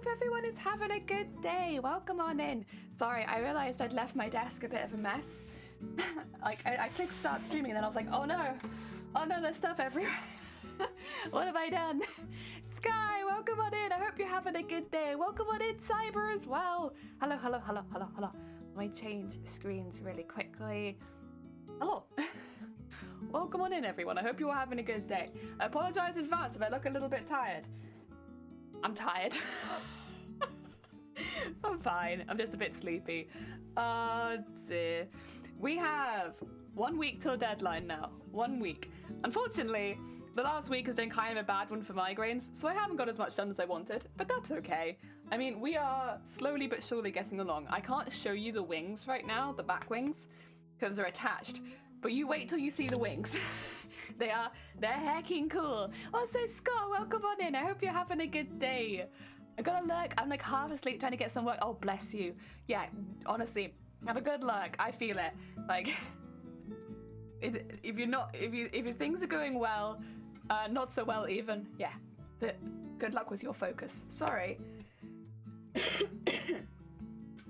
hope everyone is having a good day. Welcome on in. Sorry, I realized I'd left my desk a bit of a mess. Like, I clicked start streaming and then I was like, oh no, there's stuff everywhere. What have I done? Sky, welcome on in. I hope you're having a good day. Welcome on in, Cyber, as well. Hello. Let me change screens really quickly. Hello. Welcome on in, everyone. I hope you're having a good day. I apologize in advance if I look a little bit tired. I'm tired. I'm fine. I'm just a bit sleepy. Oh dear. We have 1 week till deadline now. 1 week. Unfortunately, the last week has been kind of a bad one for migraines, so I haven't got as much done as I wanted, but that's okay. I mean, we are slowly but surely getting along. I can't show you the wings right now, the back wings, because they're attached, but you wait till you see the wings. They're hecking cool. Also, Scott, welcome on in. I hope you're having a good day. I gotta lurk. I'm like half asleep trying to get some work. Oh, bless you. Yeah, honestly, have a good lurk. I feel it. Like, if things are going well, not so well even, yeah. But good luck with your focus. Sorry.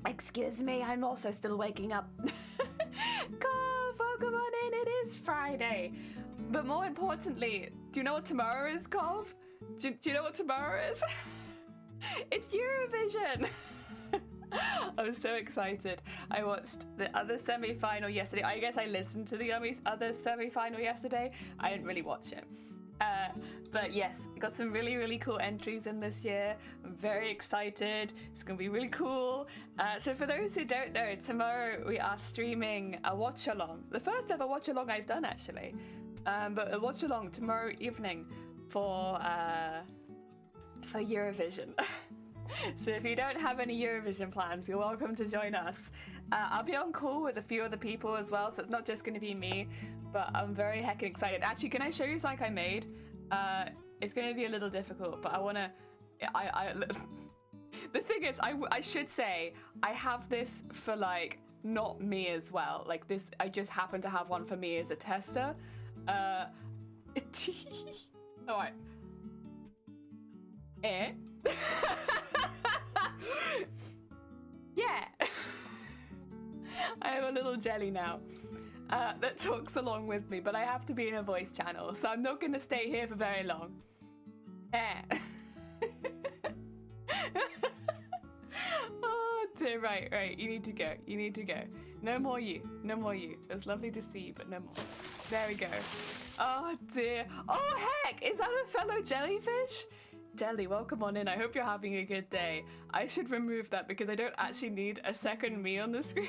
Excuse me, I'm also still waking up. Cove, welcome on in. It is Friday. But more importantly, do you know what tomorrow is, Cove? Do you know what tomorrow is? It's Eurovision. I'm so excited. I watched the other semi-final yesterday. I guess I listened to the other semi-final yesterday. I didn't really watch it. But yes, got some really, really cool entries in this year. I'm very excited. It's going to be really cool. So for those who don't know, tomorrow we are streaming a watch-along. The first ever watch-along I've done, actually. But a watch-along tomorrow evening for Eurovision. So if you don't have any Eurovision plans, you're welcome to join us. I'll be on call with a few other people as well, so it's not just going to be me, but I'm very heckin' excited. Actually, can I show you something I made? It's going to be a little difficult, but I want to... The thing is, I should say, I have this for, like, not me as well. Like, this, I just happen to have one for me as a tester. Alright. Yeah. I have a little jelly now that talks along with me, but I have to be in a voice channel, so I'm not going to stay here for very long. Oh dear, right. You need to go. No more you. It was lovely to see you, but no more. There we go. Oh dear. Oh heck, is that a fellow jellyfish? Jelly, welcome on in. I hope you're having a good day. I should remove that because I don't actually need a second me on the screen.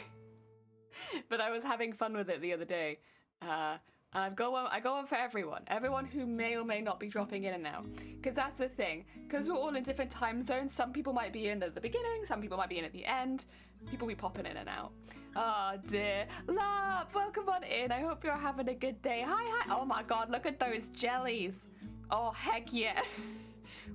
But I was having fun with it the other day. And I go on for everyone who may or may not be dropping in and out. Because that's the thing. Because we're all in different time zones. Some people might be in at the beginning, some people might be in at the end. People be popping in and out. Oh dear. Love, welcome on in. I hope you're having a good day. Hi. Oh my god, look at those jellies. Oh heck yeah.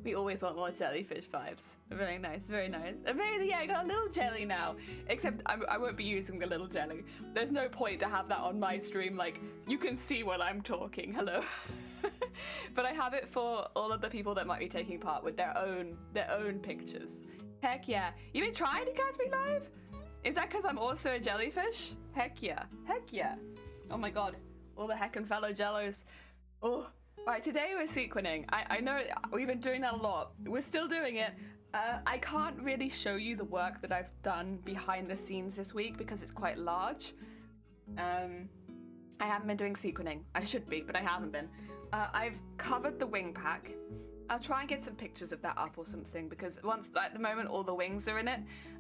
We always want more jellyfish vibes. Very nice. Amazing, yeah, I got a little jelly now. Except I won't be using the little jelly. There's no point to have that on my stream. Like, you can see when I'm talking. Hello. But I have it for all of the people that might be taking part with their own pictures. Heck yeah. You've been trying to catch me live? Is that because I'm also a jellyfish? Heck yeah. Oh my god. All the heckin' fellow jellos. Oh. Right, today we're sequening. I know we've been doing that a lot. We're still doing it. I can't really show you the work that I've done behind the scenes this week because it's quite large. I haven't been doing sequening. I should be, but I haven't been. I've covered the wing pack. I'll try and get some pictures of that up or something because at the moment all the wings are in it.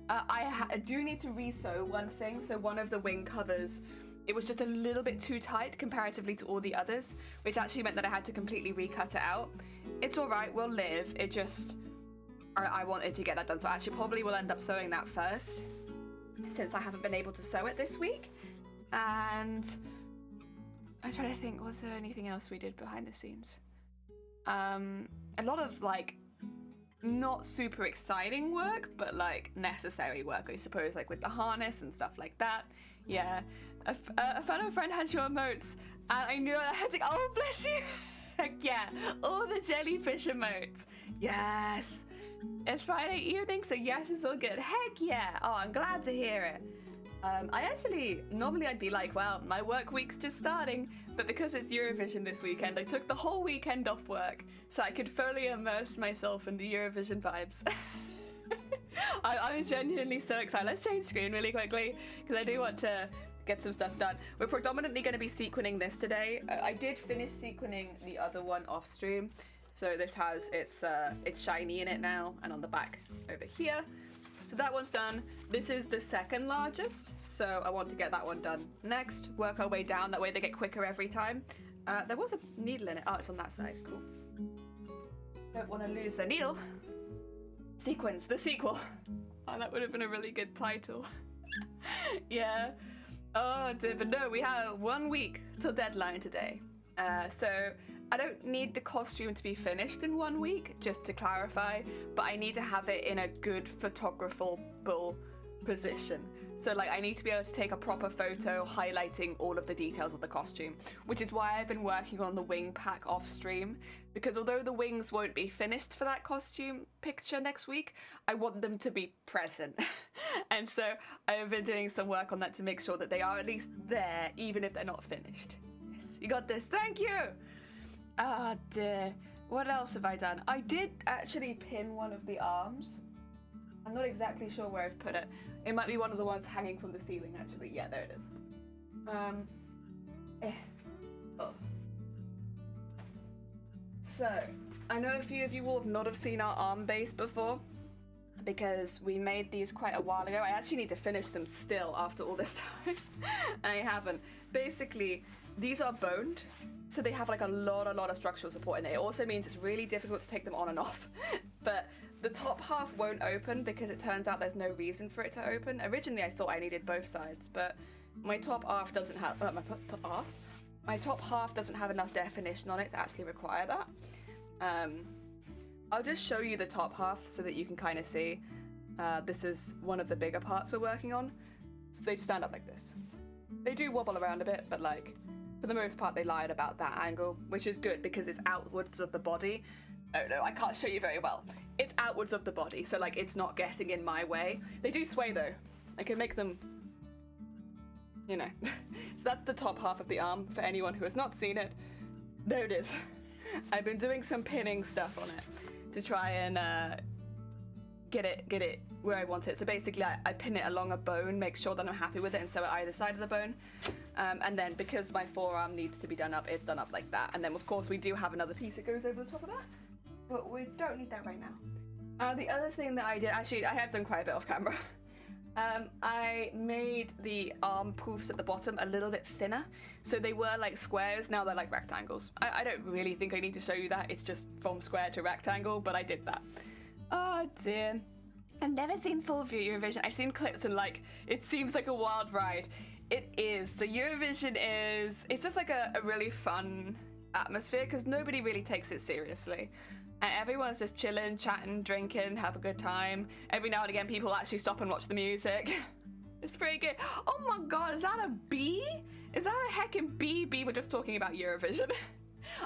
I do need to re-sew one thing, so one of the wing covers, it was just a little bit too tight comparatively to all the others, which actually meant that I had to completely recut it out. It's alright, we'll live. It just, I wanted to get that done, so I actually probably will end up sewing that first, since I haven't been able to sew it this week. And I try to think, was there anything else we did behind the scenes? A lot of like not super exciting work, but like necessary work, I suppose, like with the harness and stuff like that. Yeah, a fellow friend has your emotes, and I knew I had to. Oh, bless you. Heck yeah, all the jellyfish emotes. Yes. It's Friday evening, so yes, it's all good. Heck yeah! Oh, I'm glad to hear it. Normally I'd be like, well, my work week's just starting, but because it's Eurovision this weekend, I took the whole weekend off work so I could fully immerse myself in the Eurovision vibes. I'm genuinely so excited. Let's change screen really quickly, because I do want to get some stuff done. We're predominantly going to be sequening this today. I did finish sequening the other one off stream, so this has it's shiny in it now, and on the back over here. So that one's done. This is the second largest, so I want to get that one done next. Work our way down, that way they get quicker every time. There was a needle in it. Oh, it's on that side. Cool. Don't want to lose the needle. Sequence, the sequel. Oh, that would have been a really good title. Yeah. Oh, dear. But no, we have 1 week till deadline today. So I don't need the costume to be finished in 1 week, just to clarify, but I need to have it in a good photographable position. So like I need to be able to take a proper photo highlighting all of the details of the costume, which is why I've been working on the wing pack off stream, because although the wings won't be finished for that costume picture next week, I want them to be present. And so I've been doing some work on that to make sure that they are at least there, even if they're not finished. Yes, you got this. Thank you. Ah, dear. What else have I done? I did actually pin one of the arms. I'm not exactly sure where I've put it. It might be one of the ones hanging from the ceiling, actually. Yeah, there it is. Oh. So, I know a few of you will not have seen our arm base before, because we made these quite a while ago. I actually need to finish them still after all this time. I haven't. Basically, these are boned, so they have like a lot of structural support in it. It also means it's really difficult to take them on and off. But the top half won't open because it turns out there's no reason for it to open. Originally I thought I needed both sides, but my top half doesn't have my top half doesn't have enough definition on it to actually require that. I'll just show you the top half so that you can kind of see. This is one of the bigger parts we're working on. So they stand up like this. They do wobble around a bit, but like for the most part they lie at about that angle, which is good because it's outwards of the body. Oh no, I can't show you very well. It's outwards of the body, so like it's not getting in my way. They do sway though. I can make them, you know. So that's the top half of the arm for anyone who has not seen it. There it is. I've been doing some pinning stuff on it to try and get it where I want it. So basically I pin it along a bone, make sure that I'm happy with it, and sew it either side of the bone. And then because my forearm needs to be done up, it's done up like that. And then of course we do have another piece that goes over the top of that, but we don't need that right now. The other thing that I did, actually I have done quite a bit off camera. I made the arm poofs at the bottom a little bit thinner. So they were like squares, now they're like rectangles. I don't really think I need to show you that, it's just from square to rectangle, but I did that. Oh dear. I've never seen full view Eurovision. I've seen clips and like, it seems like a wild ride. It is. The Eurovision is, it's just like a really fun atmosphere because nobody really takes it seriously. And everyone's just chilling, chatting, drinking, have a good time. Every now and again, people actually stop and watch the music. It's pretty good. Oh my God, is that a bee? Is that a heckin' bee? Bee, we're just talking about Eurovision.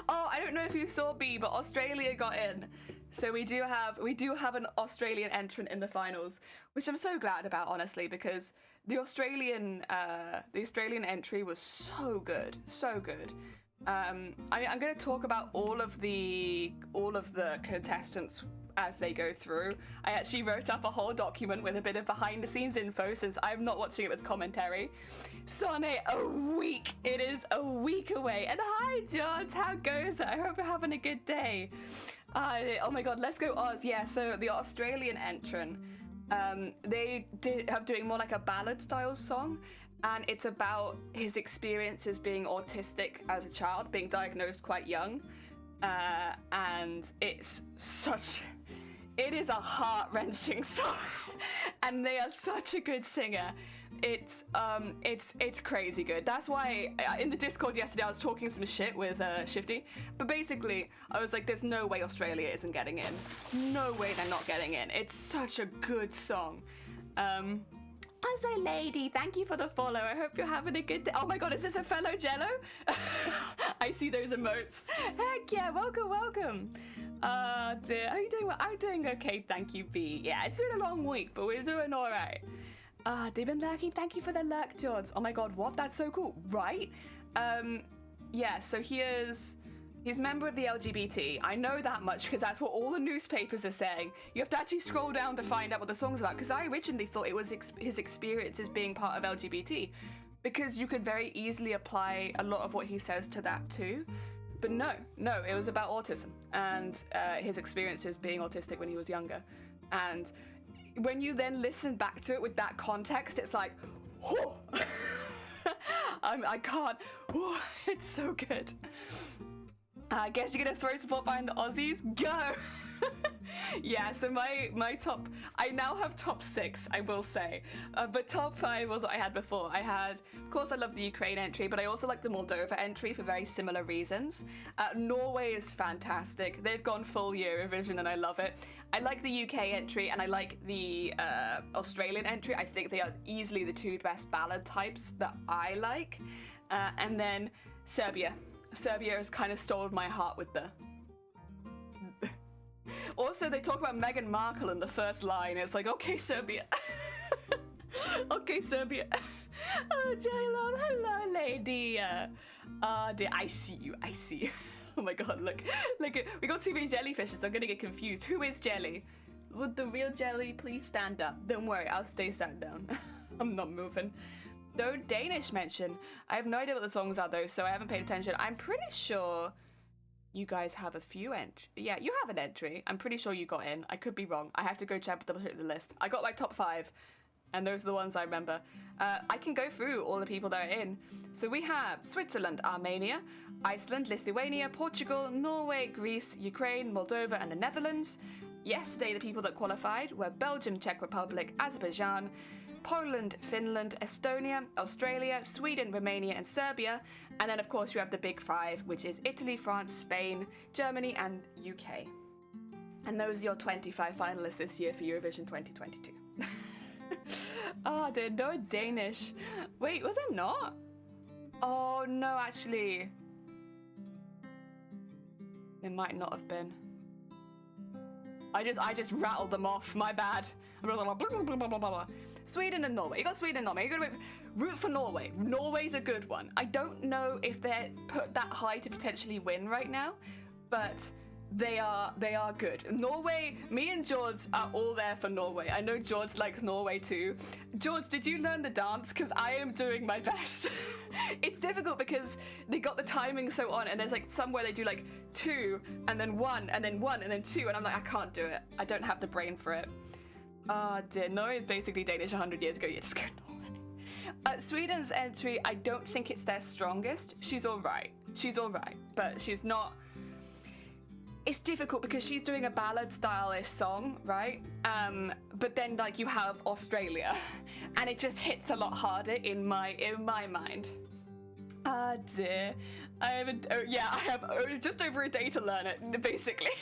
Oh, I don't know if you saw Bee, but Australia got in. So we do have an Australian entrant in the finals, which I'm so glad about, honestly, because the Australian entry was so good, so good. I'm going to talk about all of the contestants as they go through. I actually wrote up a whole document with a bit of behind the scenes info since I'm not watching it with commentary. Sonny, a week. It is a week away. And hi, George. How goes it? I hope you're having a good day. Oh my God, let's go Oz. Yeah, so the Australian entrant, they have doing more like a ballad style song. And it's about his experiences being autistic as a child, being diagnosed quite young. And it is a heart-wrenching song. And they are such a good singer. It's crazy good. That's why in the Discord yesterday I was talking some shit with Shifty. But basically, I was like, there's no way Australia isn't getting in. No way they're not getting in. It's such a good song. Ozzy Lady, thank you for the follow. I hope you're having a good day. Oh my God, is this a fellow Jello? I see those emotes. Heck yeah, welcome. Dear, how are you doing? Well, I'm doing okay, thank you, B. Yeah, it's been a long week, but we're doing all right. They've been lurking. Thank you for the lurk, George. Oh my god, what? That's so cool, right? Yeah, so he's a member of the LGBT. I know that much because that's what all the newspapers are saying. You have to actually scroll down to find out what the song's about, because I originally thought it was his experience as being part of LGBT, because you could very easily apply a lot of what he says to that too. But no, it was about autism and his experiences being autistic when he was younger. And when you then listen back to it with that context, it's like, oh, I can't. Oh, it's so good. I guess you're gonna throw support behind the Aussies? Go! Yeah, so my top, I now have top 6, I will say. But top 5 was what I had before. I had, of course, I love the Ukraine entry, but I also like the Moldova entry for very similar reasons. Norway is fantastic. They've gone full Eurovision and I love it. I like the UK entry and I like the Australian entry. I think they are easily the 2 best ballad types that I like. And then Serbia. Serbia has kind of stolen my heart with the... Also, they talk about Meghan Markle in the first line. It's like, okay, Serbia. Okay, Serbia. Oh, J-Love, hello, lady. Dear, I see you. Oh my god, look. We got too many jellyfishes. I'm gonna get confused. Who is Jelly? Would the real Jelly please stand up? Don't worry, I'll stay sat down. I'm not moving. No Danish mention. I have no idea what the songs are though, so I haven't paid attention. I'm pretty sure you guys have a few entries. Yeah, you have an entry. I'm pretty sure you got in. I could be wrong. I have to go double check the list. I got like top 5, and those are the ones I remember. I can go through all the people that are in. So we have Switzerland, Armenia, Iceland, Lithuania, Portugal, Norway, Greece, Ukraine, Moldova, and the Netherlands. Yesterday, the people that qualified were Belgium, Czech Republic, Azerbaijan, Poland, Finland, Estonia, Australia, Sweden, Romania, and Serbia. And then, of course, you have the big 5, which is Italy, France, Spain, Germany, and UK. And those are your 25 finalists this year for Eurovision 2022. Oh, there no Danish. Wait, was there not? Oh, no, actually. There might not have been. I just rattled them off. My bad. Sweden and Norway. You got Sweden and Norway. You got to root for Norway. Norway's a good one. I don't know if they're put that high to potentially win right now, but they are good. Norway, me and George are all there for Norway. I know George likes Norway too. George, did you learn the dance? Because I am doing my best. It's difficult because they got the timing so on, and there's like somewhere they do like 2 and then 1 and then 1 and then 2, and I'm like, I can't do it. I don't have the brain for it. Oh dear, Norway is basically Danish 100 years ago. Yeah, just go Norway. Sweden's entry, I don't think it's their strongest. She's all right, but she's not. It's difficult because she's doing a ballad stylish song, right? But then like you have Australia, and it just hits a lot harder in my mind. Ah dear, I have just over a day to learn it, basically.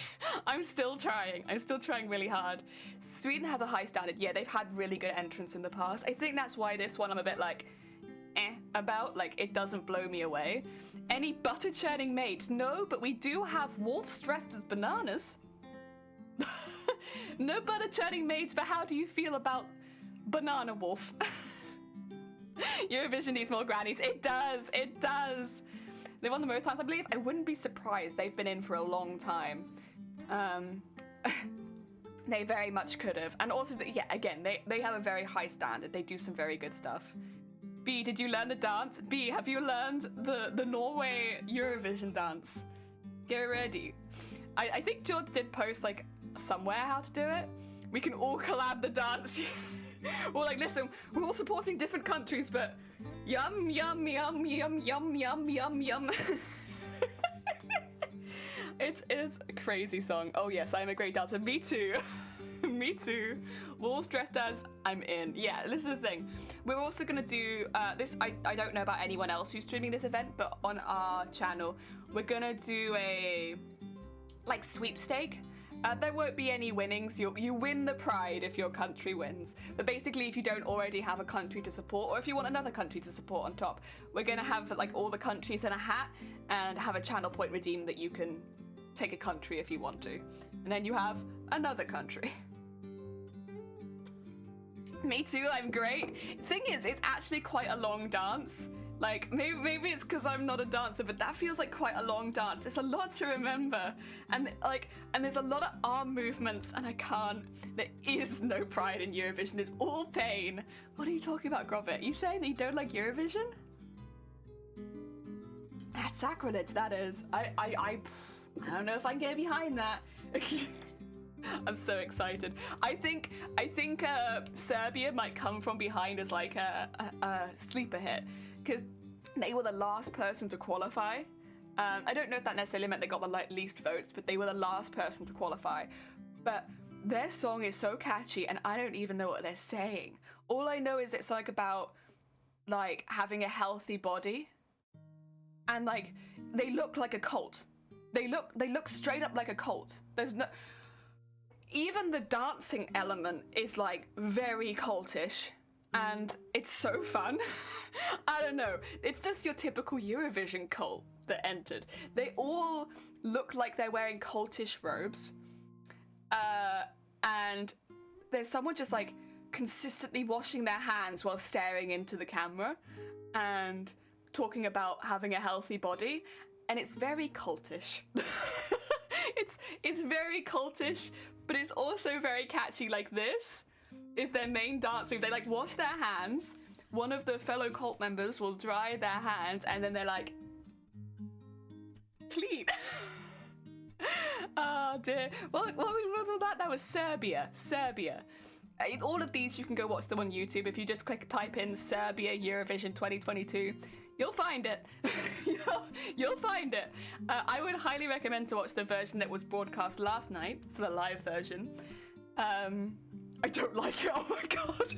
I'm still trying really hard. Sweden has a high standard. Yeah, they've had really good entrants in the past. I think that's why this one I'm a bit like, about. Like, it doesn't blow me away. Any butter churning maids? No, but we do have wolves dressed as bananas. No butter churning maids, but how do you feel about Banana Wolf? Eurovision needs more grannies. It does. They won the most times, I believe. I wouldn't be surprised. They've been in for a long time. They very much could have. And also, again, they have a very high standard. They do some very good stuff. B, did you learn the dance? B, have you learned the Norway Eurovision dance? Get ready. I think George did post like somewhere how to do it. We can all collab the dance. We're like, listen, we're all supporting different countries, but yum, yum, yum, yum, yum, yum, yum, yum. It's a crazy song. Oh yes, I am a great dancer. Me too. Me too. Wolves dressed as, I'm in. Yeah, this is the thing. We're also gonna do this. I don't know about anyone else who's streaming this event, but on our channel, we're gonna do a like sweepstake. There won't be any winnings. You win the pride if your country wins. But basically, if you don't already have a country to support, or if you want another country to support on top, we're gonna have like all the countries in a hat and have a channel point redeem that you can take a country if you want to. And then you have another country. Me too, I'm great. Thing is, it's actually quite a long dance. Like, maybe it's because I'm not a dancer, but that feels like quite a long dance. It's a lot to remember. And there's a lot of arm movements, and I can't. There is no pride in Eurovision. It's all pain. What are you talking about, Grobit? You saying that you don't like Eurovision? That's sacrilege, that is. I don't know if I can get behind that. I'm so excited. I think Serbia might come from behind as like a sleeper hit, because they were the last person to qualify. I don't know if that necessarily meant they got the least votes, but they were the last person to qualify. But their song is so catchy, and I don't even know what they're saying. All I know is it's like about like having a healthy body, and like they look like a cult. They look straight up like a cult. There's no. Even the dancing element is like very cultish, and it's so fun. I don't know, it's just your typical Eurovision cult that entered. They all look like they're wearing cultish robes, and there's someone just like consistently washing their hands while staring into the camera and talking about having a healthy body, and it's very cultish. It's very cultish, but it's also very catchy. Like, this is their main dance move. They like wash their hands. One of the fellow cult members will dry their hands, and then they're like, clean. Oh dear. Well, that was Serbia. In all of these, you can go watch them on YouTube. If you just type in Serbia Eurovision 2022, you'll find it. You'll find it. I would highly recommend to watch the version that was broadcast last night, so the live version. I don't like it. Oh my god.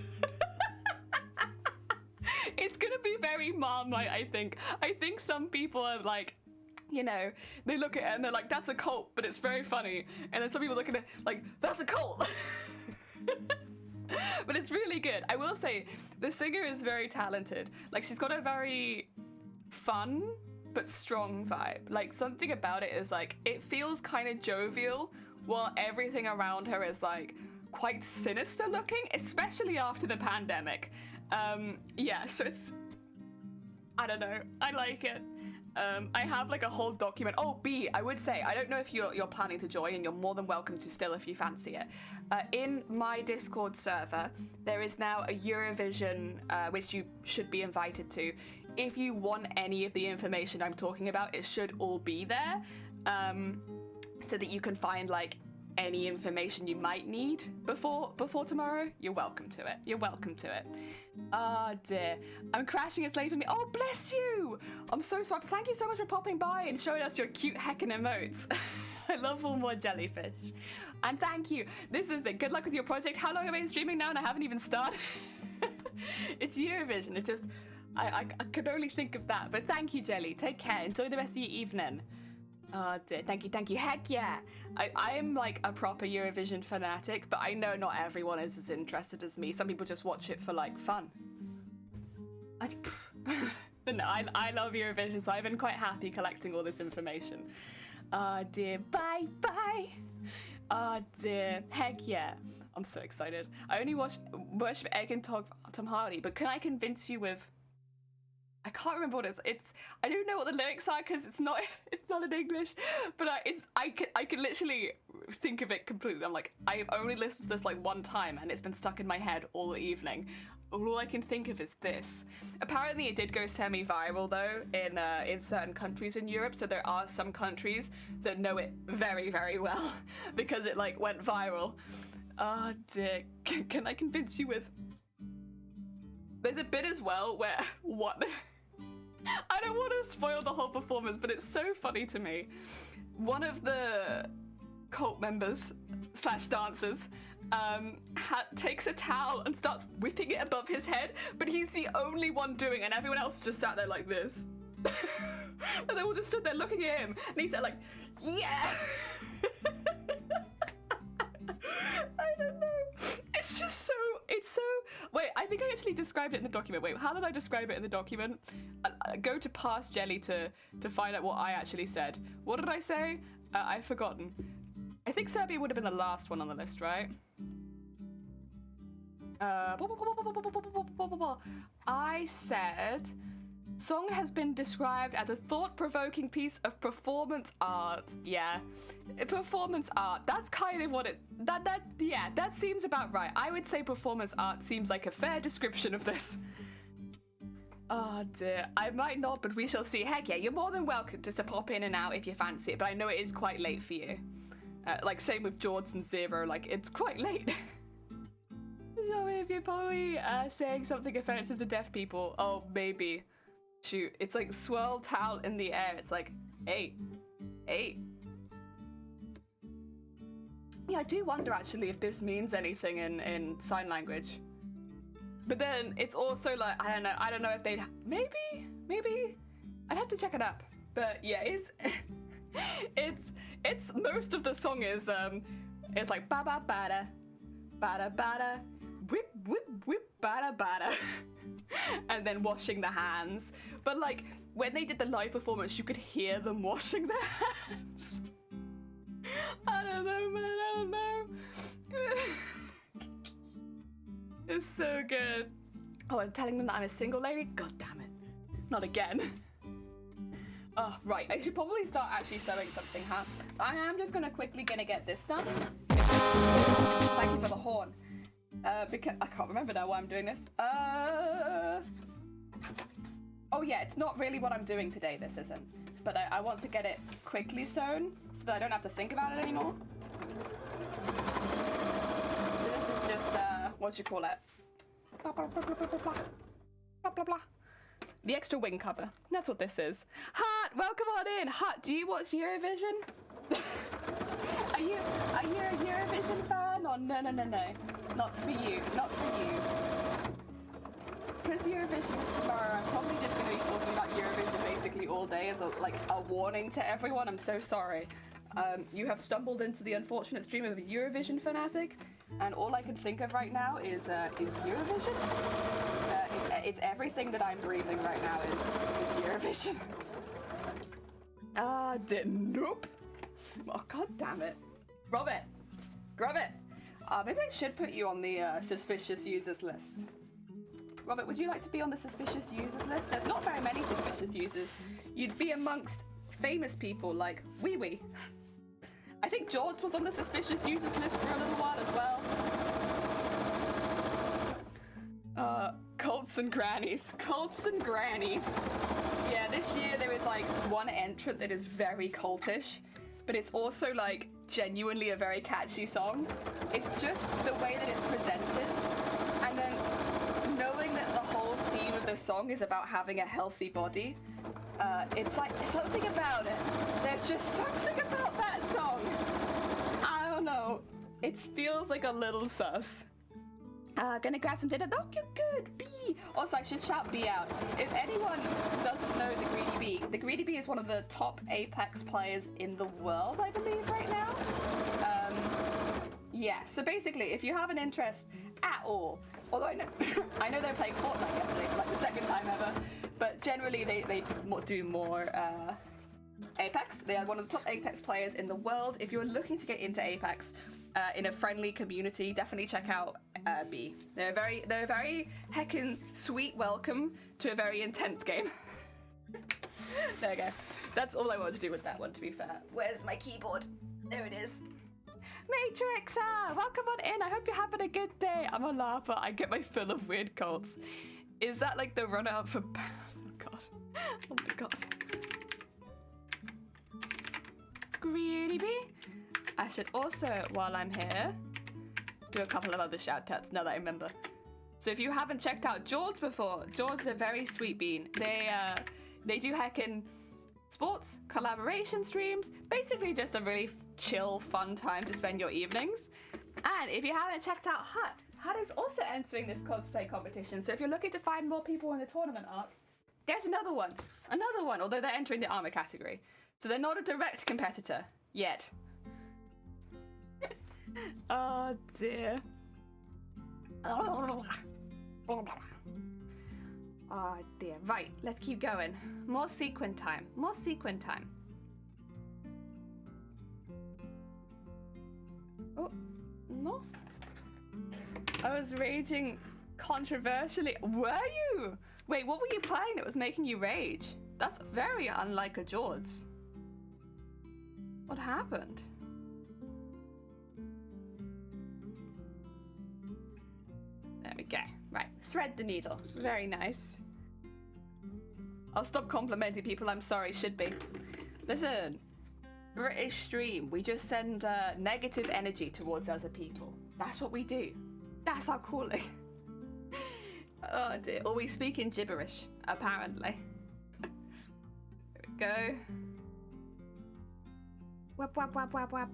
It's gonna be very Marmite, I think. I think some people are like, you know, they look at it and they're like, that's a cult, but it's very funny. And then some people look at it like, that's a cult. But it's really good. I will say, the singer is very talented. Like, she's got a very fun but strong vibe. Like, something about it is like, it feels kind of jovial, while everything around her is like quite sinister looking, especially after the pandemic. Yeah, so it's, I don't know, I like it. I have like a whole document. Oh, B, I would say, I don't know if you're planning to join, and you're more than welcome to still if you fancy it. In my Discord server, there is now a Eurovision, which you should be invited to. If you want any of the information I'm talking about, it should all be there, so that you can find like any information you might need before tomorrow. You're welcome to it. You're welcome to it. Oh dear. I'm crashing, it's late for me. Oh, bless you. I'm so sorry. Thank you so much for popping by and showing us your cute heckin' emotes. I love all more jellyfish. And thank you. This is the good luck with your project. How long have I been streaming now and I haven't even started? It's Eurovision. It just, I could only think of that. But thank you, Jelly. Take care. Enjoy the rest of your evening. Oh dear, thank you. Heck yeah. I am like a proper Eurovision fanatic, but I know not everyone is as interested as me. Some people just watch it for like fun. But no, I love Eurovision, so I've been quite happy collecting all this information. Oh dear, bye. Oh dear, heck yeah. I'm so excited. I only worship Egg and Tom Hardy, but can I convince you with, I can't remember what it's I don't know what the lyrics are because it's not in English, but I can literally think of it completely. I'm like, I've only listened to this like one time and it's been stuck in my head all evening. All I can think of is this. Apparently it did go semi-viral though in certain countries in Europe, so there are some countries that know it very, very well because it like went viral. Oh dear, can I convince you with, there's a bit as well where, what? I don't want to spoil the whole performance, but it's so funny to me. One of the cult members / dancers takes a towel and starts whipping it above his head, but he's the only one doing it, and everyone else just sat there like this. And they all just stood there looking at him, and he said like, yeah! think I actually described it in the document. Wait, how did I describe it in the document? Go to Past Jelly to find out what I actually said. What did I say? I've forgotten. I think Serbia would have been the last one on the list, right? I said, song has been described as a thought-provoking piece of performance art. Yeah, performance art. That's kind of what it. That seems about right. I would say performance art seems like a fair description of this. Oh dear, I might not, but we shall see. Heck yeah, you're more than welcome just to pop in and out if you fancy it, but I know it is quite late for you. Like, same with George and Zero, like, it's quite late. So if you're probably saying something offensive to deaf people, oh, maybe. Shoot, it's like swirl towel in the air. It's like, hey. Yeah, I do wonder actually if this means anything in sign language. But then it's also like, I don't know if they'd, maybe, I'd have to check it up. But yeah, it's most of the song is, it's like ba-ba bada, bada bada, whip whip whip bada bada, and then washing the hands. But like, when they did the live performance, you could hear them washing their hands. I don't know, man, I don't know. It's so good. Oh, I'm telling them that I'm a single lady? God damn it. Not again. Oh, right. I should probably start actually sewing something, huh? I am just quickly gonna get this done. Thank you for the horn. Because I can't remember now why I'm doing this. Oh yeah, it's not really what I'm doing today, this isn't. But I want to get it quickly sewn so that I don't have to think about it anymore. So this is just, what you call it? Blah, blah, blah, blah, blah, blah, blah, blah, blah. The extra wing cover. That's what this is. Hut, welcome on in. Hut, do you watch Eurovision? Are you a Eurovision fan? Or no. Not for you. Not for you. Because Eurovision is tomorrow, I'm probably just going to be talking about Eurovision basically all day as a warning to everyone. I'm so sorry. You have stumbled into the unfortunate stream of a Eurovision fanatic, and all I can think of right now is Eurovision. It's everything that I'm breathing right now is Eurovision. Nope. Oh, god damn it. Grab it. Maybe I should put you on the suspicious users list. Robert, would you like to be on the suspicious users list? There's not very many suspicious users. You'd be amongst famous people like Wee Wee. I think George was on the suspicious users list for a little while as well. Cults and grannies. Yeah, this year there is like one entrant that is very cultish, but it's also like genuinely a very catchy song. It's just the way that it's presented, and then knowing that the whole theme of the song is about having a healthy body. It's like something about it. There's just something about that song. I don't know. It feels like a little sus. Gonna grab some dinner. Oh, you're good, B. Also, I should shout B out. If anyone doesn't know the Greedy Bee is one of the top Apex players in the world, I believe, right now. Yeah, so basically, if you have an interest at all, although I know they were playing Fortnite yesterday for like the second time ever, but generally they do more Apex. They are one of the top Apex players in the world. If you're looking to get into Apex in a friendly community, definitely check out B. They're a very heckin' sweet welcome to a very intense game. There we go. That's all I wanted to do with that one, to be fair. Where's my keyboard? There it is. Matrix, welcome on in. I hope you're having a good day. I'm a laugher. I get my fill of weird cults. Is that like the runner-up for... Oh god. Oh my god. Greedy bee. I should also, while I'm here, do a couple of other shout-outs now that I remember. So if you haven't checked out George before, George's a very sweet bean. They do heckin' sports, collaboration streams, basically just a really chill, fun time to spend your evenings. And if you haven't checked out Hut is also entering this cosplay competition. So if you're looking to find more people in the tournament arc, there's another one, although they're entering the armor category. So they're not a direct competitor yet. Oh dear. Oh dear. Right, let's keep going. More sequin time. More sequin time. Oh, no. I was raging controversially. Were you? Wait, what were you playing that was making you rage? That's very unlike a Jords. What happened? There we go. Right, thread the needle. Very nice. I'll stop complimenting people, I'm sorry, should be. Listen, British stream, we just send negative energy towards other people. That's what we do. That's our calling. Oh dear, or we speak in gibberish, apparently. There we go. Wap, wap, wap, wap, wap.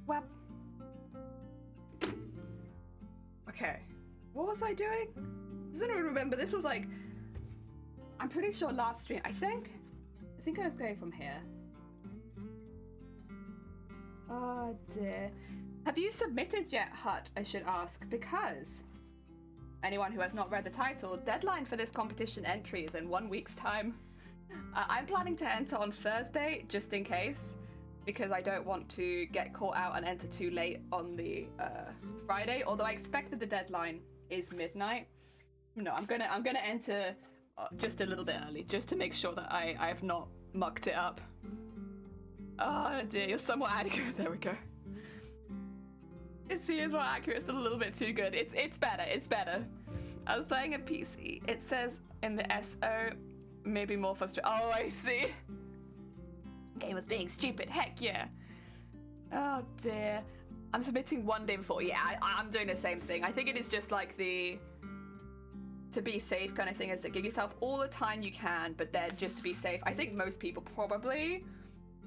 Wap. Okay, what was I doing? I don't even remember. This was like, I'm pretty sure last stream. I think I was going from here. Oh dear. Have you submitted yet, Hut? I should ask, because anyone who has not read the title, deadline for this competition entry is in 1 week's time. I'm planning to enter on Thursday, just in case, because I don't want to get caught out and enter too late on the Friday. Although I expect that the deadline is midnight. No, I'm gonna enter just a little bit early, just to make sure that I have not mucked it up. Oh dear, you're somewhat adequate. There we go. It's more accurate, still a little bit too good. It's better, it's better. I was playing a PC. It says in the SO, maybe more frustrated. Oh, I see. Game was being stupid, heck yeah. Oh dear. I'm submitting 1 day before. Yeah, I'm doing the same thing. I think it is just like the to be safe kind of thing, is to give yourself all the time you can, but then just to be safe. I think most people probably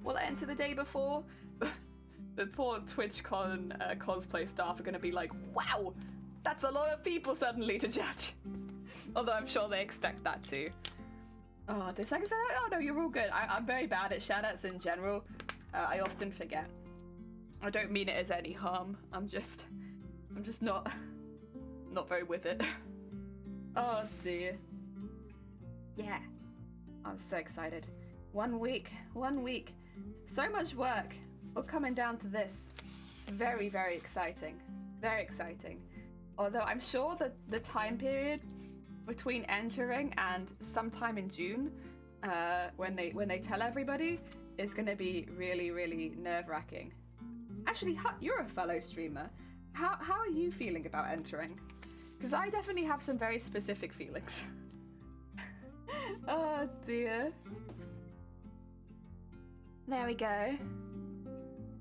will enter the day before. The poor TwitchCon cosplay staff are going to be like, wow, that's a lot of people suddenly to judge. Although I'm sure they expect that too. Oh, did I say that? Oh no, you're all good. I'm very bad at shoutouts in general. I often forget. I don't mean it as any harm. I'm just not very with it. Oh dear. Yeah. I'm so excited. 1 week. 1 week. So much work. All coming down to this. It's very, very exciting. Very exciting. Although I'm sure that the time period between entering and sometime in June, when they tell everybody, is going to be really, really nerve-wracking. Actually, Hut, you're a fellow streamer. How are you feeling about entering? Because I definitely have some very specific feelings. Oh dear. There we go.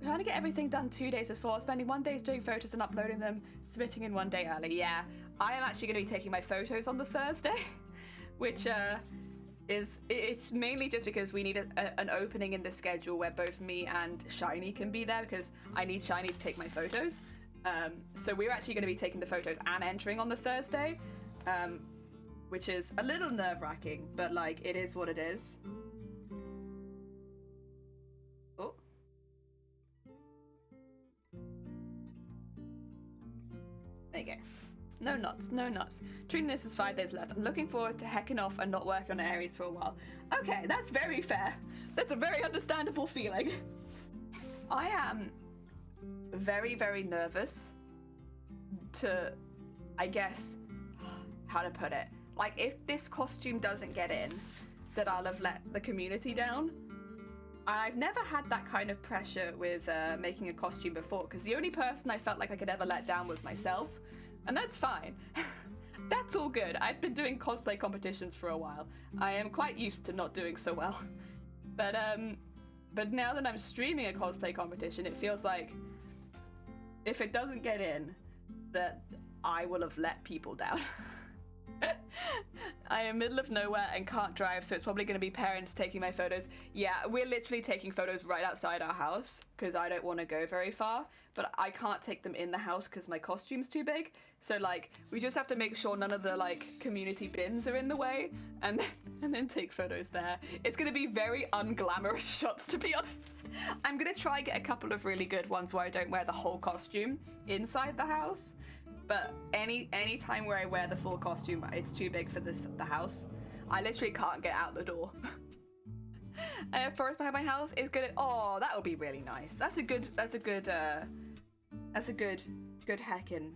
I'm trying to get everything done 2 days before, spending 1 day doing photos and uploading them, submitting in 1 day early. Yeah, I am actually going to be taking my photos on the Thursday, which it's mainly just because we need an opening in the schedule where both me and Shiny can be there, because I need Shiny to take my photos. So we're actually going to be taking the photos and entering on the Thursday, which is a little nerve-wracking, but like, it is what it is. Oh. There you go. No nuts, no nuts. Treating this as 5 days left. I'm looking forward to hecking off and not working on Aries for a while. Okay, that's very fair. That's a very understandable feeling. I am very, very nervous to, I guess, how to put it. Like, if this costume doesn't get in, that I'll have let the community down. I've never had that kind of pressure with making a costume before, because the only person I felt like I could ever let down was myself. And that's fine. That's all good. I've been doing cosplay competitions for a while. I am quite used to not doing so well. But now that I'm streaming a cosplay competition, it feels like if it doesn't get in, that I will have let people down. I am middle of nowhere and can't drive, so it's probably going to be parents taking my photos. Yeah, we're literally taking photos right outside our house because I don't want to go very far, but I can't take them in the house because my costume's too big. So like, we just have to make sure none of the like community bins are in the way, and then take photos there. It's going to be very unglamorous shots, to be honest. I'm going to try get a couple of really good ones where I don't wear the whole costume inside the house. But any time where I wear the full costume, it's too big for the house. I literally can't get out the door. Forest behind my house is gonna. Oh, that would be really nice. That's a good heckin'.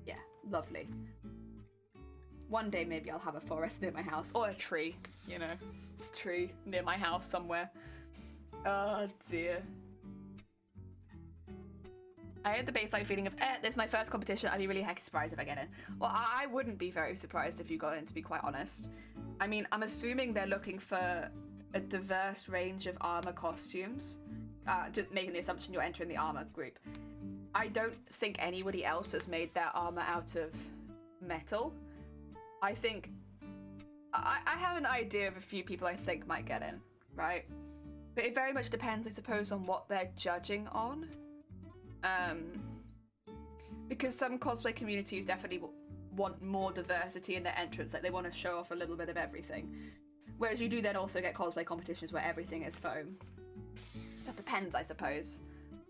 Yeah, lovely. One day maybe I'll have a forest near my house or a tree. You know, it's a tree near my house somewhere. Oh dear. I had the baseline feeling of, this is my first competition, I'd be really heck surprised if I get in. Well, I wouldn't be very surprised if you got in, to be quite honest. I mean, I'm assuming they're looking for a diverse range of armor costumes, just making the assumption you're entering the armor group. I don't think anybody else has made their armor out of metal. I think, I have an idea of a few people I think might get in, right? But it very much depends, I suppose, on what they're judging on. Because some cosplay communities definitely want more diversity in their entrance, like they want to show off a little bit of everything. Whereas you do then also get cosplay competitions where everything is foam. So it depends, I suppose,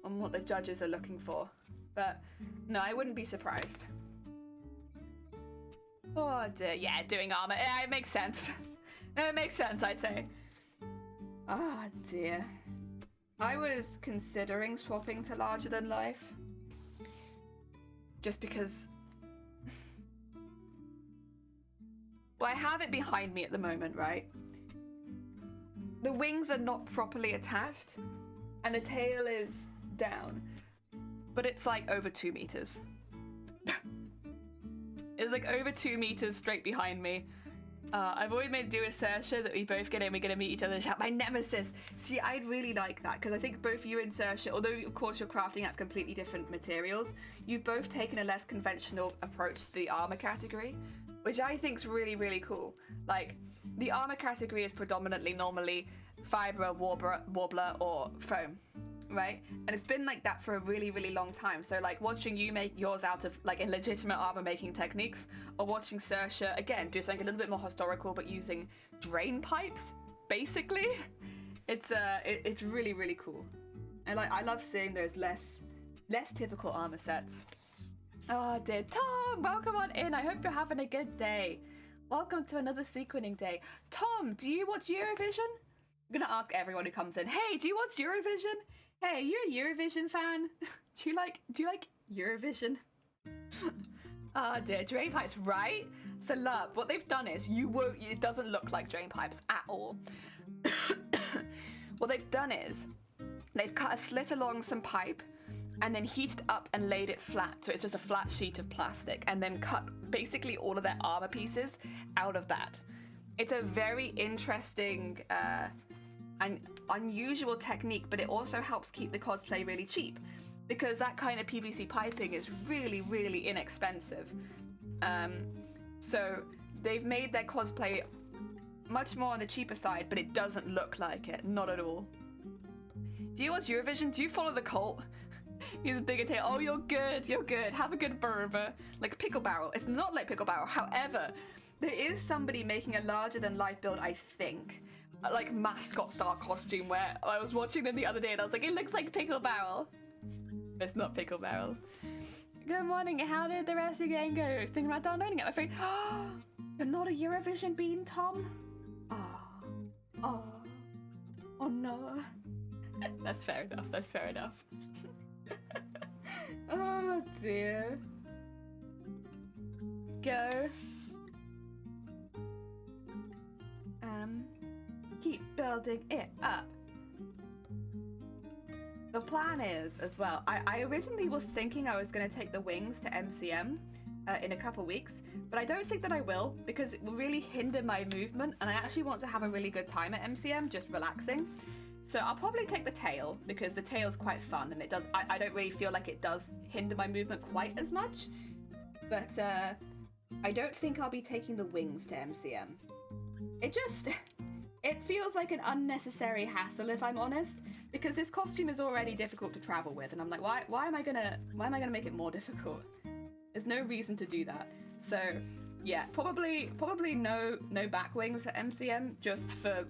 on what the judges are looking for. But no, I wouldn't be surprised. Oh dear, yeah, doing armor, yeah, it makes sense. It makes sense, I'd say. Oh dear. I was considering swapping to larger than life. Just because... Well, I have it behind me at the moment, right? The wings are not properly attached, and the tail is down. But it's like over 2 meters. It's like over 2 meters straight behind me. I've always made do with Saoirse that we both get in, we're gonna meet each other in the chat. My nemesis! See, I'd really like that, because I think both you and Saoirse, although of course you're crafting out completely different materials, you've both taken a less conventional approach to the armor category, which I think's really, really cool. Like, the armor category is predominantly normally fiber, warbler, or foam, right? And it's been like that for a really, really long time. So like watching you make yours out of like legitimate armor making techniques, or watching Saoirse again do something a little bit more historical but using drain pipes, basically. It's really, really cool. And like I love seeing those less typical armor sets. Oh dear, Tom, welcome on in. I hope you're having a good day. Welcome to another sequening day. Tom, do you watch Eurovision? I'm gonna ask everyone who comes in. Hey, do you watch Eurovision? Hey, you're a Eurovision fan? Do you like Eurovision? Oh dear, drain pipes, right? So love, what they've done is it doesn't look like drain pipes at all. What they've done is they've cut a slit along some pipe and then heated up and laid it flat. So it's just a flat sheet of plastic, and then cut basically all of their armor pieces out of that. It's a very interesting and unusual technique, but it also helps keep the cosplay really cheap, because that kind of PVC piping is really, really inexpensive. So they've made their cosplay much more on the cheaper side, but it doesn't look like it, not at all. Do you watch Eurovision? Do you follow the cult? He's a bigger tail. Oh, you're good. You're good. Have a good burger. Like Pickle Barrel. It's not like Pickle Barrel. However, there is somebody making a larger than life build, I think. Like mascot style costume, where I was watching them the other day and I was like, it looks like Pickle Barrel. It's not Pickle Barrel. Good morning. How did the rest of your game go? Thinking about downloading it, I'm afraid. You're not a Eurovision bean, Tom? Oh no. That's fair enough. That's fair enough. Oh dear. Go. Keep building it up. The plan is, as well, I originally was thinking I was going to take the wings to MCM in a couple weeks, but I don't think that I will, because it will really hinder my movement, and I actually want to have a really good time at MCM, just relaxing. So I'll probably take the tail, because the tail's quite fun, and it does. I don't really feel like it does hinder my movement quite as much. But I don't think I'll be taking the wings to MCM. It feels like an unnecessary hassle, if I'm honest, because this costume is already difficult to travel with, and I'm like, why am I gonna make it more difficult? There's no reason to do that. So yeah, probably no back wings at MCM, just for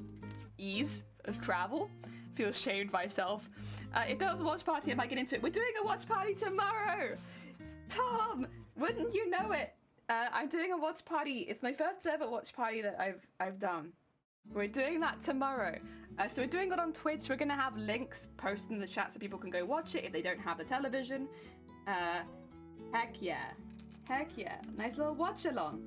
ease of travel. Feel ashamed myself. If there was a watch party, I might get into it. We're doing a watch party tomorrow! Tom, wouldn't you know it? I'm doing a watch party. It's my first ever watch party that I've done. We're doing that tomorrow. So we're doing it on Twitch. We're gonna have links posted in the chat so people can go watch it if they don't have the television. Heck yeah. Heck yeah. Nice little watch along.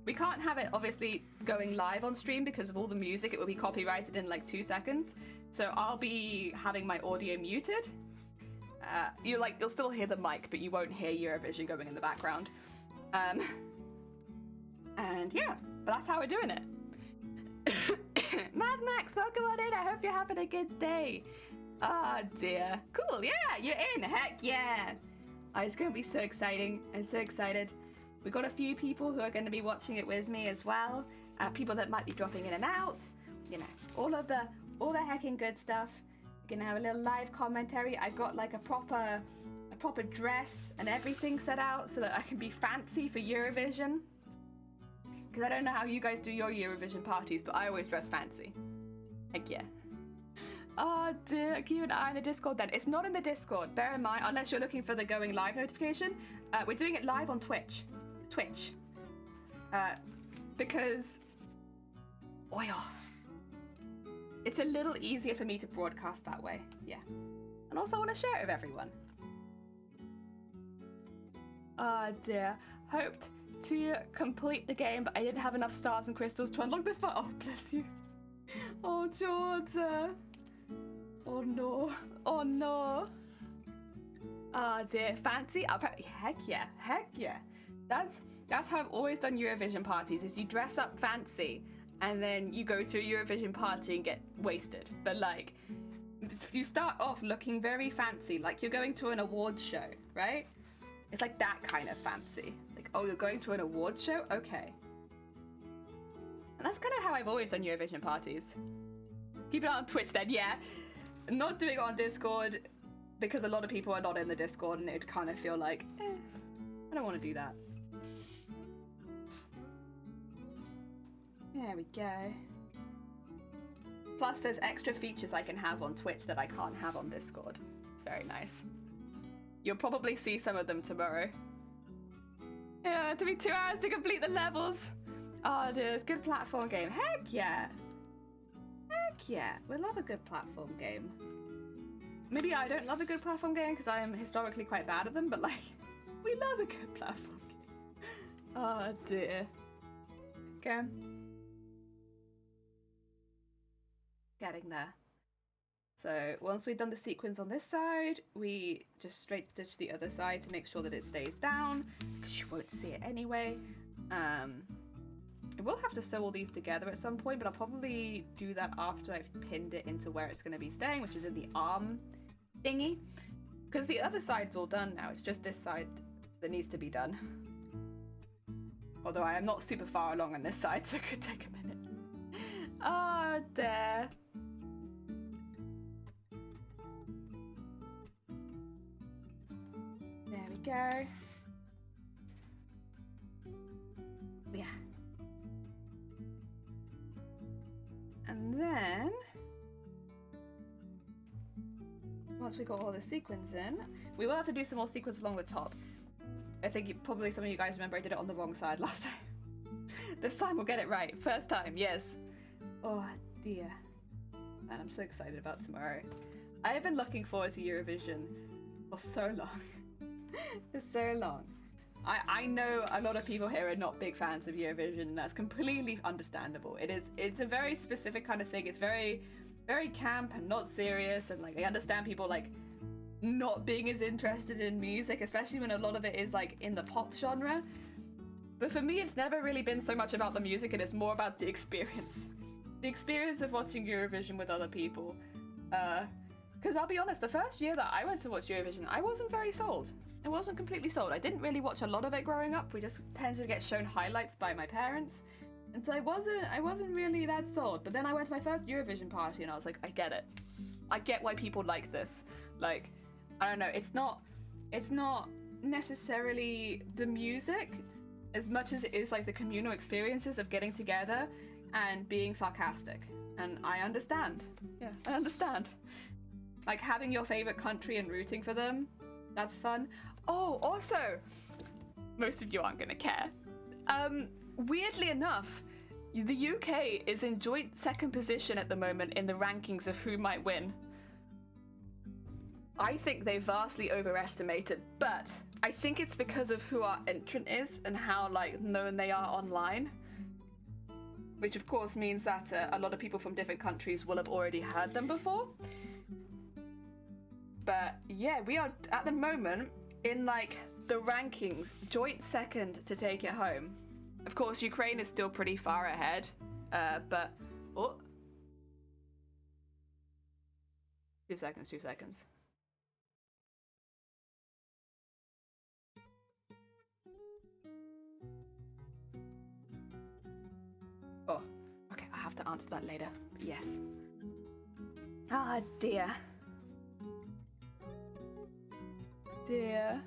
We can't have it obviously going live on stream because of all the music. It will be copyrighted in like 2 seconds. So I'll be having my audio muted. You'll still hear the mic, but you won't hear Eurovision going in the background. And yeah, but that's how we're doing it. Mad Max, welcome on in. I hope you're having a good day. Oh dear. Cool, yeah, you're in. Heck yeah. Oh, it's going to be so exciting. I'm so excited. We've got a few people who are going to be watching it with me as well. People that might be dropping in and out. You know, all the hecking good stuff. We're going to have a little live commentary. I've got like a proper dress and everything set out so that I can be fancy for Eurovision. Because I don't know how you guys do your Eurovision parties, but I always dress fancy. Heck yeah. Oh dear, keep an eye on the Discord then. It's not in the Discord, bear in mind, unless you're looking for the going live notification. We're doing it live on Twitch. Because, oh yeah, it's a little easier for me to broadcast that way, yeah. And also I want to share it with everyone. Oh dear, hoped to complete the game, but I didn't have enough stars and crystals to unlock the fire. Oh, bless you. Oh, Georgia. Oh, no. Oh, no. Oh, dear. Fancy? Heck yeah. Heck yeah. That's how I've always done Eurovision parties, is you dress up fancy, and then you go to a Eurovision party and get wasted. But, like, you start off looking very fancy, like you're going to an awards show, right? It's like that kind of fancy. Like, oh, you're going to an awards show? Okay. And that's kind of how I've always done Eurovision parties. Keep it on Twitch then, yeah. Not doing it on Discord because a lot of people are not in the Discord and it'd kind of feel like, I don't want to do that. There we go. Plus there's extra features I can have on Twitch that I can't have on Discord. Very nice. You'll probably see some of them tomorrow. Yeah, it took me 2 hours to complete the levels. Oh dear, it's a good platform game. Heck yeah. Heck yeah. We love a good platform game. Maybe I don't love a good platform game because I am historically quite bad at them, but like, we love a good platform game. Oh dear. Okay. Getting there. So once we've done the sequence on this side, we just straight stitch the other side to make sure that it stays down, because you won't see it anyway. We'll have to sew all these together at some point, but I'll probably do that after I've pinned it into where it's going to be staying, which is in the arm thingy. Because the other side's all done now, it's just this side that needs to be done. Although I am not super far along on this side, so it could take a minute. Oh, there. There we go. Yeah. And then, once we got all the sequins in, we will have to do some more sequins along the top. I think probably some of you guys remember I did it on the wrong side last time. This time we'll get it right. First time, yes. Oh dear. Man, I'm so excited about tomorrow. I have been looking forward to Eurovision for so long. For so long. I know a lot of people here are not big fans of Eurovision, and that's completely understandable. It's a very specific kind of thing. It's very, very camp and not serious, and like I understand people like not being as interested in music, especially when a lot of it is like in the pop genre. But for me, it's never really been so much about the music, and it's more about the experience. The experience of watching Eurovision with other people. Because I'll be honest, the first year that I went to watch Eurovision, I wasn't very sold. I wasn't completely sold. I didn't really watch a lot of it growing up. We just tended to get shown highlights by my parents. And so I wasn't really that sold. But then I went to my first Eurovision party and I was like, I get it. I get why people like this. Like, I don't know, it's not necessarily the music as much as it is like the communal experiences of getting together and being sarcastic. And I understand. Yeah, I understand. Like having your favorite country and rooting for them, that's fun. Oh, also, most of you aren't gonna care. Weirdly enough, the UK is in joint second position at the moment in the rankings of who might win. I think they vastly overestimated, but I think it's because of who our entrant is and how like known they are online. Which of course means that a lot of people from different countries will have already heard them before. But yeah, we are at the moment in like the rankings, joint second to take it home. Of course, Ukraine is still pretty far ahead, but... Oh. 2 seconds. Oh, okay, I have to answer that later. Yes. Ah, dear. Dear.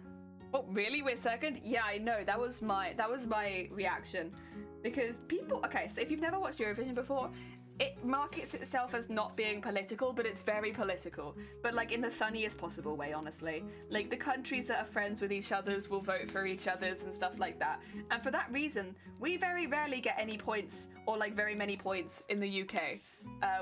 Oh, really? We're second? Yeah, I know. That was my reaction. Because people... Okay, so if you've never watched Eurovision before, it markets itself as not being political, but it's very political. But like in the funniest possible way, honestly. Like the countries that are friends with each others will vote for each others and stuff like that. And for that reason, we very rarely get any points or like very many points in the UK.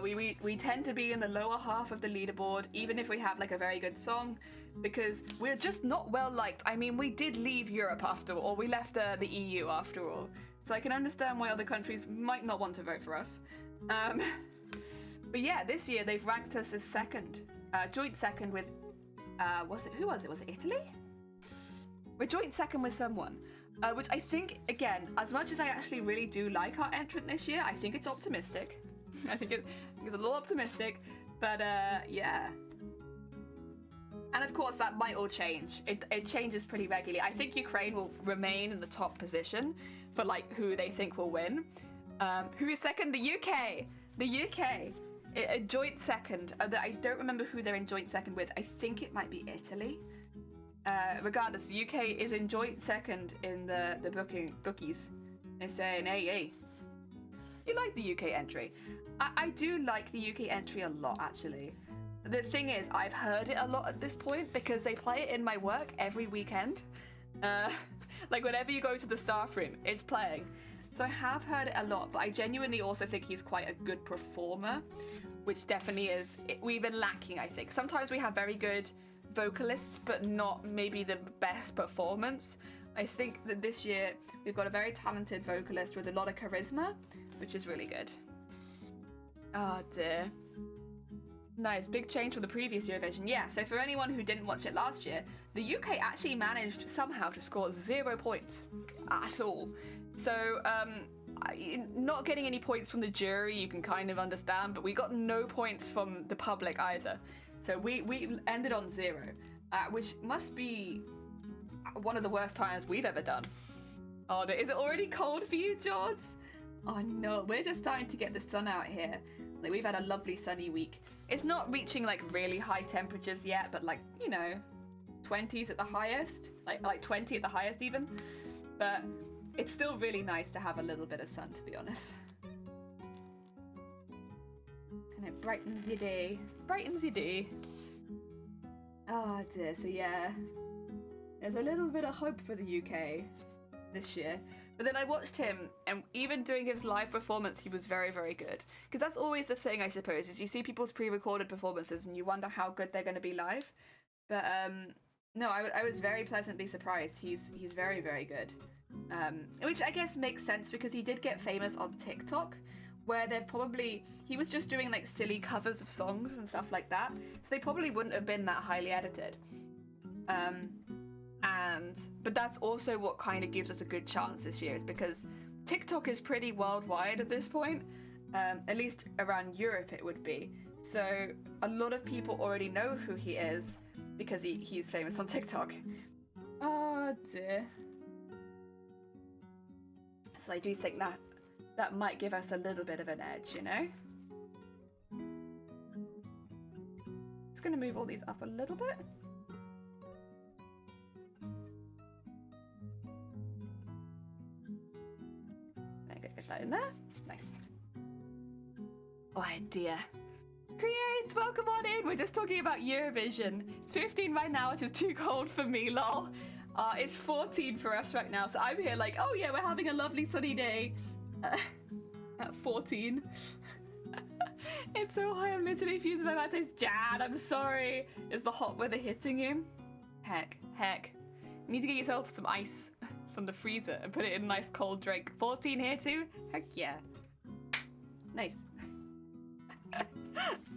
We tend to be in the lower half of the leaderboard, even if we have like a very good song, because we're just not well liked. I mean, we did leave Europe after all, or we left the EU after all. So I can understand why other countries might not want to vote for us. But yeah, this year they've ranked us as second, joint second with, who was it? Was it Italy? We're joint second with someone, which I think, again, as much as I actually really do like our entrant this year, I think it's optimistic. I think it's a little optimistic, but yeah. And of course that might all change. It changes pretty regularly. I think Ukraine will remain in the top position for like who they think will win. Who is second? The UK. The UK. A joint second. I don't remember who they're in joint second with. I think it might be Italy. Regardless, the UK is in joint second in the bookies. They're saying, hey, you like the UK entry. I do like the UK entry a lot, actually. The thing is, I've heard it a lot at this point because they play it in my work every weekend. Like whenever you go to the staff room, it's playing. So I have heard it a lot, but I genuinely also think he's quite a good performer, which definitely is, we've been lacking, I think. Sometimes we have very good vocalists, but not maybe the best performance. I think that this year we've got a very talented vocalist with a lot of charisma, which is really good. Oh dear. Nice, big change from the previous Eurovision. Yeah, so for anyone who didn't watch it last year, the UK actually managed somehow to score 0 points at all. So, not getting any points from the jury, you can kind of understand, but we got no points from the public either. So we ended on 0, which must be one of the worst times we've ever done. Oh, is it already cold for you, George? Oh no, we're just starting to get the sun out here. Like, we've had a lovely sunny week. It's not reaching like really high temperatures yet, but like, you know, 20s at the highest, like 20 at the highest even. But it's still really nice to have a little bit of sun, to be honest. And it brightens your day. Brightens your day. Oh dear, so yeah. There's a little bit of hope for the UK this year. But then I watched him, and even doing his live performance, he was very, very good. Because that's always the thing, I suppose, is you see people's pre-recorded performances and you wonder how good they're going to be live. But no, I was very pleasantly surprised. He's very, very good. Which I guess makes sense because he did get famous on TikTok, where he was just doing like silly covers of songs and stuff like that. So they probably wouldn't have been that highly edited. But that's also what kind of gives us a good chance this year, is because TikTok is pretty worldwide at this point, at least around Europe it would be. So a lot of people already know who he is because he's famous on TikTok. Oh dear. So I do think that might give us a little bit of an edge, you know? Just gonna move all these up a little bit. There, get that in there. Nice. Oh dear. Create, welcome on in. We're just talking about Eurovision. It's 15 right now, which is too cold for me, lol. It's 14 for us right now, so I'm here like, oh yeah, we're having a lovely sunny day. At 14. It's so high, I'm literally fusing my lattes. Jan, I'm sorry. Is the hot weather hitting you? Heck. You need to get yourself some ice from the freezer and put it in a nice cold drink. 14 here too? Heck yeah. Nice.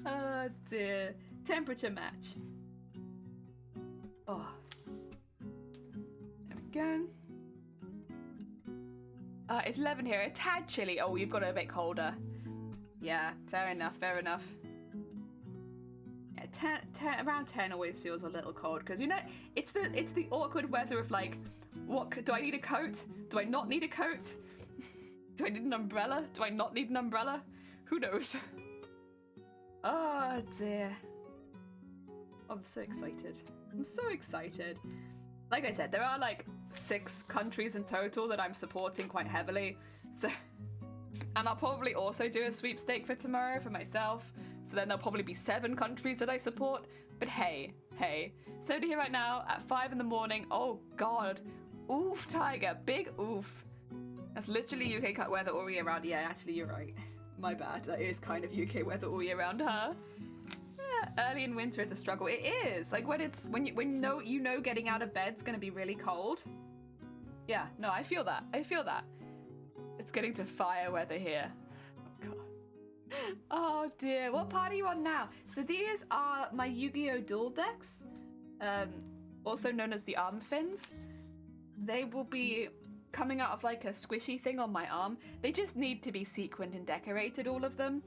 Oh dear. Temperature match. Oh. There we go. It's 11 here. A tad chilly. Oh, you've got it a bit colder. Yeah, fair enough. Yeah, around 10 always feels a little cold because, you know, it's the awkward weather of like, do I need a coat? Do I not need a coat? Do I need an umbrella? Do I not need an umbrella? Who knows? Oh dear. I'm so excited. Like I said, there are like 6 countries in total that I'm supporting quite heavily. So, and I'll probably also do a sweepstake for tomorrow for myself. So then there'll probably be 7 countries that I support. But hey. So here right now at 5 in the morning. Oh God. Oof, Tiger. Big oof. That's literally UK weather all year round. Yeah, actually you're right. My bad. That is kind of UK weather all year round, huh? Yeah, early in winter is a struggle. It is. Like when you know getting out of bed's gonna be really cold. Yeah, no, I feel that. It's getting to fire weather here. Oh God. Oh dear. What part are you on now? So these are my Yu-Gi-Oh! Duel decks, also known as the arm fins. They will be coming out of like a squishy thing on my arm. They just need to be sequined and decorated, all of them.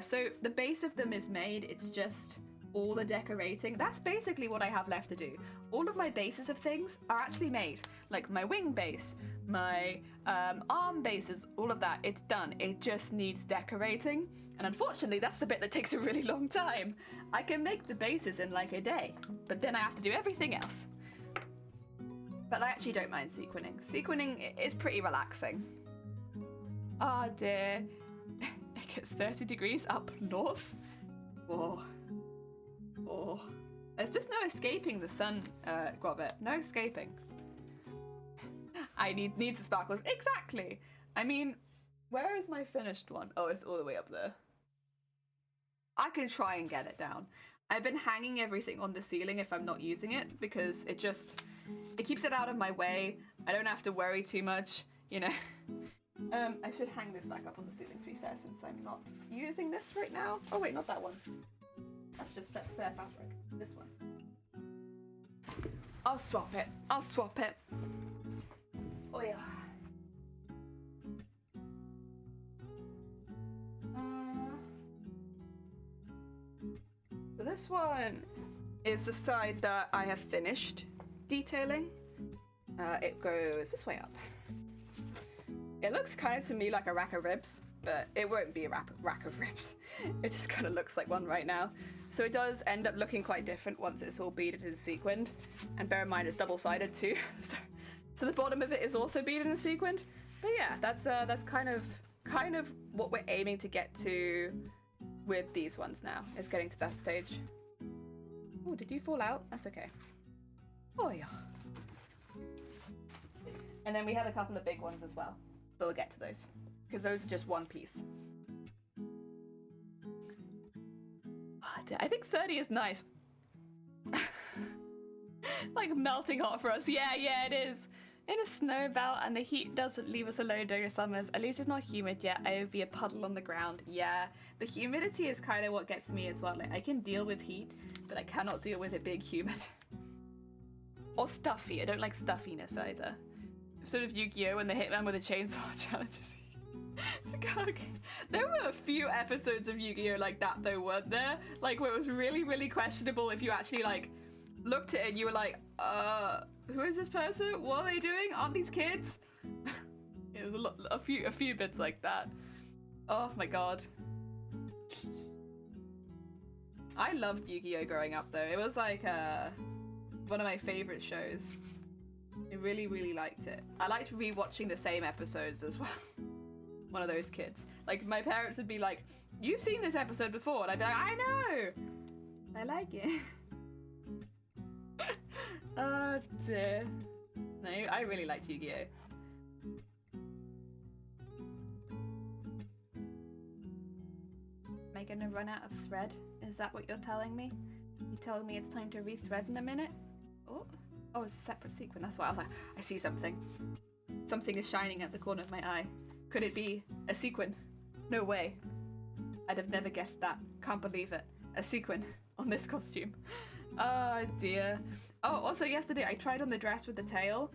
So the base of them is made. It's just all the decorating. That's basically what I have left to do. All of my bases of things are actually made. Like my wing base, my arm bases, all of that, it's done. It just needs decorating. And unfortunately, that's the bit that takes a really long time. I can make the bases in like a day, but then I have to do everything else. But I actually don't mind sequining. Sequining is pretty relaxing. Oh dear. It gets 30 degrees up north. Oh. There's just no escaping the sun, Grobert. No escaping. I needs the sparkles. Exactly. I mean, where is my finished one? Oh, it's all the way up there. I can try and get it down. I've been hanging everything on the ceiling if I'm not using it because it keeps it out of my way. I don't have to worry too much, you know. I should hang this back up on the ceiling, to be fair, since I'm not using this right now. Oh wait, not that one. That's spare fabric. This one. I'll swap it. Oh yeah. So this one is the side that I have finished detailing. It goes this way up. It looks kind of to me like a rack of ribs, but it won't be a rack of ribs. It just kind of looks like one right now. So it does end up looking quite different once it's all beaded and sequined. And bear in mind it's double-sided too. So the bottom of it is also beaded and sequined. But yeah, that's kind of what we're aiming to get to with these ones now. It's getting to that stage. Oh, did you fall out? That's okay. Oh yeah. And then we have a couple of big ones as well. But we'll get to those because those are just one piece. I think 30 is nice. Like melting hot for us. Yeah, it is. In a snow belt and the heat doesn't leave us alone during the summers. At least it's not humid yet. I would be a puddle on the ground. Yeah, the humidity is kind of what gets me as well. Like, I can deal with heat, but I cannot deal with it being humid. Or stuffy. I don't like stuffiness either. Sort of Yu-Gi-Oh! When the hitman with a chainsaw challenges you There were a few episodes of Yu-Gi-Oh! Like that though, weren't there? Like where it was really, really questionable if you actually like looked at it and you were like, who is this person? What are they doing? Aren't these kids? It was a few bits like that. Oh my god. I loved Yu-Gi-Oh! Growing up though. It was like one of my favorite shows. I really, really liked it. I liked rewatching the same episodes as well. One of those kids. Like my parents would be like, "You've seen this episode before," and I'd be like, "I know. I like it." Oh dear. No, I really liked Yu-Gi-Oh! Am I gonna run out of thread? Is that what you're telling me? You told me it's time to rethread in a minute? Oh, it's a separate sequin. That's why I was like, I see something. Something is shining at the corner of my eye. Could it be a sequin? No way. I'd have never guessed that. Can't believe it. A sequin on this costume. Oh dear. Oh, also yesterday I tried on the dress with the tail.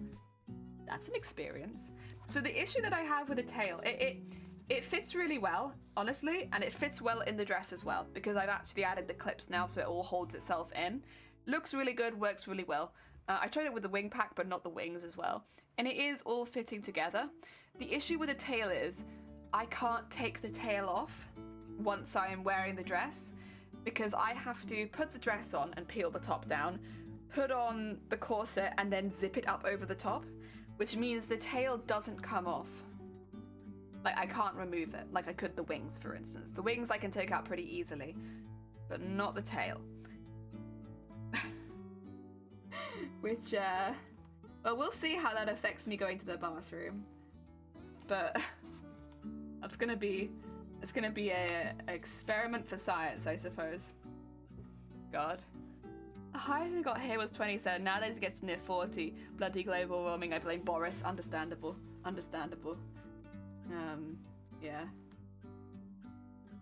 That's an experience. So the issue that I have with the tail, it fits really well, honestly, and it fits well in the dress as well, because I've actually added the clips now so it all holds itself in. Looks really good, works really well. I tried it with the wing pack, but not the wings as well. And it is all fitting together. The issue with the tail is I can't take the tail off once I am wearing the dress, because I have to put the dress on and peel the top down, put on the corset and then zip it up over the top, which means the tail doesn't come off. Like, I can't remove it, like I could the wings, for instance. The wings I can take out pretty easily, but not the tail. Which, well, we'll see how that affects me going to the bathroom. But it's gonna be a experiment for science, I suppose. God. The highest I got here was 27. Nowadays it gets near 40. Bloody global warming. I blame Boris. Understandable. Understandable. Yeah.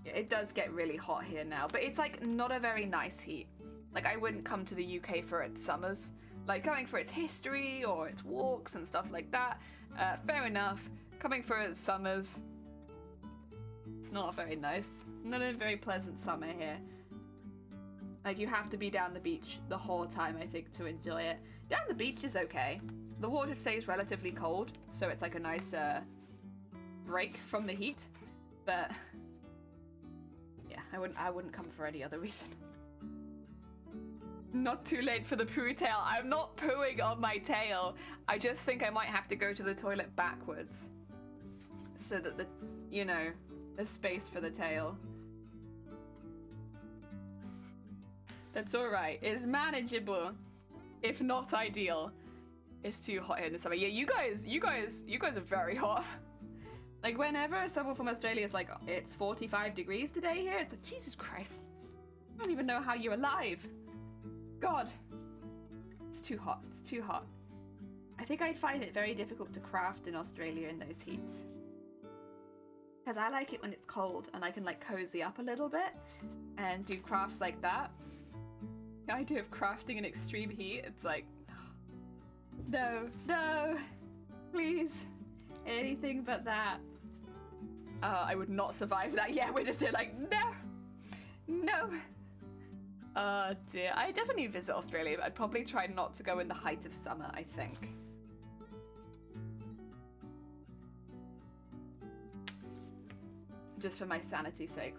It does get really hot here now, but it's like not a very nice heat. Like I wouldn't come to the UK for its summers. Like going for its history or its walks and stuff like that. Fair enough. Coming for its summers. It's not very nice. Not a very pleasant summer here. Like you have to be down the beach the whole time, I think, to enjoy it. Down the beach is okay. The water stays relatively cold, so it's like a nice break from the heat. But yeah, I wouldn't come for any other reason. Not too late for the poo tail. I'm not pooing on my tail. I just think I might have to go to the toilet backwards, so that there's space for the tail. That's alright. It's manageable, if not ideal. It's too hot here in the summer. Yeah, you guys are very hot. Like whenever someone from Australia is like, it's 45 degrees today here, it's like, Jesus Christ. I don't even know how you're alive. God. It's too hot. It's too hot. I think I'd find it very difficult to craft in Australia in those heats. Because I like it when it's cold and I can like cozy up a little bit and do crafts like that. The idea of crafting in extreme heat, it's like, no, please, anything but that. I would not survive that. Yeah, we're just here like, no. Oh dear, I definitely visit Australia, but I'd probably try not to go in the height of summer, I think. Just for my sanity's sake.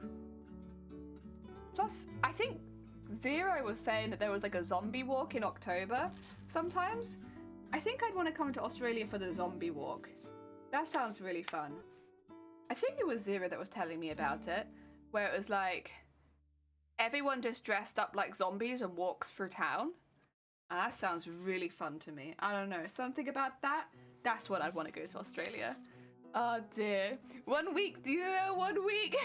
Plus, I think Zero was saying that there was like a zombie walk in October sometimes. I think I'd want to come to Australia for the zombie walk. That sounds really fun. I think it was Zero that was telling me about it, where it was like everyone just dressed up like zombies and walks through town. And that sounds really fun to me. I don't know, something about that. That's what I'd want to go to Australia. Oh dear. 1 week, 1 week.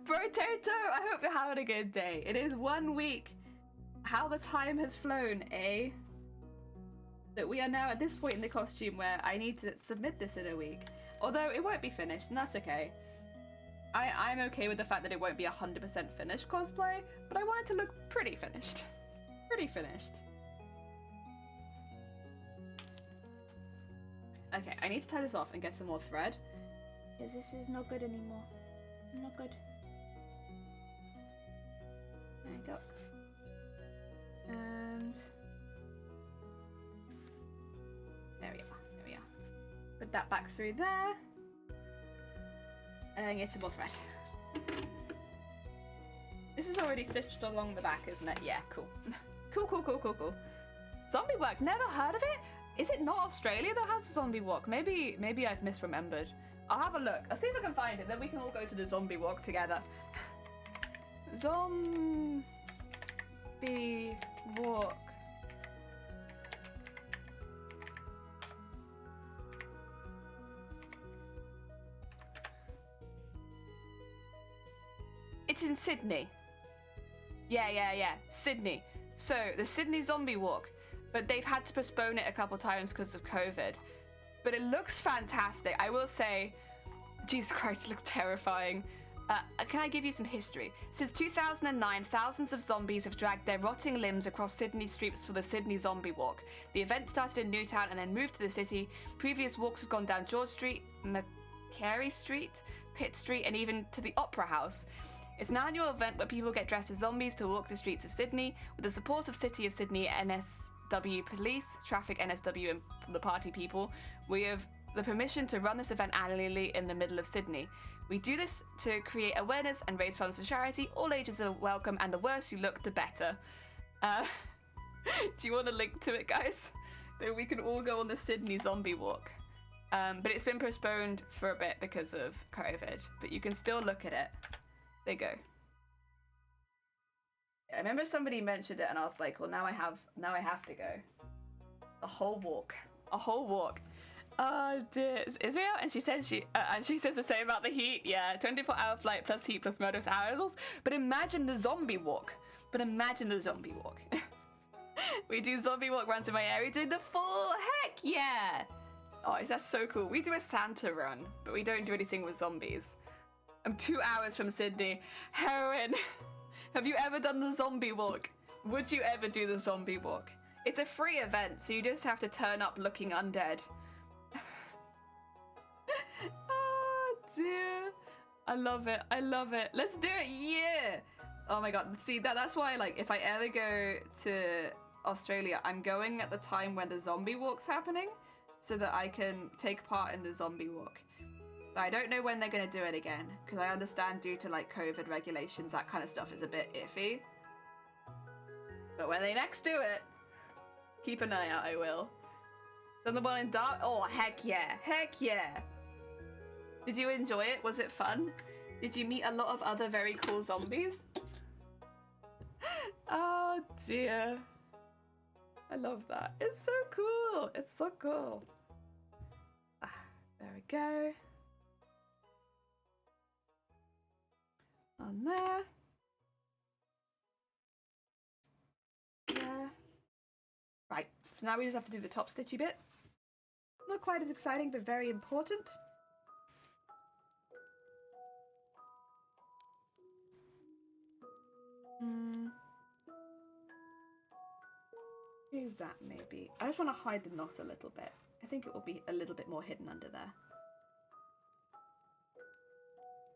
Potato, I hope you're having a good day. It is 1 week. How the time has flown, eh? That we are now at this point in the costume where I need to submit this in a week. Although it won't be finished, and that's okay. I'm okay with the fact that it won't be 100% finished cosplay, but I want it to look pretty finished. Pretty finished. Okay, I need to tie this off and get some more thread. Because this is not good anymore. Not good. There we go. And there we are. There we are. Put that back through there. And get some more thread. This is already stitched along the back, isn't it? Yeah, cool. Cool. Zombie walk. Never heard of it? Is it not Australia that has a zombie walk? Maybe I've misremembered. I'll have a look. I'll see if I can find it. Then we can all go to the zombie walk together. Zombie walk. It's in Sydney. Yeah. Sydney. So, the Sydney Zombie Walk. But they've had to postpone it a couple times because of COVID. But it looks fantastic. I will say, Jesus Christ, it looks terrifying. Can I give you some history? Since 2009, thousands of zombies have dragged their rotting limbs across Sydney streets for the Sydney Zombie Walk. The event started in Newtown and then moved to the city. Previous walks have gone down George Street, Macquarie Street, Pitt Street, and even to the Opera House. It's an annual event where people get dressed as zombies to walk the streets of Sydney. With the support of City of Sydney NSW Police, Traffic NSW and the party people, we have the permission to run this event annually in the middle of Sydney. We do this to create awareness and raise funds for charity. All ages are welcome, and the worse you look, the better. Do you want a link to it, guys? Then we can all go on the Sydney Zombie Walk. But it's been postponed for a bit because of COVID, but you can still look at it. There you go. I remember somebody mentioned it and I was like, well, now I have to go. A whole walk. Oh dear, it's Israel, and she says the same about the heat. Yeah, 24-hour flight plus heat plus murderous hours. But imagine the zombie walk. We do zombie walk runs in my area doing the full. Heck yeah! Oh, that's so cool. We do a Santa run, but we don't do anything with zombies. I'm 2 hours from Sydney. Heroin. Have you ever done the zombie walk? Would you ever do the zombie walk? It's a free event, so you just have to turn up looking undead. Oh dear. I love it. Let's do it. Yeah. Oh my god. See, that's why, like, if I ever go to Australia, I'm going at the time when the zombie walk's happening so that I can take part in the zombie walk. But I don't know when they're going to do it again, because I understand due to, like, COVID regulations, that kind of stuff is a bit iffy. But when they next do it, keep an eye out, I will. Then the one in Dark. Oh, heck yeah. Did you enjoy it? Was it fun? Did you meet a lot of other very cool zombies? Oh dear. I love that. It's so cool. There we go. On there. Yeah. Right, so now we just have to do the top stitchy bit. Not quite as exciting, but very important. Do that maybe. I just want to hide the knot a little bit. I think it will be a little bit more hidden under there.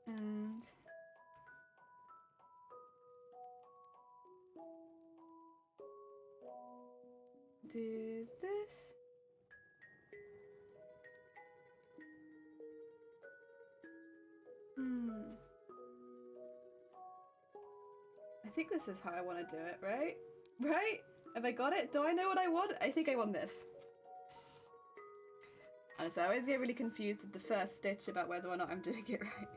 And do this. I think this is how I want to do it, right? Right? Have I got it? Do I know what I want? I think I want this. And so I always get really confused with the first stitch about whether or not I'm doing it right.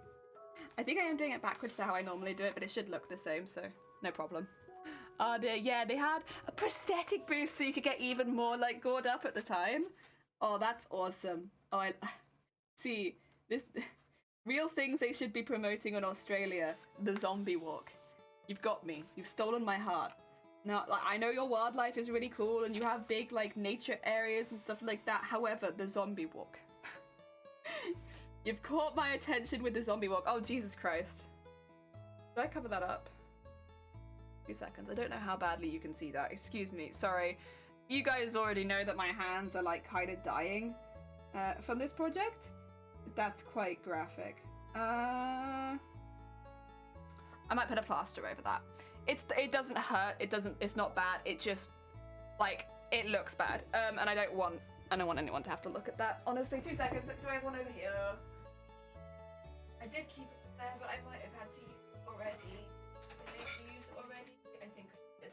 I think I am doing it backwards to how I normally do it, but it should look the same, so no problem. Oh dear, yeah, they had a prosthetic booth so you could get even more, like, gored up at the time. Oh, that's awesome. Oh, I see this. Real things they should be promoting in Australia. The zombie walk. You've got me. You've stolen my heart. Now, like, I know your wildlife is really cool and you have big, like, nature areas and stuff like that. However, the zombie walk. You've caught my attention with the zombie walk. Oh, Jesus Christ. Did I cover that up? 2 seconds. I don't know how badly you can see that. Excuse me. Sorry. You guys already know that my hands are, like, kind of dying from this project. That's quite graphic. I might put a plaster over that. It doesn't hurt. It's not bad. It just, like, it looks bad. And I don't want anyone to have to look at that. Honestly, 2 seconds. Do I have one over here? I did keep it there, but I might have had to use it already. Did I have to use it already? I think I did.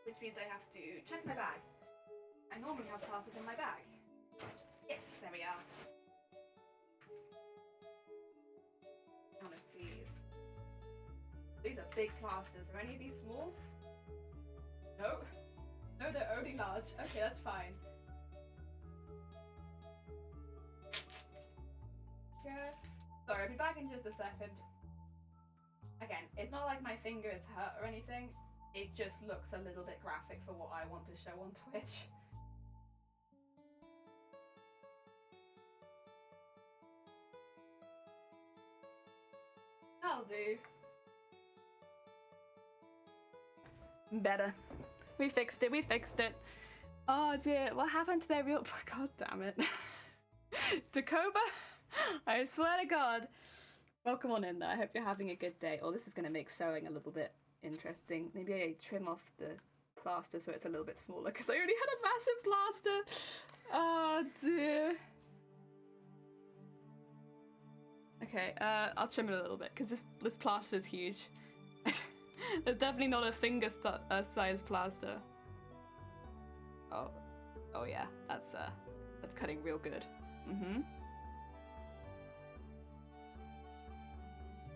Which means I have to check my bag. I normally have plasters in my bag. Yes, there we are. One of these. These are big plasters. Are any of these small? No. No, they're only large. Okay, that's fine. Yeah. Sorry, I'll be back in just a second. Again, it's not like my finger is hurt or anything. It just looks a little bit graphic for what I want to show on Twitch. That'll do. Better. We fixed it, we fixed it. Oh dear, what happened to their real... God damn it. Dakoba, I swear to God. Welcome on in there, I hope you're having a good day. Oh, this is going to make sewing a little bit interesting. Maybe I trim off the plaster so it's a little bit smaller because I already had a massive plaster. Oh dear. Okay, I'll trim it a little bit because this plaster is huge. There's definitely not a finger size plaster. Oh yeah, that's cutting real good.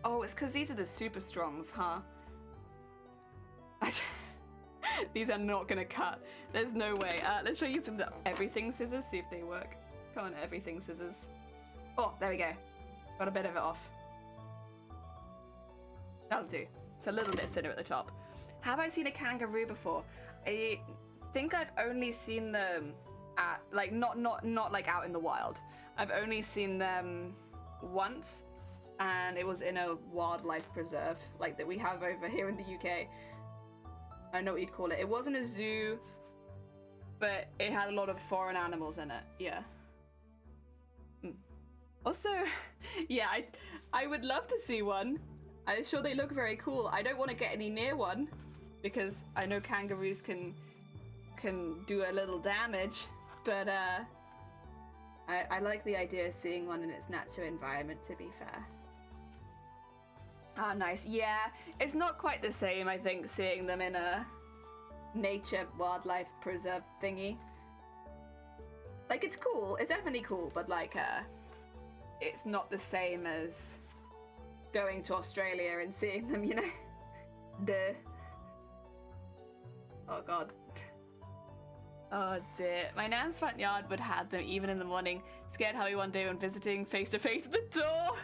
Oh, it's because these are the super strongs, huh? These are not gonna cut. There's no way. Let's try using the everything scissors, see if they work. Come on, everything scissors. Oh, there we go. Got a bit of it off. That'll do. It's a little bit thinner at the top. Have I seen a kangaroo before? I think I've only seen them at, like, not like out in the wild. I've only seen them once, and it was in a wildlife preserve, like that we have over here in the UK. I know what you'd call it. It wasn't a zoo, but it had a lot of foreign animals in it. Yeah. Also, yeah, I would love to see one. I'm sure they look very cool. I don't want to get any near one because I know kangaroos can do a little damage, but I like the idea of seeing one in its natural environment, to be fair. Ah, nice. Yeah, it's not quite the same, I think, seeing them in a nature wildlife preserve thingy. Like, it's cool. It's definitely cool, but like, it's not the same as going to Australia and seeing them, you know? Oh god. Oh dear. My nan's front yard would have them even in the morning. Scared Howie one day when visiting face to face at the door.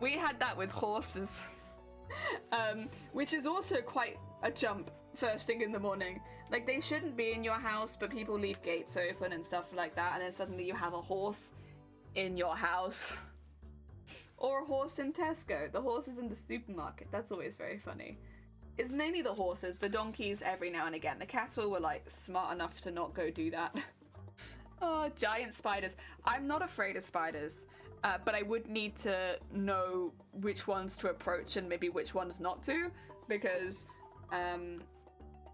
We had that with horses. Which is also quite a jump first thing in the morning. Like, they shouldn't be in your house, but people leave gates open and stuff like that, and then suddenly you have a horse in your house. Or a horse in Tesco. The horses in the supermarket. That's always very funny. It's mainly the horses, the donkeys every now and again. The cattle were like smart enough to not go do that. Oh, giant spiders. I'm not afraid of spiders, but I would need to know which ones to approach and maybe which ones not to, because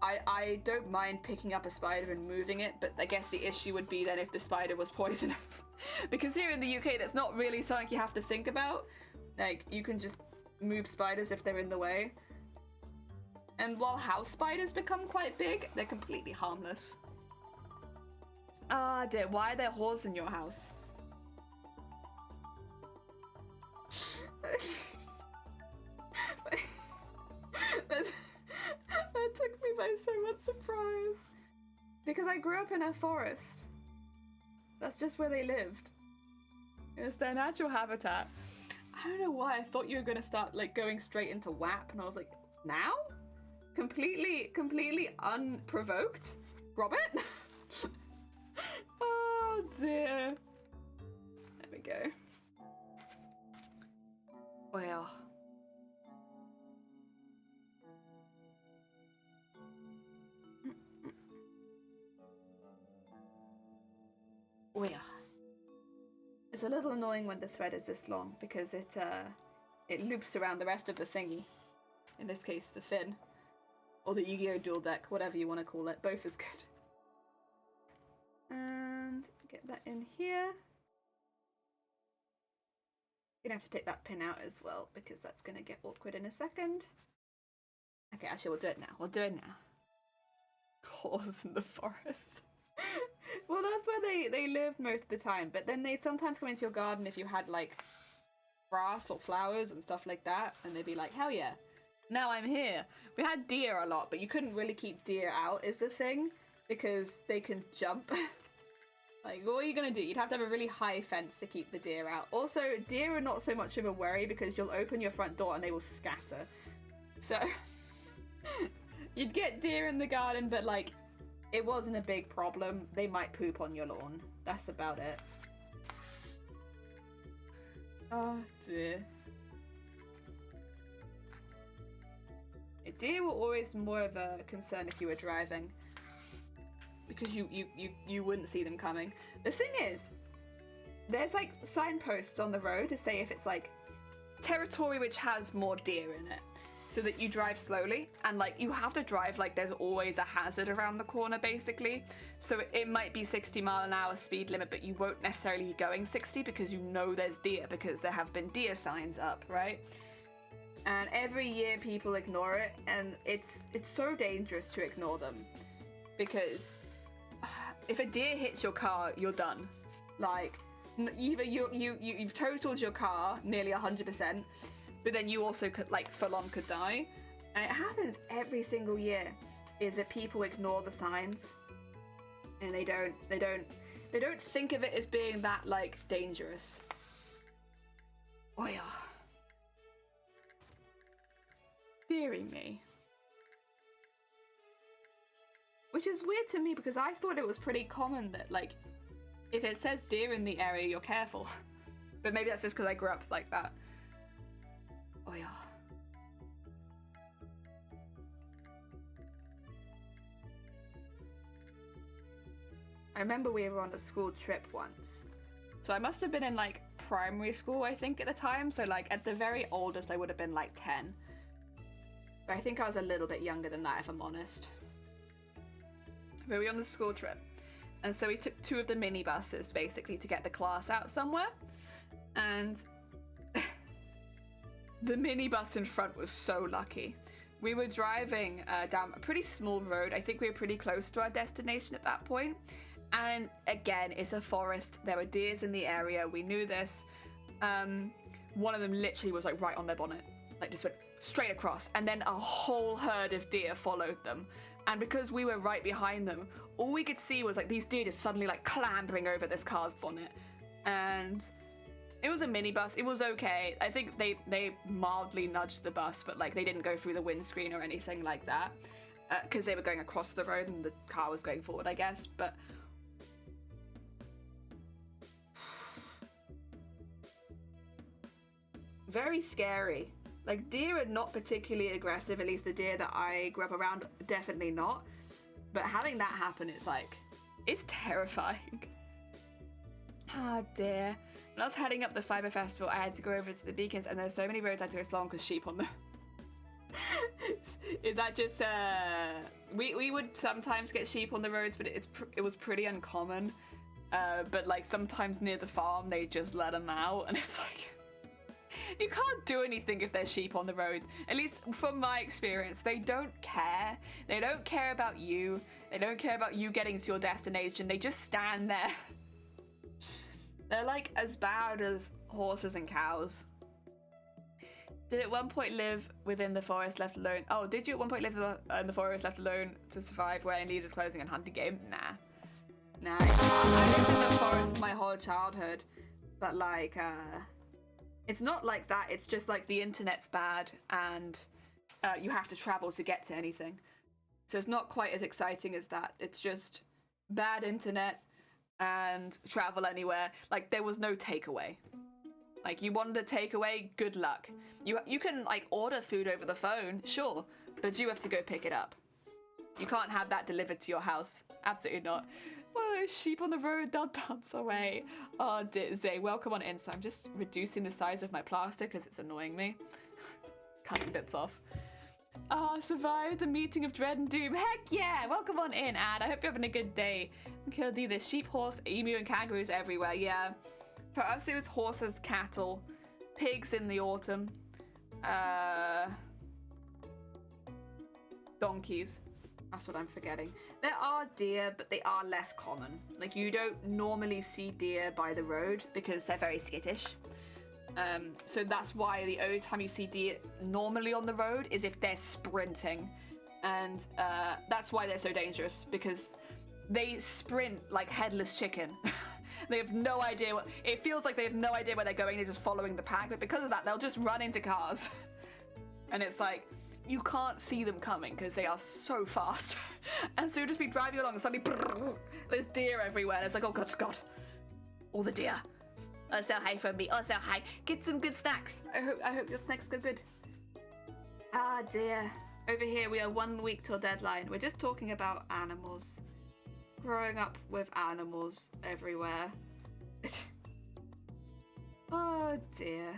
I don't mind picking up a spider and moving it, but I guess the issue would be then if the spider was poisonous. Because here in the UK, that's not really something you have to think about. Like, you can just move spiders if they're in the way. And while house spiders become quite big, they're completely harmless. Ah, dear, why are there horses in your house? That took me by so much surprise. Because I grew up in a forest. That's just where they lived. It's their natural habitat. I don't know why I thought you were gonna start like going straight into WAP, and I was like, now? Completely unprovoked? Robert? Oh dear. There we go. Well. Well. It's a little annoying when the thread is this long because it loops around the rest of the thingy. In this case, the fin. Or the Yu-Gi-Oh! Dual Deck, whatever you want to call it. Both is good. And get that in here. You're gonna have to take that pin out as well because that's gonna get awkward in a second. Okay, actually we'll do it now. We'll do it now. Horse in the forest. Well, that's where they live most of the time, but then they'd sometimes come into your garden if you had like grass or flowers and stuff like that, and they'd be like, hell yeah, now I'm here. We had deer a lot, but you couldn't really keep deer out is the thing, because they can jump. Like, what are you gonna do? You'd have to have a really high fence to keep the deer out. Also, deer are not so much of a worry because you'll open your front door and they will scatter. So, you'd get deer in the garden, but like, it wasn't a big problem. They might poop on your lawn. That's about it. Oh dear. A deer were always more of a concern if you were driving, because you wouldn't see them coming. The thing is, there's like signposts on the road to say if it's like territory which has more deer in it, so that you drive slowly, and like you have to drive like there's always a hazard around the corner basically. So it might be 60-mile-an-hour speed limit, but you won't necessarily be going 60 because you know there's deer because there have been deer signs up, right? And every year people ignore it, and it's so dangerous to ignore them, because if a deer hits your car, you're done. Like, either you've totaled your car nearly 100%, but then you also could, like, full on could die. And it happens every single year, is that people ignore the signs, and they don't think of it as being that, like, dangerous. Oh yeah. Deary me. Which is weird to me because I thought it was pretty common that, like, if it says deer in the area, you're careful. But maybe that's just because I grew up like that. Oh yeah. I remember we were on a school trip once. So I must have been in, like, primary school, I think, at the time. So, like, at the very oldest, I would have been, like, 10. But I think I was a little bit younger than that, if I'm honest. But we were on the school trip. And so we took 2 of the minibuses, basically, to get the class out somewhere. And the minibus in front was so lucky. We were driving down a pretty small road. I think we were pretty close to our destination at that point. And again, it's a forest. There were deers in the area. We knew this. One of them literally was like right on their bonnet. Like just went straight across. And then a whole herd of deer followed them. And because we were right behind them, all we could see was like these deer just suddenly like clambering over this car's bonnet. And it was a minibus. It was okay. I think they mildly nudged the bus, but like they didn't go through the windscreen or anything like that. Because they were going across the road and the car was going forward, I guess. But very scary. Like, deer are not particularly aggressive, at least the deer that I grew up around, definitely not. But having that happen, it's like, it's terrifying. Ah, dear. When I was heading up the Fibre Festival, I had to go over to the beacons, and there's so many roads I had to go slow on because sheep on them. Is that just, we would sometimes get sheep on the roads, but it was pretty uncommon. But, like, sometimes near the farm, they just let them out, and it's like, you can't do anything if there's sheep on the road. At least from my experience, they don't care. They don't care about you. They don't care about you getting to your destination. They just stand there. They're like as bad as horses and cows. Did at one point live within the forest left alone? Oh, did you at one point live in the forest left alone to survive wearing leaders' clothing and hunting game? Nah. I lived in the forest my whole childhood. But like, it's not like that. It's just like the internet's bad and you have to travel to get to anything. So it's not quite as exciting as that. It's just bad internet and travel anywhere. Like, there was no takeaway. Like, you wanted a takeaway, good luck. You can, like, order food over the phone, sure, but you have to go pick it up. You can't have that delivered to your house. Absolutely not. one of those sheep on the road, they'll dance away. Oh, Zay, welcome on in. So I'm just reducing the size of my plaster because it's annoying me. Cutting bits off. Survived the meeting of dread and doom. Heck yeah! Welcome on in, Ad. I hope you're having a good day. Okay, there's sheep, horse, emu, and kangaroos everywhere. Yeah. For us, it was horses, cattle, pigs in the autumn, donkeys. That's what I'm forgetting. There are deer, but they are less common. Like, you don't normally see deer by the road because they're very skittish. So that's why the only time you see deer normally on the road is if they're sprinting. And that's why they're so dangerous, because they sprint like headless chicken. They have no idea what... It feels like they have no idea where they're going. They're just following the pack. But because of that, they'll just run into cars. And it's like, you can't see them coming because they are so fast. And so you'll just be driving along and suddenly... Brrr, there's deer everywhere. And it's like, oh, God, God. All the deer. Oh, so hi from me. Oh, so hi. Get some good snacks. I hope your snacks go good. Ah, dear. Over here, we are 1 week till deadline. We're just talking about animals. Growing up with animals everywhere. Oh, dear.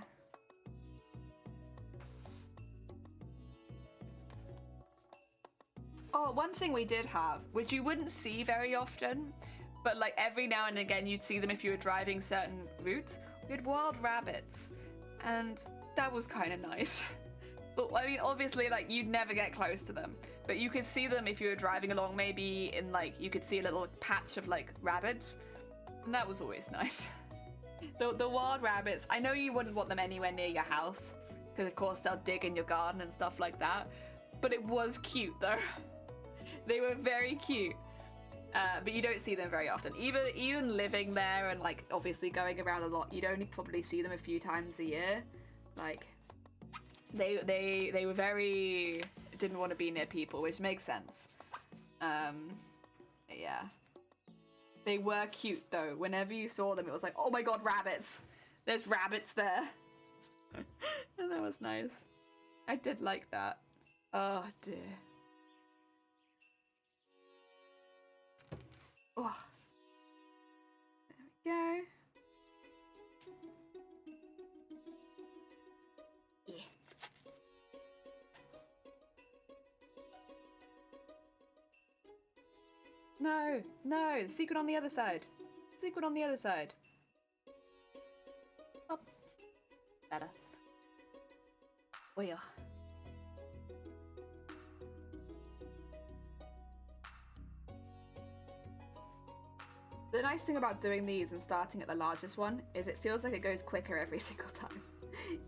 Oh, one thing we did have, which you wouldn't see very often, but like every now and again you'd see them if you were driving certain routes. We had wild rabbits, and that was kind of nice. But I mean, obviously, like, you'd never get close to them, but you could see them if you were driving along, maybe in like, you could see a little patch of like rabbits, and that was always nice. The wild rabbits, I know you wouldn't want them anywhere near your house, because of course they'll dig in your garden and stuff like that, but it was cute though. They were very cute. But you don't see them very often. Even living there and like obviously going around a lot, you'd only probably see them a few times a year. Like they were very didn't want to be near people, which makes sense. Yeah. They were cute though. Whenever you saw them, it was like, oh my god, rabbits! There's rabbits there. And that was nice. I did like that. Oh dear. Oh. There we go. Yeah. No, no, the secret on the other side. Secret on the other side. Oh. Better. Oh yeah. The nice thing about doing these and starting at the largest one is it feels like it goes quicker every single time.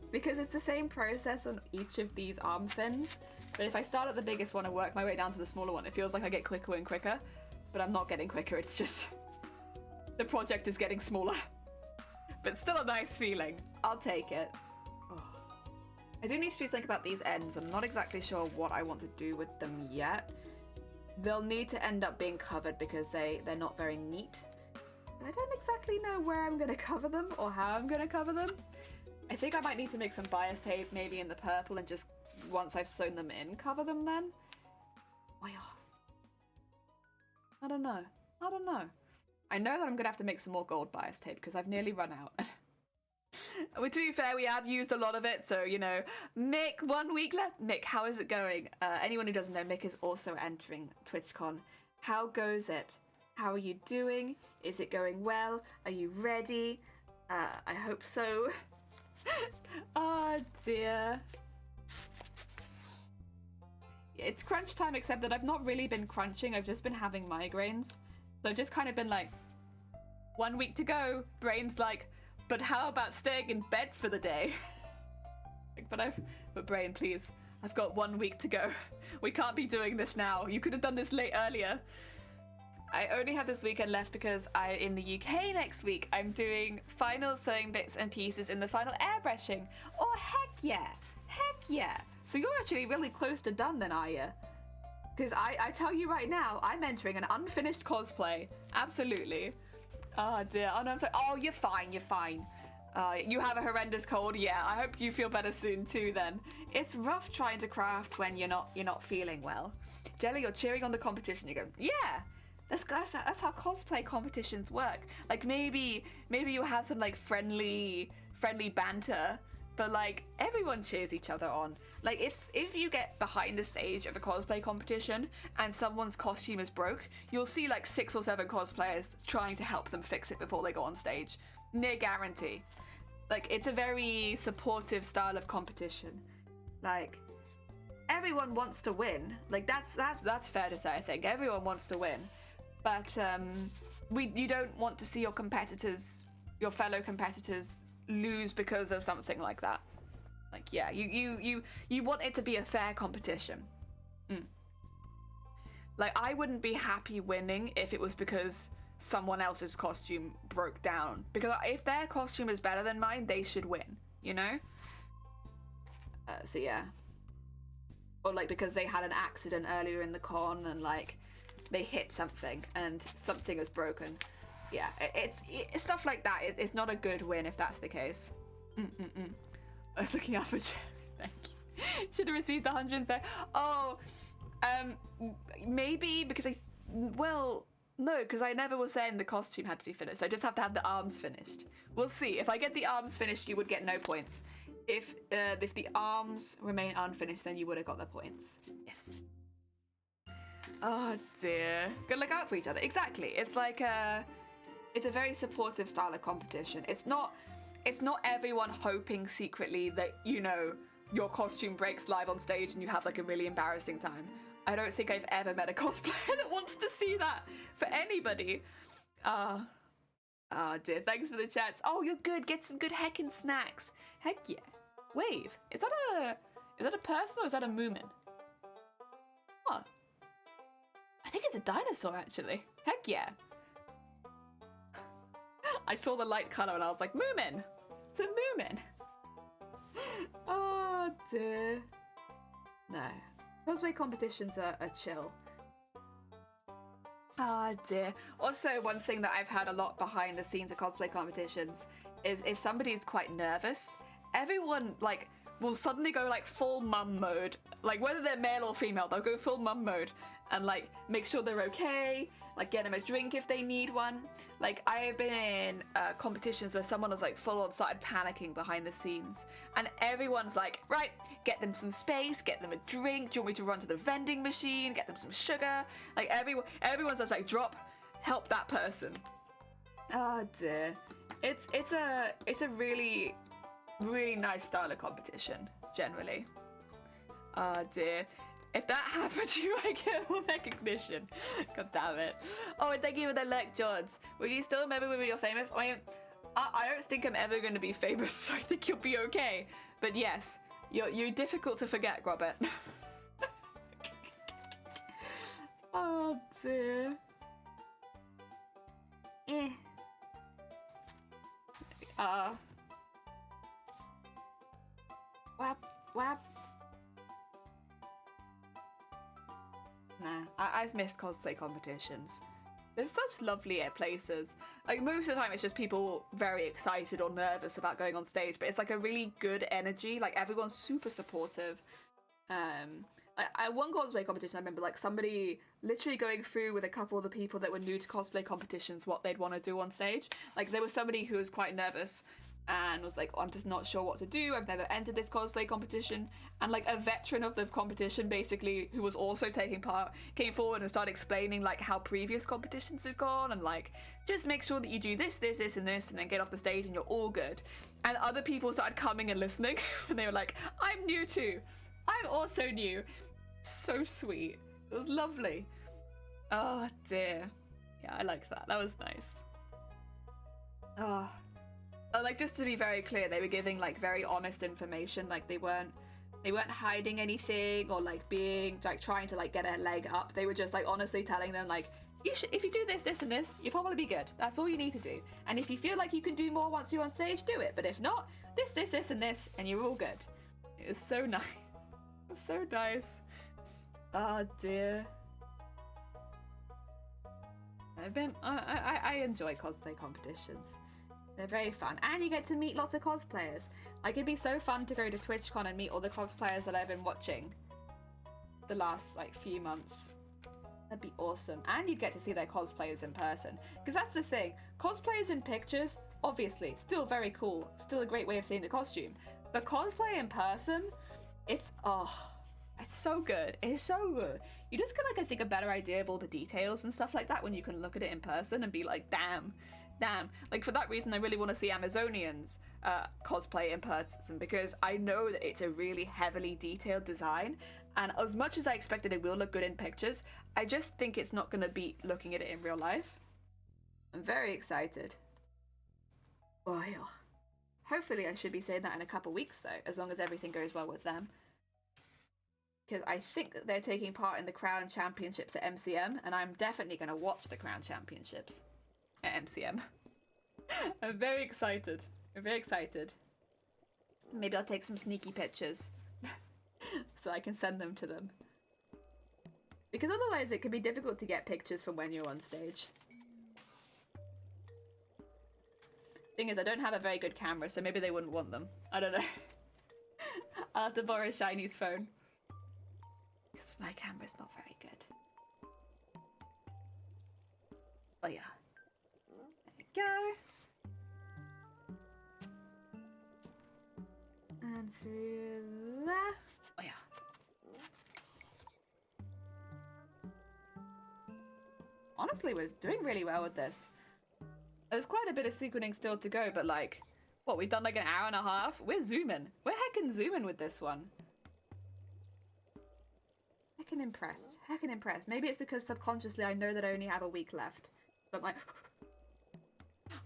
Because it's the same process on each of these arm fins, but if I start at the biggest one and work my way down to the smaller one, it feels like I get quicker and quicker, but I'm not getting quicker, it's just the project is getting smaller. But still a nice feeling. I'll take it. Oh. I do need to do something about these ends. I'm not exactly sure what I want to do with them yet. They'll need to end up being covered because they're not very neat. I don't exactly know where I'm going to cover them or how I'm going to cover them. I think I might need to make some bias tape maybe in the purple and just, once I've sewn them in, cover them then. Oh yeah. I don't know. I don't know. I know that I'm going to have to make some more gold bias tape because I've nearly run out. Well, to be fair, we have used a lot of it, so, you know. Mick, 1 week left. Mick, how is it going? Anyone who doesn't know, Mick is also entering TwitchCon. How goes it? How are you doing? Is it going well? Are you ready? I hope so. Oh, dear. It's crunch time, except that I've not really been crunching. I've just been having migraines. So I've just kind of been like, 1 week to go. Brain's like, but how about staying in bed for the day? But brain, please. I've got 1 week to go. We can't be doing this now. You could have done this earlier. I only have this weekend left because I'm in the UK next week. I'm doing final sewing bits and pieces in the final airbrushing. Oh, heck yeah. Heck yeah. So you're actually really close to done then, are you? Because I tell you right now, I'm entering an unfinished cosplay. Absolutely. Oh dear. Oh no, I'm sorry. Oh, you're fine. You're fine. You have a horrendous cold. Yeah, I hope you feel better soon too then. It's rough trying to craft when you're not feeling well. Jelly, you're cheering on the competition. You go, yeah. That's how cosplay competitions work. Like maybe you have some like friendly banter, but like everyone cheers each other on. Like if you get behind the stage of a cosplay competition and someone's costume is broke, you'll see like 6 or 7 cosplayers trying to help them fix it before they go on stage. Near guarantee. Like it's a very supportive style of competition. Like everyone wants to win. Like that's fair to say. I think everyone wants to win, but you don't want to see your fellow competitors lose because of something like that. Like yeah, you want it to be a fair competition. Like I wouldn't be happy winning if it was because someone else's costume broke down, because if their costume is better than mine, they should win, you know? So yeah. Or like because they had an accident earlier in the con and like they hit something and something is broken. Yeah, it's stuff like that. It's not a good win if that's the case. I was looking out for Jeremy. Thank you. Should have received the 130. Oh, maybe because no, because I never was saying the costume had to be finished. I just have to have the arms finished. We'll see. If I get the arms finished, you would get no points. If the arms remain unfinished, then you would have got the points. Yes. Oh dear. Gotta look out for each other. Exactly. It's like it's a very supportive style of competition. It's not everyone hoping secretly that, you know, your costume breaks live on stage and you have like a really embarrassing time. I don't think I've ever met a cosplayer that wants to see that for anybody. Dear. Thanks for the chats. Oh, you're good. Get some good heckin' snacks. Heck yeah. Wave. Is that a person or is that a moomin? Oh. I think it's a dinosaur, actually. Heck yeah. I saw the light colour and I was like, moomin. It's a moomin. Oh, dear. No. Cosplay competitions are chill. Ah, dear. Also, one thing that I've had a lot behind the scenes of cosplay competitions is if somebody's quite nervous, everyone, like, will suddenly go, like, full mum mode. Like, whether they're male or female, they'll go full mum mode and, like, make sure they're okay, like, get them a drink if they need one. Like, I have been in competitions where someone has, like, full-on started panicking behind the scenes, and everyone's like, right, get them some space, get them a drink, do you want me to run to the vending machine, get them some sugar? Like, everyone's just like, drop, help that person. Oh, dear. It's a really, really nice style of competition, generally. Oh, dear. If that happened to you, I get more recognition. God damn it. Oh, and thank you for the like, Johns. Will you still remember when you're famous? I mean, I don't think I'm ever going to be famous, so I think you'll be okay. But yes, you're difficult to forget, Robert. Oh, dear. Wap. Nah, I've missed cosplay competitions. They're such lovely places. Like, most of the time it's just people very excited or nervous about going on stage, but it's like a really good energy. Like, everyone's super supportive. One cosplay competition, I remember like somebody literally going through with a couple of the people that were new to cosplay competitions what they'd want to do on stage. Like, there was somebody who was quite nervous and was like, oh, I'm just not sure what to do, I've never entered this cosplay competition, and like a veteran of the competition basically, who was also taking part, came forward and started explaining like how previous competitions had gone, and like, just make sure that you do this and this, and then get off the stage and you're all good. And other people started coming and listening and they were like, I'm new too, I'm also new. So sweet. It was lovely. Oh dear. Yeah, I liked that. That was nice. Oh, like, just to be very clear, they were giving like very honest information. Like, they weren't hiding anything or like being like trying to like get a leg up. They were just like honestly telling them like, you should, if you do this and this, you'll probably be good. That's all you need to do. And if you feel like you can do more once you're on stage, do it. But if not, this and this, and you're all good. It was so nice. It was so nice. Oh dear. I enjoy cosplay competitions. They're very fun, and you get to meet lots of cosplayers. Like, it'd be so fun to go to Twitchcon and meet all the cosplayers that I've been watching the last like few months. That'd be awesome. And you'd get to see their cosplayers in person. Because that's the thing. Cosplayers in pictures, obviously, still very cool. Still a great way of seeing the costume. But cosplay in person, it's so good. It's so good. You just get, like, I think, a better idea of all the details and stuff like that when you can look at it in person and be like, damn. Like, for that reason, I really want to see Amazonians cosplay in person, because I know that it's a really heavily detailed design, and as much as I expected it will look good in pictures, I just think it's not going to beat looking at it in real life. I'm very excited. Oh, yeah. Hopefully I should be saying that in a couple weeks, though, as long as everything goes well with them. Because I think that they're taking part in the Crown Championships at MCM, and I'm definitely going to watch the Crown Championships at MCM. I'm very excited. I'm very excited. Maybe I'll take some sneaky pictures so I can send them to them. Because otherwise it can be difficult to get pictures from when you're on stage. Thing is, I don't have a very good camera, so maybe they wouldn't want them. I don't know. I'll have to borrow Shiny's phone. Because my camera's not very good. Oh yeah. There we go. And through there. Oh yeah. Honestly, we're doing really well with this. There's quite a bit of sequencing still to go, but like, what, we've done like an hour and a half? We're zooming. We're heckin' zooming with this one. Heckin' impressed. Heckin' impressed. Maybe it's because subconsciously I know that I only have a week left. But I'm like,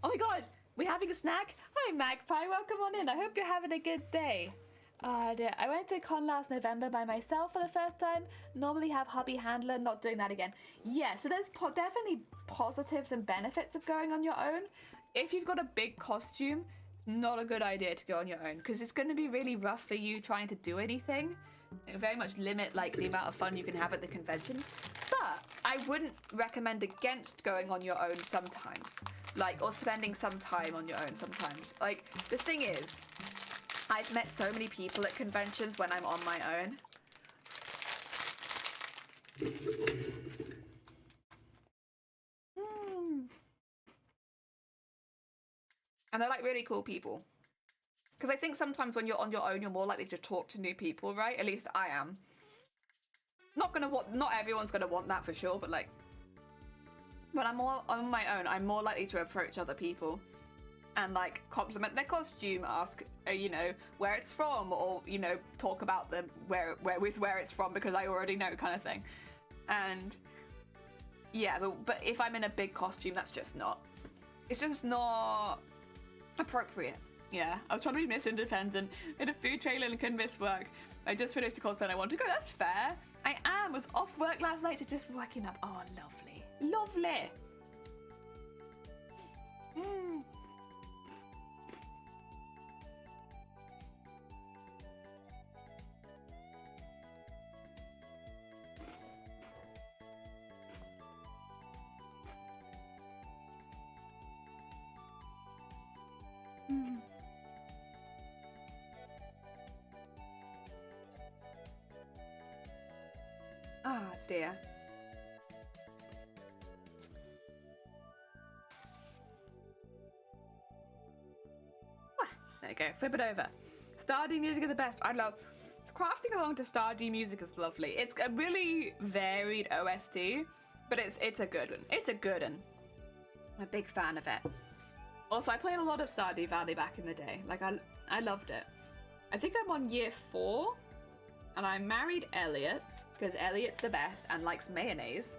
oh my god, we're having a snack? Hi Magpie, welcome on in. I hope you're having a good day. Dear. I went to con last November by myself for the first time. Normally have hubby handler, not doing that again. Yeah, so there's definitely positives and benefits of going on your own. If you've got a big costume, it's not a good idea to go on your own, because it's going to be really rough for you trying to do anything. It very much limit like the amount of fun you can have at the convention. But I wouldn't recommend against going on your own sometimes. Like, or spending some time on your own sometimes. Like, the thing is, I've met so many people at conventions when I'm on my own. And they're like really cool people. Because I think sometimes when you're on your own, you're more likely to talk to new people, right? At least I am. Not everyone's gonna want that for sure, but like, when I'm all on my own, I'm more likely to approach other people and like compliment their costume, ask, you know, where it's from, or, you know, talk about them where it's from, because I already know, kind of thing. And yeah, but if I'm in a big costume, it's just not appropriate. Yeah, I was trying to be Miss Independent in a food trailer and couldn't miss work. I just finished a cosplay and I wanted to go. That's fair. I was off work last night to just working up. Oh, lovely. Lovely. Ah, dear. There we go. Flip it over. Stardew music is the best. Crafting along to Stardew music is lovely. It's a really varied OST, but it's a good one. It's a good one. I'm a big fan of it. Also, I played a lot of Stardew Valley back in the day. Like, I loved it. I think I'm on year 4, and I married Elliot, because Elliot's the best and likes mayonnaise,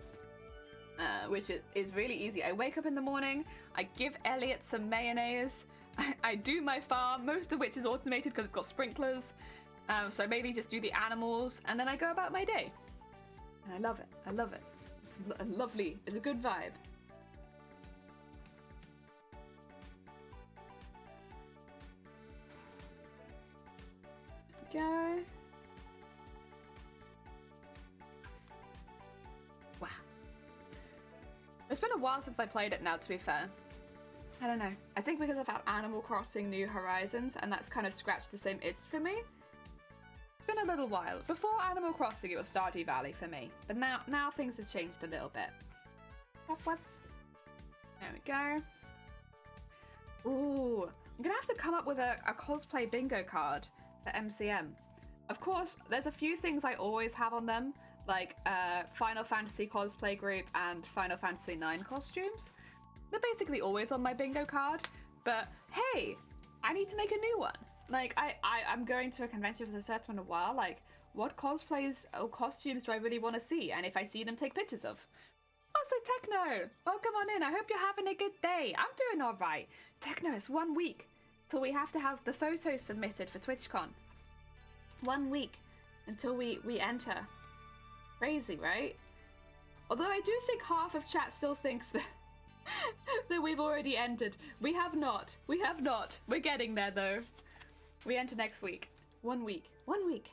which is really easy. I wake up in the morning, I give Elliot some mayonnaise, I do my farm, most of which is automated because it's got sprinklers, so I mainly just do the animals, and then I go about my day. And I love it. I love it. It's lovely. It's a good vibe. Go. Wow. It's been a while since I played it now, to be fair. I don't know. I think because I've had Animal Crossing New Horizons, and that's kind of scratched the same itch for me. been a little while. Before Animal Crossing, it was Stardew Valley for me, but now things have changed a little bit. There we go. Ooh, I'm gonna have to come up with a cosplay bingo card for MCM. Of course, there's a few things I always have on them, like Final Fantasy cosplay group and Final Fantasy IX costumes. They're basically always on my bingo card, but hey, I need to make a new one. Like, I'm going to a convention for the first time in a while, like, what cosplays or costumes do I really want to see, and if I see them, take pictures of? Also, Techno, welcome on in. I hope you're having a good day. I'm doing all right. Techno, it's 1 week till we have to have the photos submitted for TwitchCon. 1 week until we enter. Crazy, right? Although I do think half of chat still thinks that that we've already entered. We have not. We have not. We're getting there though. We enter next week. 1 week. 1 week.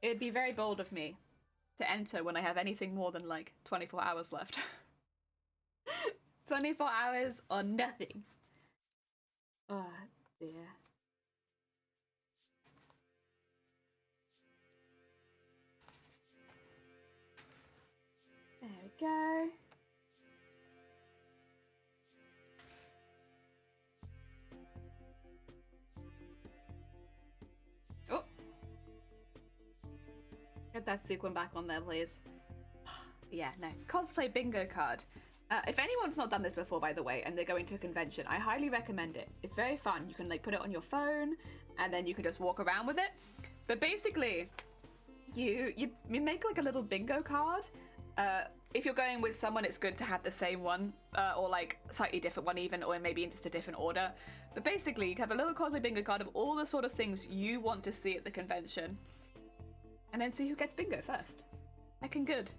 It'd be very bold of me to enter when I have anything more than like 24 hours left. 24 hours or nothing. Oh dear. There we go. Oh. Get that sequin back on there, please. Yeah, no. Cosplay bingo card. If anyone's not done this before, by the way, and they're going to a convention, I highly recommend it. It's very fun. You can like put it on your phone, and then you can just walk around with it. But basically, you make like a little bingo card. If you're going with someone, it's good to have the same one, or like slightly different one even, or maybe in just a different order. But basically, you have a little cosplay bingo card of all the sort of things you want to see at the convention, and then see who gets bingo first. Looking good.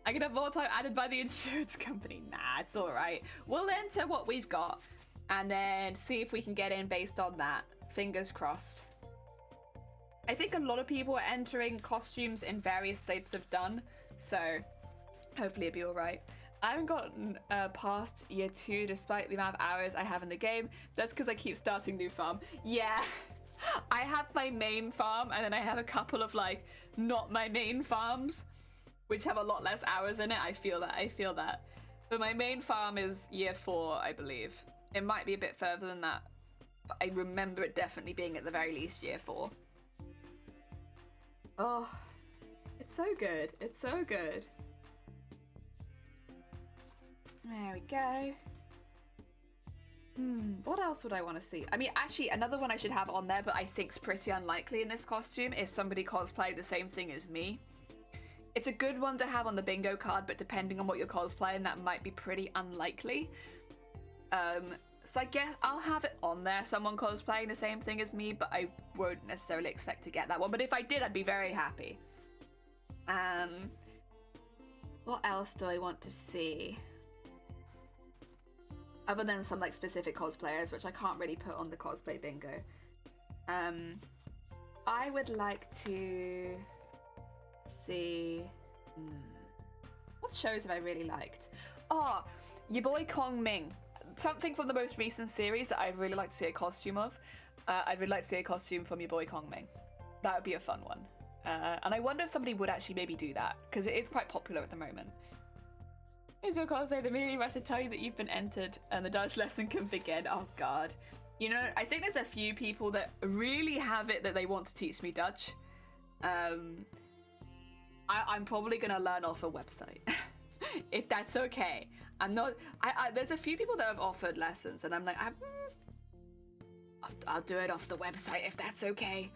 I can have more time added by the insurance company. Nah, it's all right. We'll enter what we've got, and then see if we can get in based on that. Fingers crossed. I think a lot of people are entering costumes in various states of done, so hopefully it'll be all right. I haven't gotten past year 2 despite the amount of hours I have in the game. That's because I keep starting new farm. Yeah, I have my main farm, and then I have a couple of like not my main farms, which have a lot less hours in it. I feel that. But my main farm is year 4, I believe. It might be a bit further than that, but I remember it definitely being at the very least year 4. Oh, it's so good. It's so good. There we go. What else would I want to see? I mean, actually, another one I should have on there, but I think's pretty unlikely in this costume, is somebody cosplay the same thing as me. It's a good one to have on the bingo card, but depending on what you're cosplaying, that might be pretty unlikely. So I guess I'll have it on there, someone cosplaying the same thing as me, but I won't necessarily expect to get that one. But if I did, I'd be very happy. What else do I want to see? Other than some like specific cosplayers, which I can't really put on the cosplay bingo. I would like to see... What shows have I really liked? Oh, your boy Kong Ming. Something from the most recent series that I'd really like to see a costume of. I'd really like to see a costume from your boy Kong Ming. That would be a fun one. And I wonder if somebody would actually maybe do that, because it is quite popular at the moment. Is your cosplay the meaning rush to tell you that you've been entered and the Dutch lesson can begin? Oh god. You know, I think there's a few people that really have it that they want to teach me Dutch. I'm probably gonna learn off a website. If that's okay. I'm not... there's a few people that have offered lessons, and I'm like, I'll do it off the website if that's okay.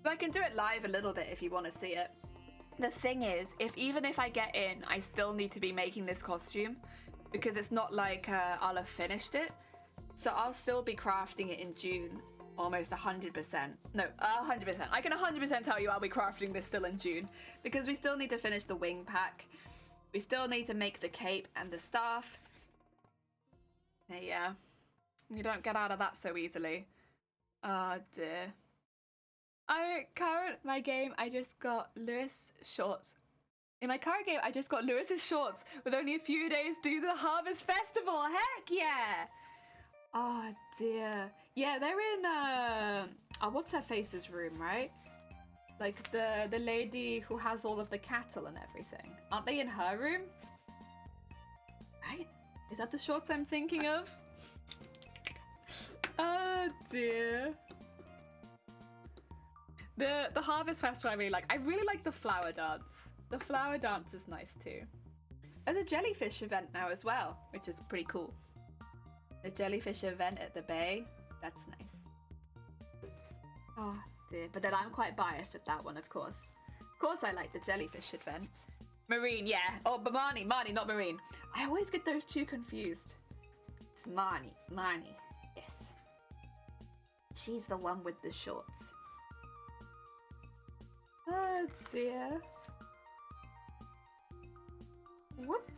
But I can do it live a little bit if you want to see it. The thing is, even if I get in, I still need to be making this costume, because it's not like I'll have finished it. So I'll still be crafting it in June, almost 100%. No, 100%. I can 100% tell you I'll be crafting this still in June, because we still need to finish the wing pack. We still need to make the cape and the staff. Yeah, you don't get out of that so easily. Oh dear. My game, I just got Lewis shorts. In my current game, I just got Lewis's shorts with only a few days to do the Harvest Festival. Heck yeah! Oh dear. Yeah, they're in what's her face's room, right? Like the lady who has all of the cattle and everything. Aren't they in her room? Right? Is that the shorts I'm thinking of? Oh dear. The Harvest Festival I really like. I really like the flower dance. The flower dance is nice too. There's a jellyfish event now as well, which is pretty cool. The jellyfish event at the bay. That's nice. Oh dear. But then I'm quite biased with that one, of course. Of course I like the jellyfish event. Marine, yeah. Oh, but Marnie, not Marine. I always get those two confused. It's Marnie. Yes. She's the one with the shorts. Oh dear. Whoop.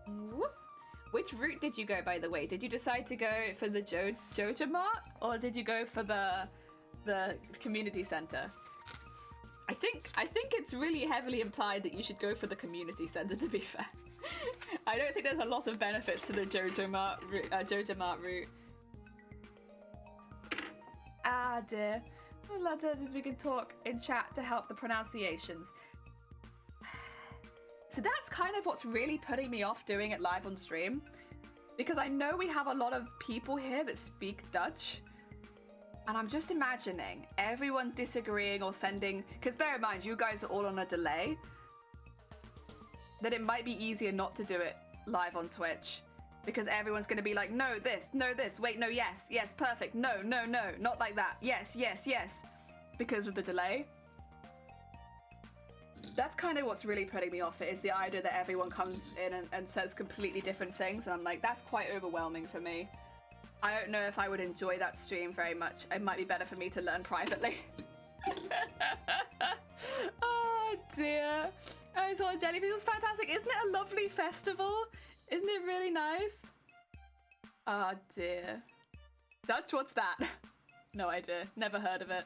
Whoop. Which route did you go, by the way? Did you decide to go for the Joja Mart, or did you go for the community center? I think it's really heavily implied that you should go for the community center, to be fair. I don't think there's a lot of benefits to the Joja Mart route. Ah dear. A lot of things we can talk in chat to help the pronunciations. So that's kind of what's really putting me off doing it live on stream. Because I know we have a lot of people here that speak Dutch. And I'm just imagining everyone disagreeing or sending... Because bear in mind, you guys are all on a delay. That it might be easier not to do it live on Twitch. Because everyone's going to be like, no, this, wait, no, yes, perfect, no, not like that, yes. Because of the delay. That's kind of what's really putting me off it, is the idea that everyone comes in and says completely different things. And I'm like, that's quite overwhelming for me. I don't know if I would enjoy that stream very much. It might be better for me to learn privately. Oh dear. I thought Jellyfish was fantastic. Isn't it a lovely festival? Isn't it really nice? Oh dear. Dutch, what's that? No idea. Never heard of it.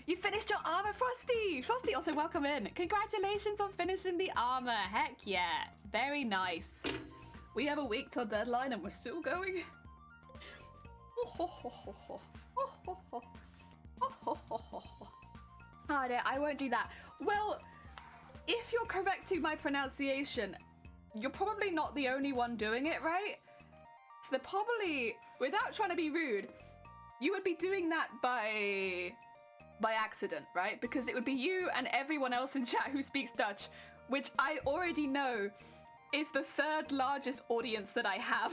You finished your armor, Frosty! Frosty, also welcome in. Congratulations on finishing the armor. Heck yeah. Very nice. We have a week till deadline and we're still going. Oh dear, I won't do that. Well, if you're correcting my pronunciation, you're probably not the only one doing it, right? So they're probably, without trying to be rude, you would be doing that by accident, right? Because it would be you and everyone else in chat who speaks Dutch, which I already know is the third largest audience that I have.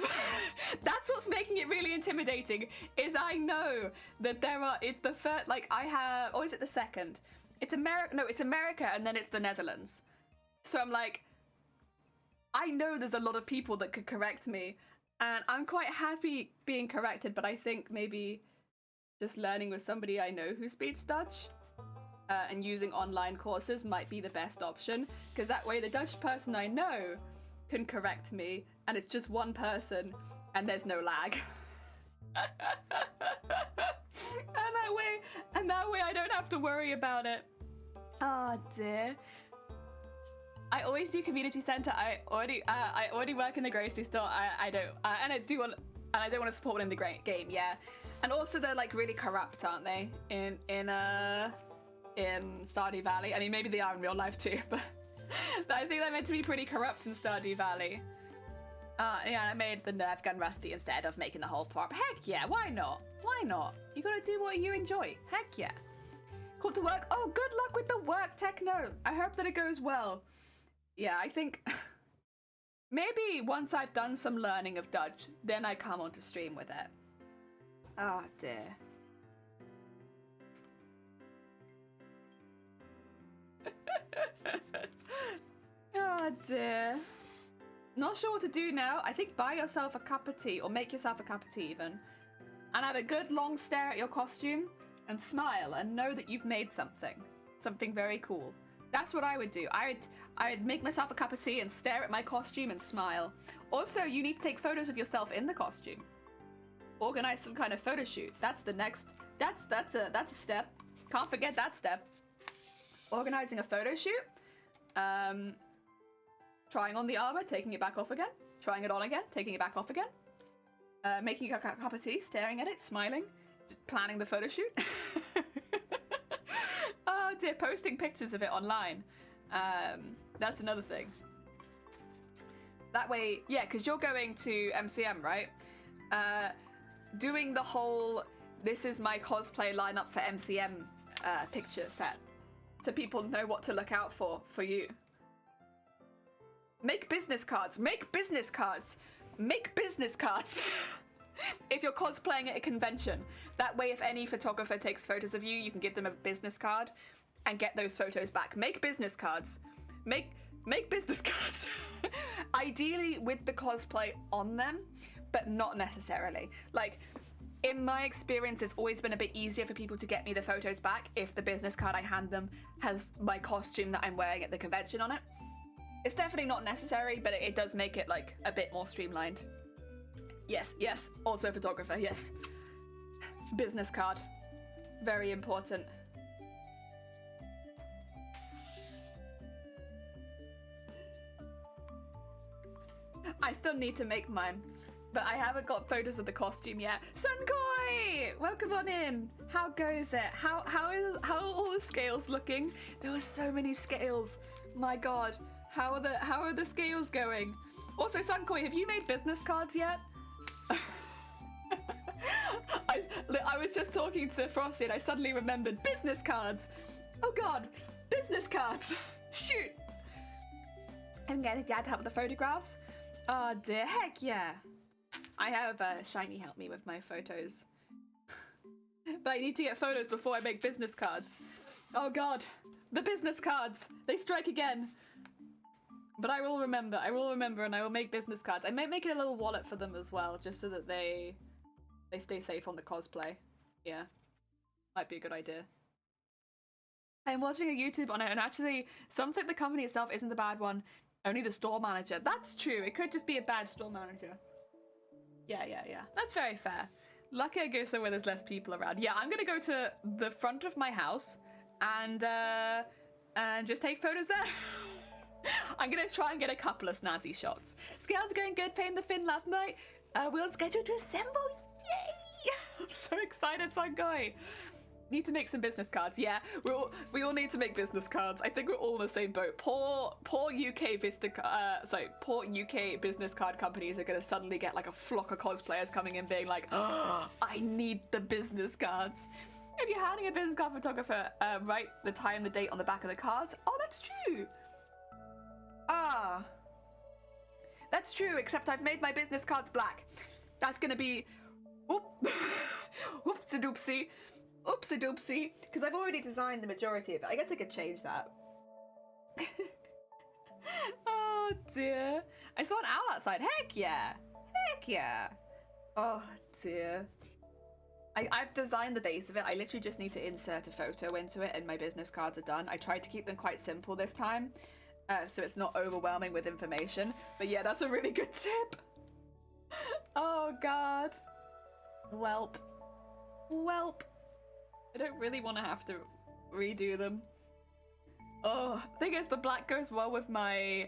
That's what's making it really intimidating, is I know that it's the third, like I have, or is it the second? It's America, no, it's America and then it's the Netherlands. So I'm like, I know there's a lot of people that could correct me and I'm quite happy being corrected, but I think maybe just learning with somebody I know who speaks Dutch and using online courses might be the best option, because that way the Dutch person I know can correct me and it's just one person and there's no lag. and that way I don't have to worry about it. Oh dear. I always do community center. I already work in the grocery store. I don't and I don't want to support one in the game. Yeah, and also they're like really corrupt, aren't they? In Stardew Valley. I mean, maybe they are in real life too, but I think they're meant to be pretty corrupt in Stardew Valley. Yeah, I made the Nerf gun rusty instead of making the whole prop. Heck yeah, why not? Why not? You gotta do what you enjoy. Heck yeah. Called to work. Oh, good luck with the work, Techno. I hope that it goes well. Yeah, I think maybe once I've done some learning of Dutch, then I come onto stream with it. Oh dear. Oh dear. Not sure what to do now. I think buy yourself a cup of tea, or make yourself a cup of tea even, and have a good long stare at your costume and smile and know that you've made something very cool. That's what I would do. I'd make myself a cup of tea and stare at my costume and smile. Also, you need to take photos of yourself in the costume. Organize some kind of photo shoot. That's the next. That's a step. Can't forget that step. Organizing a photo shoot. Trying on the armor, taking it back off again. Trying it on again, taking it back off again. Making a cup of tea, staring at it, smiling. planning the photo shoot. Oh dear, posting pictures of it online. That's another thing. That way, yeah, because you're going to MCM, right? Doing the whole, this is my cosplay lineup for MCM picture set, so people know what to look out for you. Make business cards, make business cards, make business cards. If you're cosplaying at a convention, that way if any photographer takes photos of you, you can give them a business card and get those photos back. Make business cards. Make business cards. Ideally with the cosplay on them, but not necessarily. Like, in my experience, it's always been a bit easier for people to get me the photos back if the business card I hand them has my costume that I'm wearing at the convention on it. It's definitely not necessary, but it does make it like a bit more streamlined. Yes, yes, also photographer, yes. Business card, very important. I still need to make mine, but I haven't got photos of the costume yet. Sunkoi! Welcome on in. How goes it? How are all the scales looking? There were so many scales. My god. How are the scales going? Also, Sunkoi, have you made business cards yet? I was just talking to Frosty and I suddenly remembered business cards. Oh god, business cards. Shoot. I'm glad to have the photographs. Oh dear, heck yeah. I have Shiny help me with my photos. But I need to get photos before I make business cards. Oh god, the business cards, they strike again. But I will remember and I will make business cards. I might make it a little wallet for them as well, just so that they stay safe on the cosplay. Yeah, might be a good idea. I'm watching a YouTube on it, and actually, something the company itself isn't the bad one, only the store manager. That's true, it could just be a bad store manager. Yeah, that's very fair. Lucky I go somewhere there's less people around. Yeah, I'm gonna go to the front of my house and just take photos there. I'm gonna try and get a couple of snazzy shots. Scales are going good, painting the fin last night. We're on schedule to assemble. Yay! I'm so excited, Sangai. Need to make some business cards. Yeah, we all need to make business cards. I think we're all in the same boat. Poor UK poor UK business card companies are gonna suddenly get like a flock of cosplayers coming in being like, oh, I need the business cards. If you're handing a business card photographer, write the time and the date on the back of the cards. Oh, that's true. Ah, that's true, except I've made my business cards black. That's gonna be, oopsie doopsie, because I've already designed the majority of it. I guess I could change that. Oh dear. I saw an owl outside. Heck yeah. Heck yeah. Oh dear. I've designed the base of it. I literally just need to insert a photo into it and my business cards are done. I tried to keep them quite simple this time. So it's not overwhelming with information. But yeah, that's a really good tip. Oh god. Welp. I don't really want to have to redo them. Oh, thing is, the black goes well with my,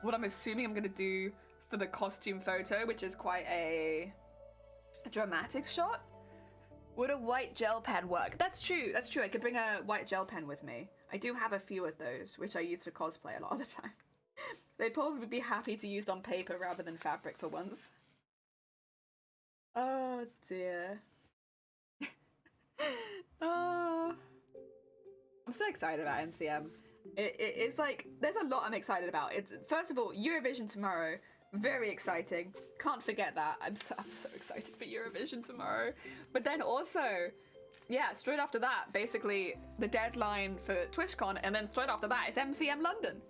what I'm assuming I'm gonna do for the costume photo, which is quite a dramatic shot. Would a white gel pen work? That's true. I could bring a white gel pen with me. I do have a few of those, which I use for cosplay a lot of the time. They'd probably be happy to use on paper rather than fabric for once. Oh dear. Oh. I'm so excited about MCM. It's like, there's a lot I'm excited about. It's, first of all, Eurovision tomorrow. Very exciting. Can't forget that. I'm so excited for Eurovision tomorrow. But then also, yeah, straight after that, basically the deadline for TwitchCon, and then straight after that, it's MCM London.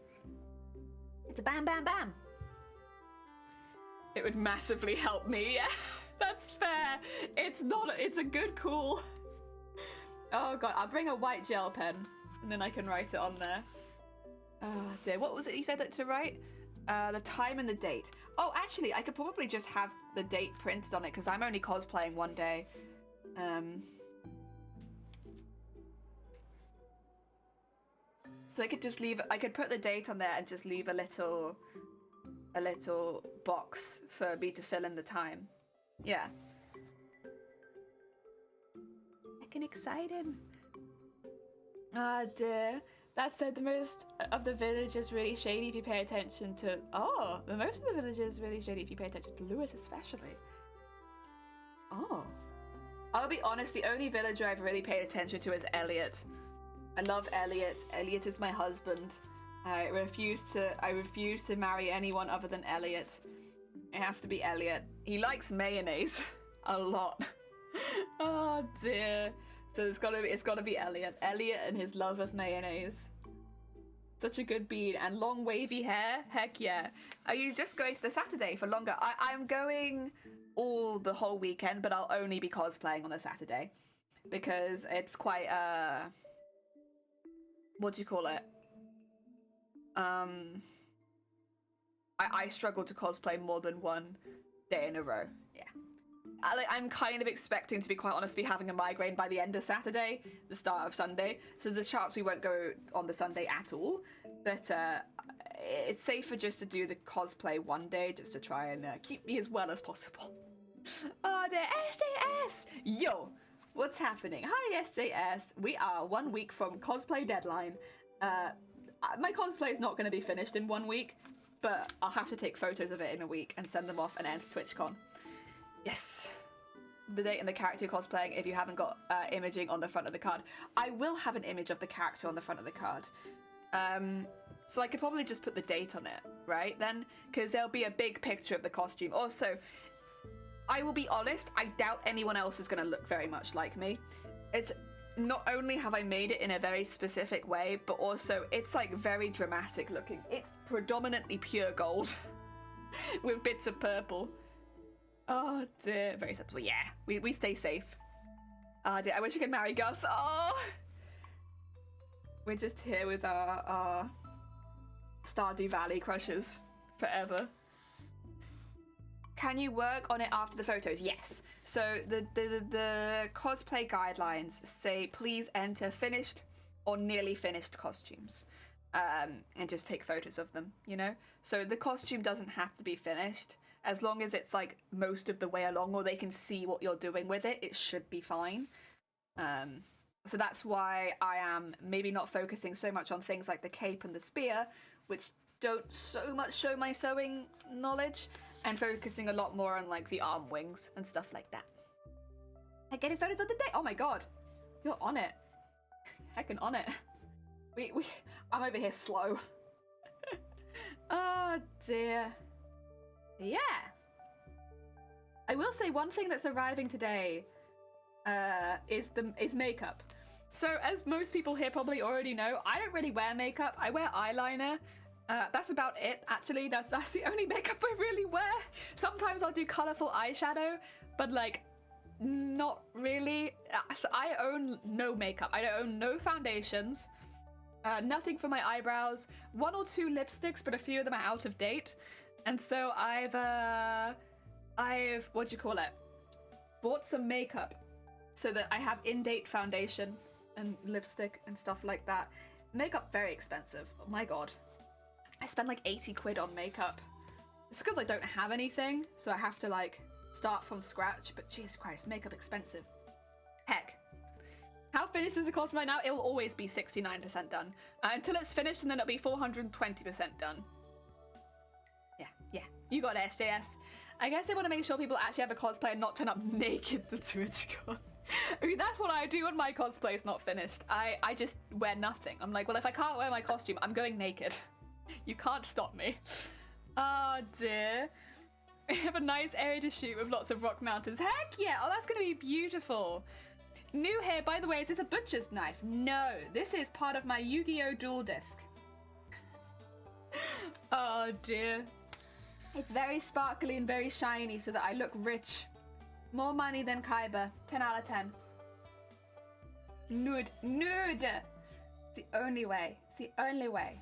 It's a bam, bam, bam. It would massively help me. Yeah, that's fair. It's a good call. Oh god, I'll bring a white gel pen, and then I can write it on there. Oh dear, what was it you said that to write? The time and the date. Oh, actually, I could probably just have the date printed on it, because I'm only cosplaying one day. So I could just I could put the date on there and just leave a little box for me to fill in the time. Yeah. freaking exciting. Ah, dear. That said, the most of the village is really shady if you pay attention to... Oh, the most of the village is really shady if you pay attention to Lewis especially. Oh. I'll be honest, the only villager I've really paid attention to is Elliot. I love Elliot. Elliot is my husband. I refuse to marry anyone other than Elliot. It has to be Elliot. He likes mayonnaise a lot. Oh dear. So it's gotta be Elliot. Elliot and his love of mayonnaise. Such a good beard and long wavy hair. Heck yeah. Are you just going to the Saturday for longer? I'm going all the whole weekend, but I'll only be cosplaying on the Saturday because it's quite what do you call it? I struggle to cosplay more than one day in a row. Yeah. I'm kind of expecting, to be quite honest, to be having a migraine by the end of Saturday, the start of Sunday. So there's a chance we won't go on the Sunday at all. But it's safer just to do the cosplay one day, just to try and keep me as well as possible. Oh, the SJS! Yo! What's happening? Hi, SJS. We are 1 week from cosplay deadline. My cosplay is not going to be finished in 1 week, but I'll have to take photos of it in a week and send them off and enter TwitchCon. Yes. The date and the character you're cosplaying if you haven't got imaging on the front of the card. I will have an image of the character on the front of the card. So I could probably just put the date on it, right, then? Because there'll be a big picture of the costume. Also, I will be honest, I doubt anyone else is going to look very much like me. It's not only have I made it in a very specific way, but also it's like very dramatic looking. It's predominantly pure gold with bits of purple. Oh dear, very sensible. Yeah, we stay safe. Oh dear, I wish I could marry Gus. Oh, we're just here with our Stardew Valley crushes forever. Can you work on it after the photos? Yes. So the cosplay guidelines say please enter finished or nearly finished costumes, and just take photos of them. You know, so the costume doesn't have to be finished. As long as it's like most of the way along, or they can see what you're doing with it, it should be fine. So that's why I am maybe not focusing so much on things like the cape and the spear, which don't so much show my sewing knowledge, and focusing a lot more on like the arm wings and stuff like that. And getting photos of the day. Oh my god, you're on it. Heckin' on it. I'm over here slow. Oh dear. Yeah. I will say one thing that's arriving today is makeup. So as most people here probably already know, I don't really wear makeup. I wear eyeliner. That's about it, actually. That's the only makeup I really wear. Sometimes I'll do colourful eyeshadow, but like not really. So I own no makeup. I don't own no foundations. Nothing for my eyebrows. 1 or 2 lipsticks, but a few of them are out of date. And so I've what do you call it? Bought some makeup so that I have in-date foundation and lipstick and stuff like that. Makeup very expensive. Oh my god. I spend like 80 quid on makeup. It's because I don't have anything, so I have to like start from scratch, but Jesus Christ, makeup expensive. Heck. How finished is the course right now? It will always be 69% done. Until it's finished, and then it'll be 420% done. Yeah, you got it, SJS. I guess they want to make sure people actually have a cosplay and not turn up naked to TwitchCon. I mean, that's what I do when my cosplay is not finished. I just wear nothing. I'm like, well, if I can't wear my costume, I'm going naked. You can't stop me. Oh dear. We have a nice area to shoot with lots of rock mountains. Heck yeah! Oh, that's going to be beautiful. New here, by the way, is this a butcher's knife? No, this is part of my Yu-Gi-Oh! Duel Disc. Oh dear. It's very sparkly and very shiny so that I look rich. More money than Kaiba. 10 out of 10. Nude. Nude! It's the only way. It's the only way.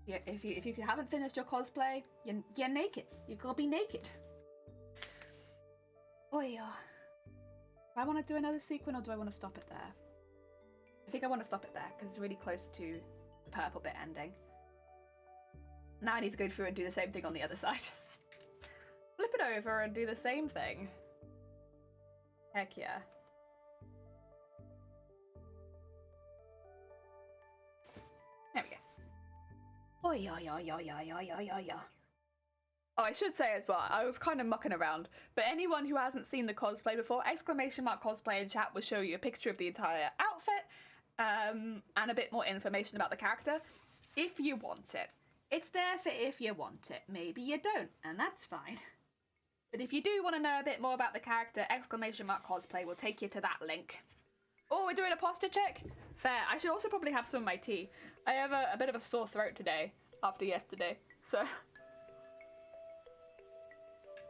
Yeah, if you haven't finished your cosplay, you're naked. You're gonna be naked. Oh yeah. Do I want to do another sequin or do I want to stop it there? I think I want to stop it there because it's really close to the purple bit ending. Now I need to go through and do the same thing on the other side. Flip it over and do the same thing. Heck yeah. Oi, oi, oi, oi, oi, oi, oi, oi, oi. Oh, I should say as well, I was kind of mucking around, but anyone who hasn't seen the cosplay before, !cosplay in chat will show you a picture of the entire outfit, and a bit more information about the character, if you want it. It's there for if you want it. Maybe you don't, and that's fine. But if you do want to know a bit more about the character, !cosplay will take you to that link. Oh, we're doing a posture check? Fair. I should also probably have some of my tea. I have a bit of a sore throat today, after yesterday, so...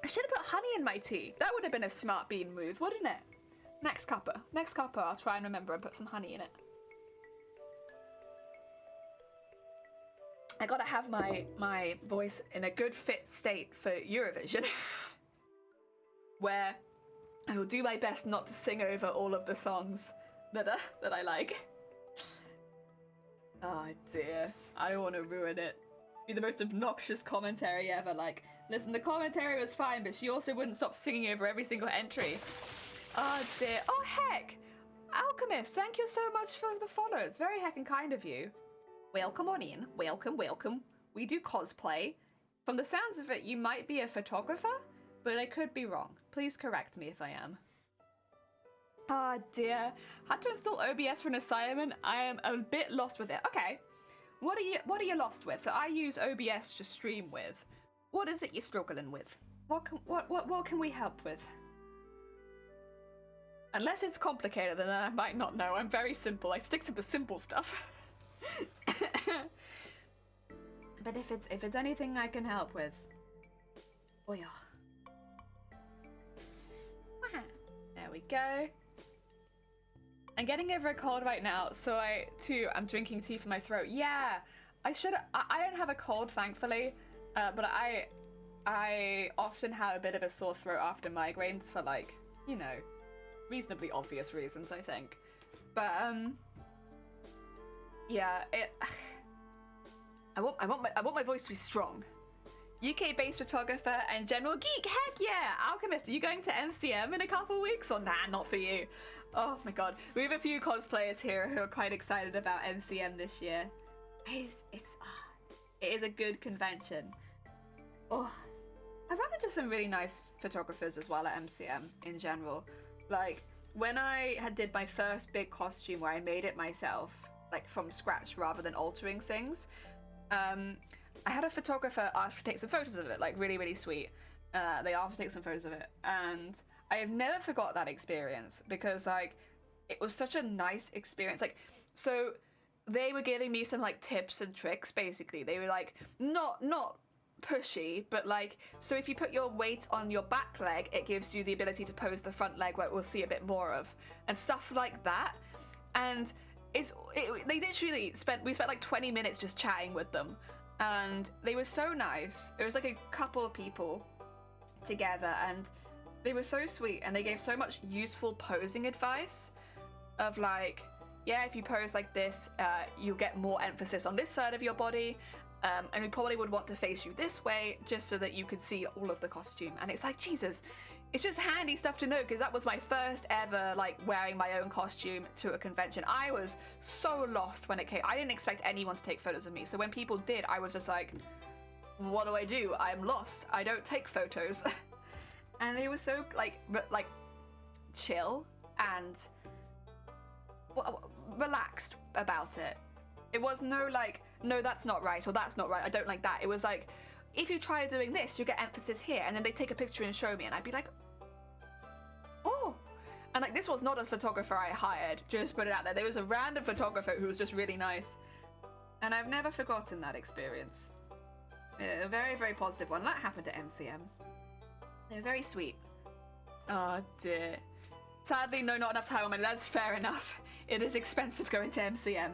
I should have put honey in my tea. That would have been a smart bean move, wouldn't it? Next cuppa, I'll try and remember and put some honey in it. I gotta have my voice in a good fit state for Eurovision, where I will do my best not to sing over all of the songs that I like. Oh dear, I don't want to ruin it. Be the most obnoxious commentary ever, like, listen, the commentary was fine, but she also wouldn't stop singing over every single entry. Oh dear. Oh heck! Alchemist, thank you so much for the follow. It's very heckin' kind of you. Welcome on in. Welcome, welcome. We do cosplay. From the sounds of it, you might be a photographer, but I could be wrong. Please correct me if I am. Oh dear. Had to install OBS for an assignment. I am a bit lost with it. Okay. What are you lost with? I use OBS to stream with. What is it you're struggling with? What can we help with? Unless it's complicated, then I might not know. I'm very simple. I stick to the simple stuff. But if it's anything I can help with, oh yeah. There we go. I'm getting over a cold right now, so I'm drinking tea for my throat. Yeah, I don't have a cold, thankfully, but I often have a bit of a sore throat after migraines for, like, you know, reasonably obvious reasons, I think. But yeah, I want my voice to be strong. UK-based photographer and general geek. Heck yeah! Alchemist, are you going to MCM in a couple weeks? Or nah, not for you. Oh my god. We have a few cosplayers here who are quite excited about MCM this year. It is a good convention. Oh, I ran into some really nice photographers as well at MCM in general. Like, when I did my first big costume where I made it myself, like from scratch rather than altering things, I had a photographer ask to take some photos of it, like really, really sweet. They asked to take some photos of it, and I have never forgot that experience because, like, it was such a nice experience. Like, so they were giving me some, like, tips and tricks, basically. They were, like, not pushy, but, like, so if you put your weight on your back leg, it gives you the ability to pose the front leg, where we'll see a bit more of, and stuff like that. And we spent like 20 minutes just chatting with them, and they were so nice. It was like a couple of people together, and they were so sweet, and they gave so much useful posing advice of, like, yeah, if you pose like this, you'll get more emphasis on this side of your body, and we probably would want to face you this way just so that you could see all of the costume. And it's like, Jesus, it's just handy stuff to know, because that was my first ever, like, wearing my own costume to a convention. I was so lost when it came. I didn't expect anyone to take photos of me, so when people did, I was just like, what do? I'm lost. I don't take photos. And they were so, like chill and relaxed about it. It was no, like, no, that's not right, or that's not right, I don't like that. It was like, if you try doing this, you get emphasis here, and then they take a picture and show me, and I'd be like, oh. And, like, this was not a photographer I hired, just put it out there. There was a random photographer who was just really nice. And I've never forgotten that experience. A very, very positive one. That happened at MCM. They're very sweet. Oh dear. Sadly, no, not enough time on money. That's fair enough. It is expensive going to MCM.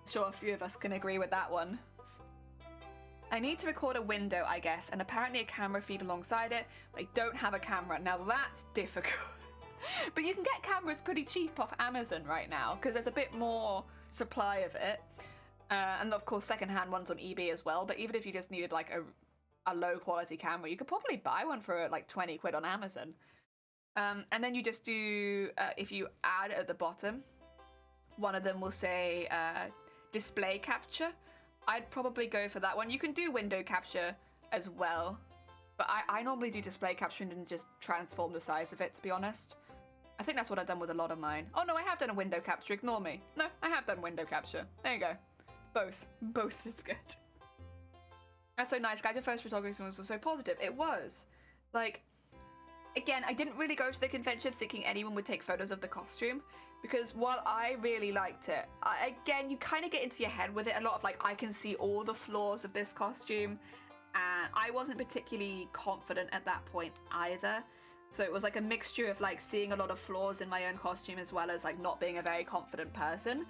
Sure, a few of us can agree with that one. I need to record a window, I guess, and apparently a camera feed alongside it, but I don't have a camera. Now that's difficult. But you can get cameras pretty cheap off Amazon right now, because there's a bit more supply of it. And of course, secondhand ones on eBay as well. But even if you just needed, like, a low quality camera, you could probably buy one for like 20 quid on Amazon. And then you just do, if you add at the bottom, one of them will say display capture, I'd probably go for that one. You can do window capture as well, but I normally do display capture and just transform the size of it, to be honest. I think that's what I've done with a lot of mine. Oh no, I have done a window capture, ignore me. No, I have done window capture. There you go. Both is good. That's so nice. Glad your first photography was so positive. It was. Like, again, I didn't really go to the convention thinking anyone would take photos of the costume, because while I really liked it, again, you kind of get into your head with it a lot of like, I can see all the flaws of this costume, and I wasn't particularly confident at that point either. So it was like a mixture of like seeing a lot of flaws in my own costume as well as like not being a very confident person.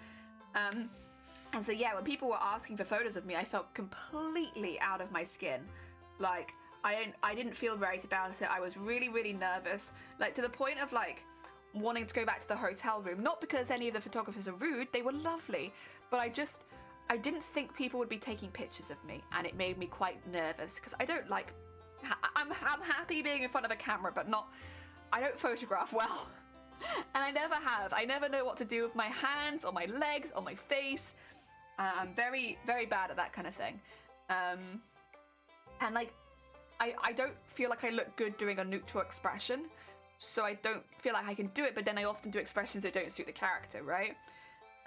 And so yeah, when people were asking for photos of me, I felt completely out of my skin. Like, I didn't feel right about it. I was really, really nervous, like to the point of like wanting to go back to the hotel room. Not because any of the photographers are rude, they were lovely, but I didn't think people would be taking pictures of me, and it made me quite nervous because I don't like. I'm happy being in front of a camera, but I don't photograph well. And I never have. I never know what to do with my hands or my legs or my face. I'm very, very bad at that kind of thing. And like, I don't feel like I look good doing a neutral expression, so I don't feel like I can do it, but then I often do expressions that don't suit the character, right?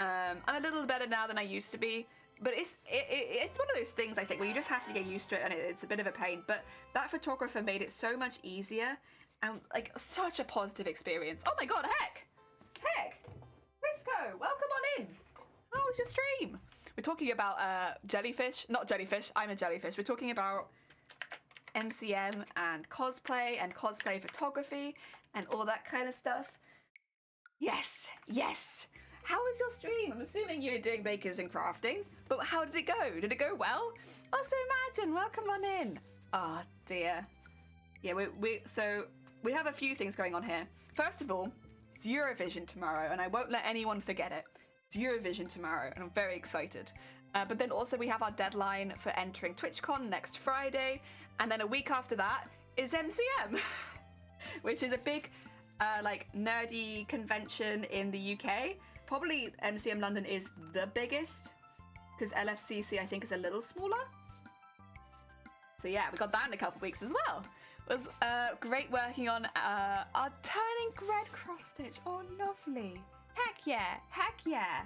I'm a little better now than I used to be, but it's one of those things, I think, where you just have to get used to it, and it's a bit of a pain. But that photographer made it so much easier, and like such a positive experience. Oh my god, heck, Frisco, welcome on in. How was your stream? We're talking about jellyfish, not jellyfish. I'm a jellyfish. We're talking about MCM and cosplay photography and all that kind of stuff. Yes. How was your stream? I'm assuming you were doing bakers and crafting, but how did it go? Did it go well? Also, Imagine, welcome on in. Oh dear. Yeah, we have a few things going on here. First of all, it's Eurovision tomorrow, and I won't let anyone forget it. It's Eurovision tomorrow, and I'm very excited. But then also we have our deadline for entering TwitchCon next Friday, and then a week after that is MCM, which is a big, like, nerdy convention in the UK. Probably MCM London is the biggest, because LFCC I think is a little smaller. So yeah, we got that in a couple of weeks as well. It was great working on our turning red cross stitch. Oh, lovely. Heck yeah.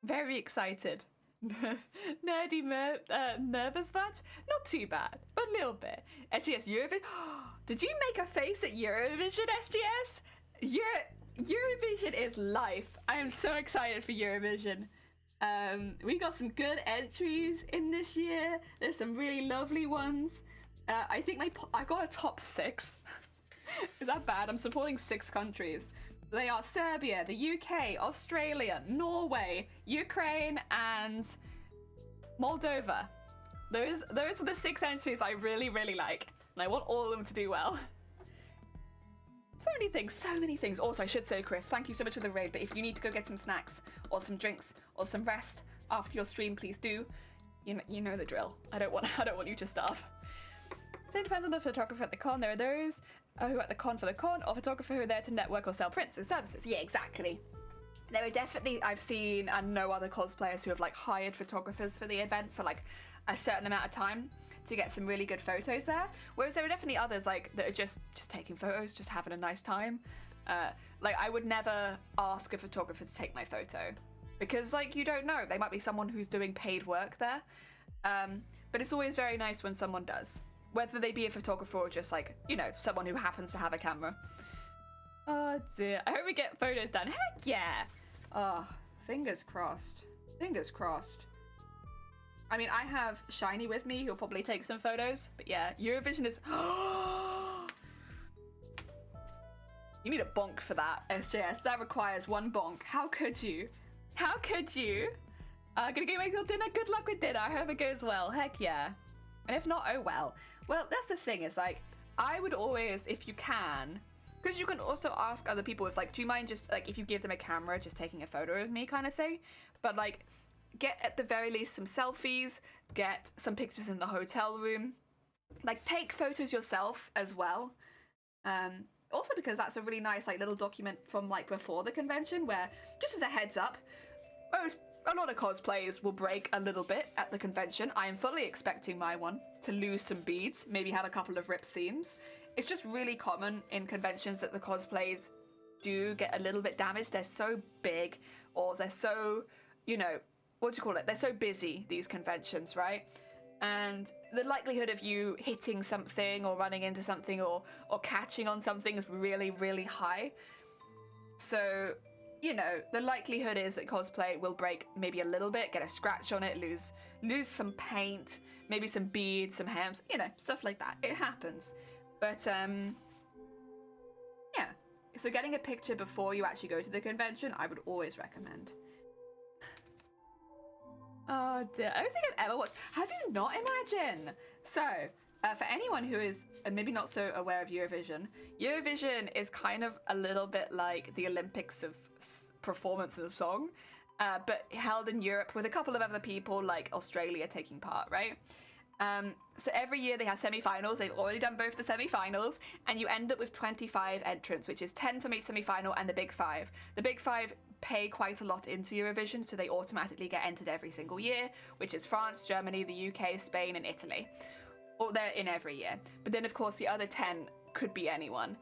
Very excited. Nerdy nervous much? Not too bad, but a little bit. STS Eurovision. Did you make a face at Eurovision, STS? Eurovision is life. I am so excited for Eurovision. We got some good entries in this year. There's some really lovely ones. I think I got a top 6. Is that bad? I'm supporting 6 countries. They are Serbia, the UK, Australia, Norway, Ukraine, and Moldova. Those are the 6 entries I really, really like, and I want all of them to do well. So many things. Also, I should say, Chris, thank you so much for the raid, but if you need to go get some snacks or some drinks or some rest after your stream, please do. You know the drill. I don't want you to starve. So it depends on the photographer at the con. There are those who are at the con for the con, or photographer who are there to network or sell prints and services. Yeah, exactly. There are definitely, I've seen and know other cosplayers who have like hired photographers for the event for like a certain amount of time to get some really good photos there. Whereas there are definitely others like that are just taking photos, just having a nice time. Like I would never ask a photographer to take my photo because like you don't know, they might be someone who's doing paid work there. But it's always very nice when someone does. Whether they be a photographer or just like, you know, someone who happens to have a camera. Oh dear. I hope we get photos done. Heck yeah. Oh, fingers crossed. Fingers crossed. I mean, I have Shiny with me who'll probably take some photos. But yeah, Eurovision is... You need a bonk for that, SJS. That requires 1 bonk. How could you? How could you? Gonna go make your dinner. Good luck with dinner. I hope it goes well. Heck yeah. And if not, oh well. Well, that's the thing, is like, I would always, if you can, because you can also ask other people if like, do you mind just like, if you give them a camera, just taking a photo of me kind of thing. But like, get at the very least some selfies, get some pictures in the hotel room, like take photos yourself as well. Also because that's a really nice like little document from like before the convention where, just as a heads up, a lot of cosplays will break a little bit at the convention. I am fully expecting my one to lose some beads, maybe have a couple of ripped seams. It's just really common in conventions that the cosplays do get a little bit damaged. They're so big, or they're so, you know, what do you call it? They're so busy, these conventions, right? And the likelihood of you hitting something or running into something or catching on something is really, really high. So, you know, the likelihood is that cosplay will break maybe a little bit, get a scratch on it, lose some paint, maybe some beads, some hems, you know, stuff like that. It happens. But, yeah. So getting a picture before you actually go to the convention, I would always recommend. Oh dear, I don't think I've ever watched. Have you not? Imagine. So, for anyone who is maybe not so aware of Eurovision, Eurovision is kind of a little bit like the Olympics of performance of song, but held in Europe with a couple of other people like Australia taking part, right? So every year they have semi-finals. They've already done both the semi-finals, and you end up with 25 entrants, which is 10 from each semi-final and the big five. The big five pay quite a lot into Eurovision, so they automatically get entered every single year, which is France, Germany, the UK, Spain, and Italy. Or they're in every year. But then, of course, the other 10 could be anyone.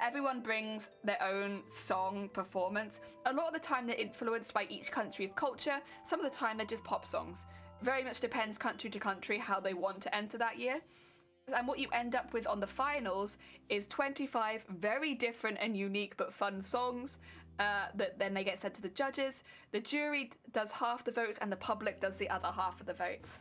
Everyone brings their own song performance. A lot of the time they're influenced by each country's culture. Some of the time they're just pop songs. Very much depends country to country how they want to enter that year. And what you end up with on the finals is 25 very different and unique but fun songs that then they get sent to the judges. The jury does half the votes and the public does the other half of the votes.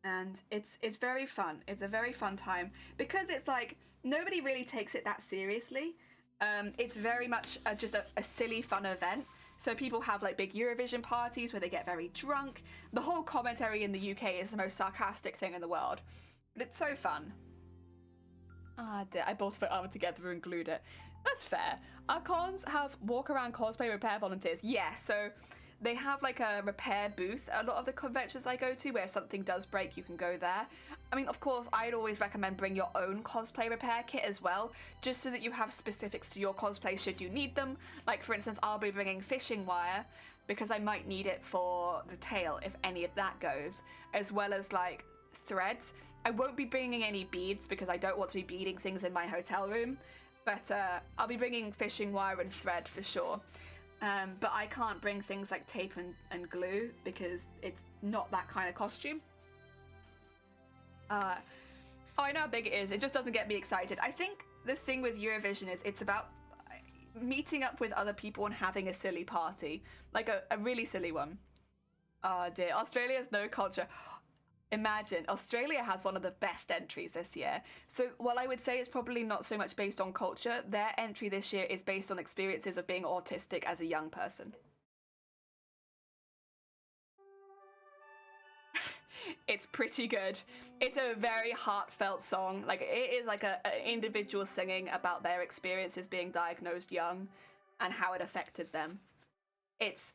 And it's very fun. It's a very fun time because it's like nobody really takes it that seriously. It's very much just a silly fun event. So people have like big Eurovision parties where they get very drunk. The whole commentary in the UK is the most sarcastic thing in the world. But it's so fun. Ah, dear. I bought my armor together and glued it. That's fair. Our cons have walk around cosplay repair volunteers. Yeah, so they have like a repair booth at a lot of the conventions I go to where if something does break, you can go there. I mean, of course, I'd always recommend bring your own cosplay repair kit as well, just so that you have specifics to your cosplay should you need them. Like, for instance, I'll be bringing fishing wire because I might need it for the tail if any of that goes, as well as like threads. I won't be bringing any beads because I don't want to be beading things in my hotel room, but I'll be bringing fishing wire and thread for sure. But I can't bring things like tape and glue because it's not that kind of costume. I know how big it is. It just doesn't get me excited. I think the thing with Eurovision is it's about meeting up with other people and having a silly party. Like a really silly one. Oh dear. Australia has no culture. Imagine, Australia has one of the best entries this year. So while I would say it's probably not so much based on culture, their entry this year is based on experiences of being autistic as a young person. It's pretty good. It's a very heartfelt song. Like, it is like an individual singing about their experiences being diagnosed young and how it affected them. It's...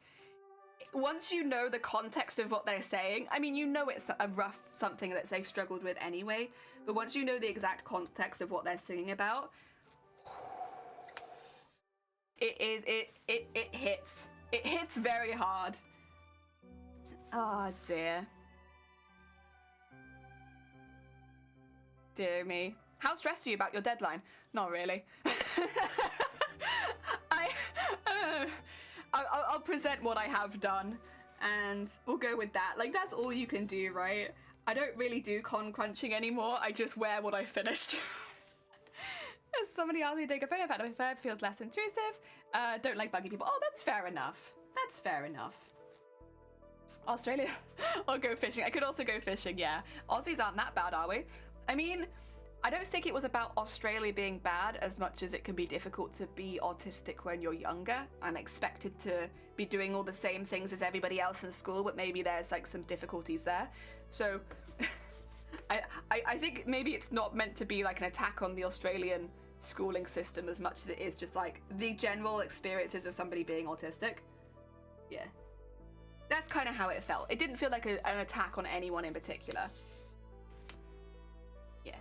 Once you know the context of what they're saying, I mean, you know it's a rough something that they've struggled with anyway, but once you know the exact context of what they're singing about, it hits. It hits very hard. Oh dear. Dear me. How stressed are you about your deadline? Not really. I'll present what I have done, and we'll go with that. Like, that's all you can do, right? I don't really do con crunching anymore. I just wear what I finished. As somebody else who take a photo of my feels less intrusive. Don't like buggy people. Oh, that's fair enough. That's fair enough. Australia. I'll go fishing. I could also go fishing, yeah. Aussies aren't that bad, are we? I mean, I don't think it was about Australia being bad as much as it can be difficult to be autistic when you're younger and expected to be doing all the same things as everybody else in school, but maybe there's like some difficulties there. So I think maybe it's not meant to be like an attack on the Australian schooling system as much as it is just like the general experiences of somebody being autistic. Yeah. That's kind of how it felt. It didn't feel like an attack on anyone in particular. Yeah.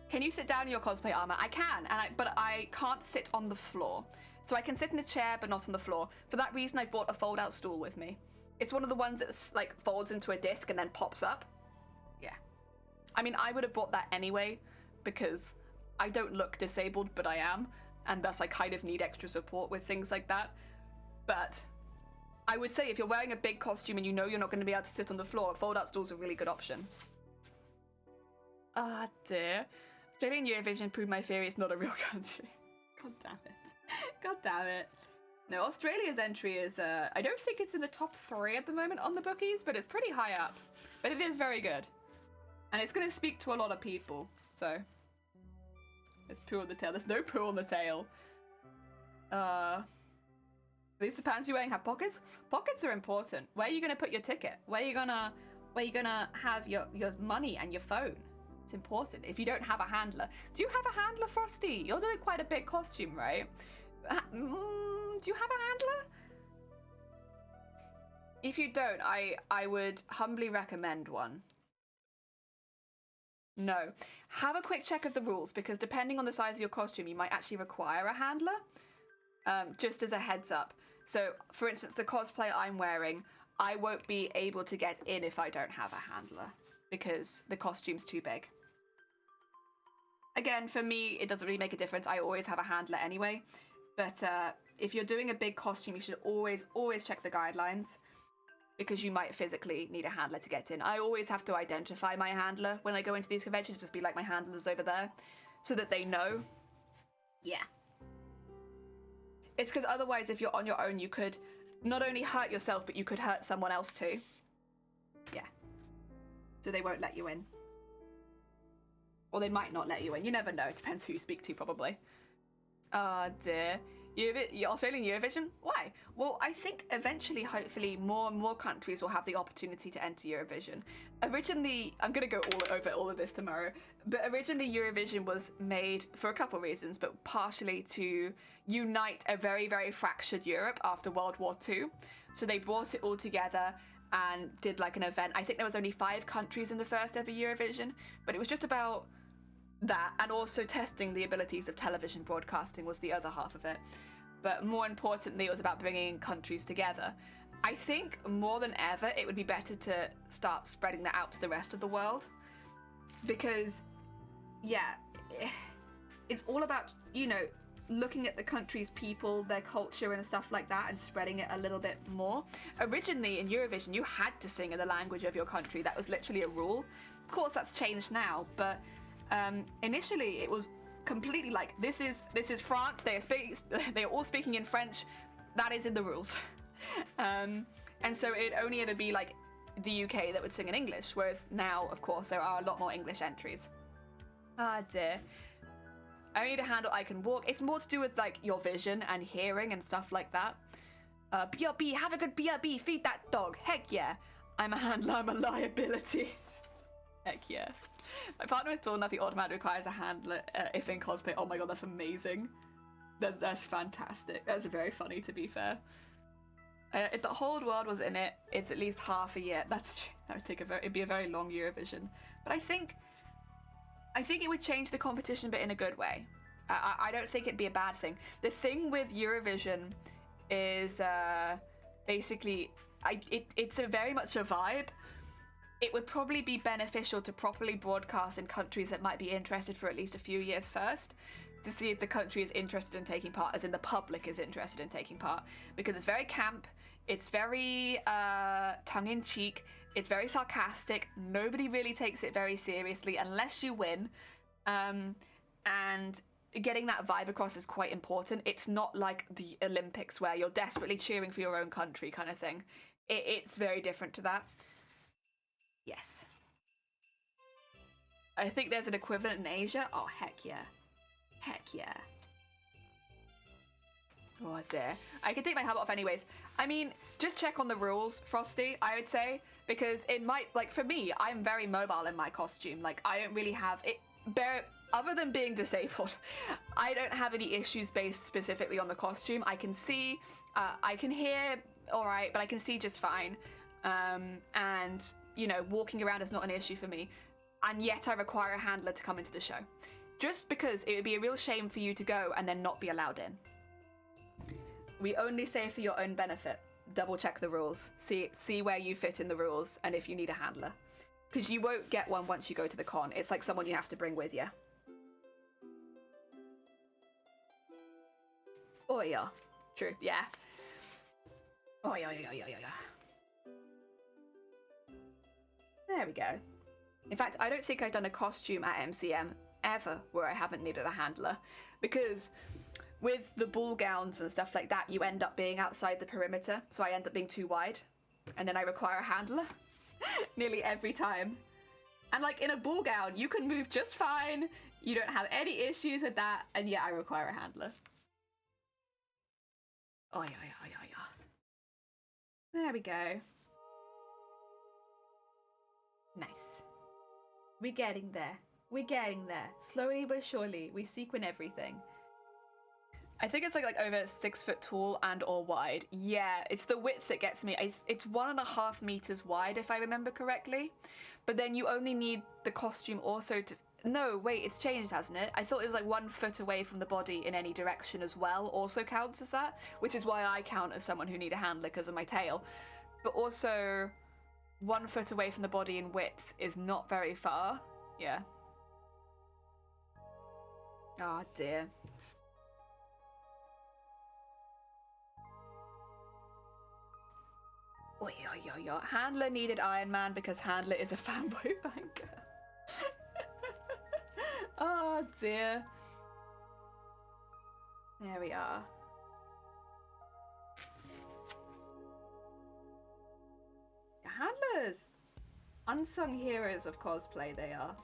Can you sit down in your cosplay armor? I can, but I can't sit on the floor. So I can sit in a chair, but not on the floor. For that reason, I've brought a fold-out stool with me. It's one of the ones that like folds into a disc and then pops up. Yeah. I mean, I would have bought that anyway, because I don't look disabled, but I am, and thus I kind of need extra support with things like that. But I would say if you're wearing a big costume and you know you're not going to be able to sit on the floor, a fold-out stool is a really good option. Ah, dear. Australian Eurovision proved my theory it's not a real country. God damn it. God damn it. No, Australia's entry is, I don't think it's in the top 3 at the moment on the bookies, but it's pretty high up. But it is very good. And it's going to speak to a lot of people, so. There's poo on the tail. There's no poo on the tail. These the pants you're wearing have pockets? Pockets are important. Where are you going to put your ticket? Where are you gonna have your money and your phone? It's important. If you don't have a handler. Do you have a handler, Frosty? You're doing quite a big costume, right? Do you have a handler? If you don't, I would humbly recommend one. No. Have a quick check of the rules, because depending on the size of your costume, you might actually require a handler. Just as a heads up. So, for instance, the cosplay I'm wearing, I won't be able to get in if I don't have a handler, because the costume's too big. Again, for me, it doesn't really make a difference. I always have a handler anyway. But if you're doing a big costume, you should always check the guidelines, because you might physically need a handler to get in. I always have to identify my handler when I go into these conventions, just be like, my handler's over there, so that they know. Yeah. It's because otherwise, if you're on your own, you could not only hurt yourself, but you could hurt someone else too. Yeah. So they won't let you in. Or they might not let you in. You never know. It depends who you speak to, probably. Oh, dear. Australian Eurovision? Why? Well, I think eventually, hopefully, more and more countries will have the opportunity to enter Eurovision. Originally, I'm going to go over all of this tomorrow, but originally Eurovision was made for a couple of reasons, but partially to unite a very, very fractured Europe after World War II. So they brought it all together and did like an event. I think there was only 5 countries in the first ever Eurovision, but it was just about that, and also testing the abilities of television broadcasting was the other half of it. But more importantly, it was about bringing countries together. I think more than ever, it would be better to start spreading that out to the rest of the world, because, yeah, it's all about, you know, looking at the country's people, their culture and stuff like that, and spreading it a little bit more. Originally in Eurovision, you had to sing in the language of your country. That was literally a rule. Of course, that's changed now, but initially it was completely like, this is France, they are all speaking in French, that is in the rules. And so it'd only ever be like the UK that would sing in English, whereas now, of course, there are a lot more English entries. Ah, dear. I need a handle I can walk. It's more to do with like your vision and hearing and stuff like that. BRB, have a good BRB, feed that dog, heck yeah. I'm a handler, I'm a liability. Heck yeah. My partner is tall enough, he automatically requires a handler if in cosplay. Oh my god, that's amazing. That's fantastic. That's very funny, to be fair. If the whole world was in it, it's at least half a year. That's true. That would take it'd be a very long Eurovision. But I think it would change the competition, but in a good way. I don't think it'd be a bad thing. The thing with Eurovision is basically, it's very much a vibe. It would probably be beneficial to properly broadcast in countries that might be interested for at least a few years first, to see if the country is interested in taking part, as in the public is interested in taking part. Because it's very camp, it's very tongue-in-cheek, it's very sarcastic, nobody really takes it very seriously unless you win. And getting that vibe across is quite important. It's not like the Olympics where you're desperately cheering for your own country kind of thing. It's very different to that. Yes. I think there's an equivalent in Asia. Oh, heck yeah. Heck yeah. Oh dear. I can take my helmet off anyways. I mean, just check on the rules, Frosty, I would say, because it might, like, for me, I'm very mobile in my costume. Like, I don't really have it, other than being disabled, I don't have any issues based specifically on the costume. I can see, I can hear alright, but I can see just fine. And, you know, walking around is not an issue for me. And yet I require a handler to come into the show. Just because it would be a real shame for you to go and then not be allowed in. we only say for your own benefit. Double check the rules. See where you fit in the rules and if you need a handler. Because you won't get one once you go to the con. It's like someone you have to bring with you. Oh yeah. True, yeah. Oh yeah. There we go. In fact, I don't think I've done a costume at MCM ever where I haven't needed a handler. Because with the ball gowns and stuff like that, you end up being outside the perimeter. So I end up being too wide. And then I require a handler. Nearly every time. And like in a ball gown, you can move just fine. You don't have any issues with that. And yet I require a handler. Oh yeah. There we go. Nice. We're getting there. We're getting there. Slowly but surely, we sequin everything. I think it's like over 6 foot tall and or wide. Yeah, it's the width that gets me. It's 1.5 meters wide, if I remember correctly. But then you only need the costume also to... No, wait, it's changed, hasn't it? I thought it was like 1 foot away from the body in any direction as well also counts as that, which is why I count as someone who need a handler because of my tail. But also 1 foot away from the body in width is not very far. Yeah. Oh dear. Oh yeah. Handler needed Iron Man because Handler is a fanboy banker. Oh dear. There we are. Handlers! Unsung heroes of cosplay, they are.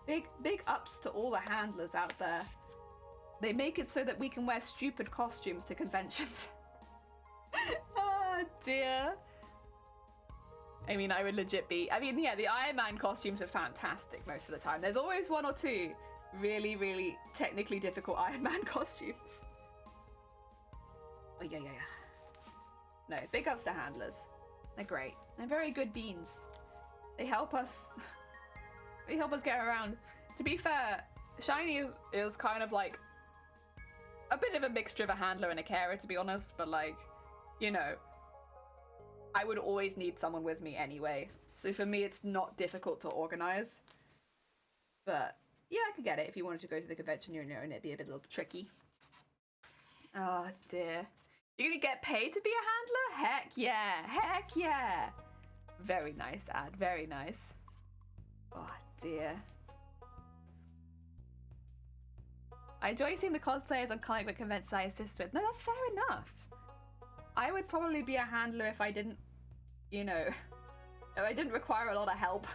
Big ups to all the handlers out there. They make it so that we can wear stupid costumes to conventions. Oh dear. I mean, I would legit be... I mean, yeah, the Iron Man costumes are fantastic most of the time. There's always 1 or 2 really, really technically difficult Iron Man costumes. Oh, yeah. No, big ups to handlers. They're great. They're very good beans. They help us... They help us get around. To be fair, Shiny is kind of like... a bit of a mixture of a handler and a carer, to be honest. But like, you know... I would always need someone with me anyway. So for me, it's not difficult to organize. But yeah, I could get it if you wanted to go to the convention, you know, and it'd be a bit little tricky. Oh dear. You're gonna get paid to be a handler? Heck yeah. Heck yeah. Very nice ad. Very nice. Oh dear. I enjoy seeing the cosplayers on comic book conventions I assist with. No, that's fair enough. I would probably be a handler if I didn't, you know, if I didn't require a lot of help.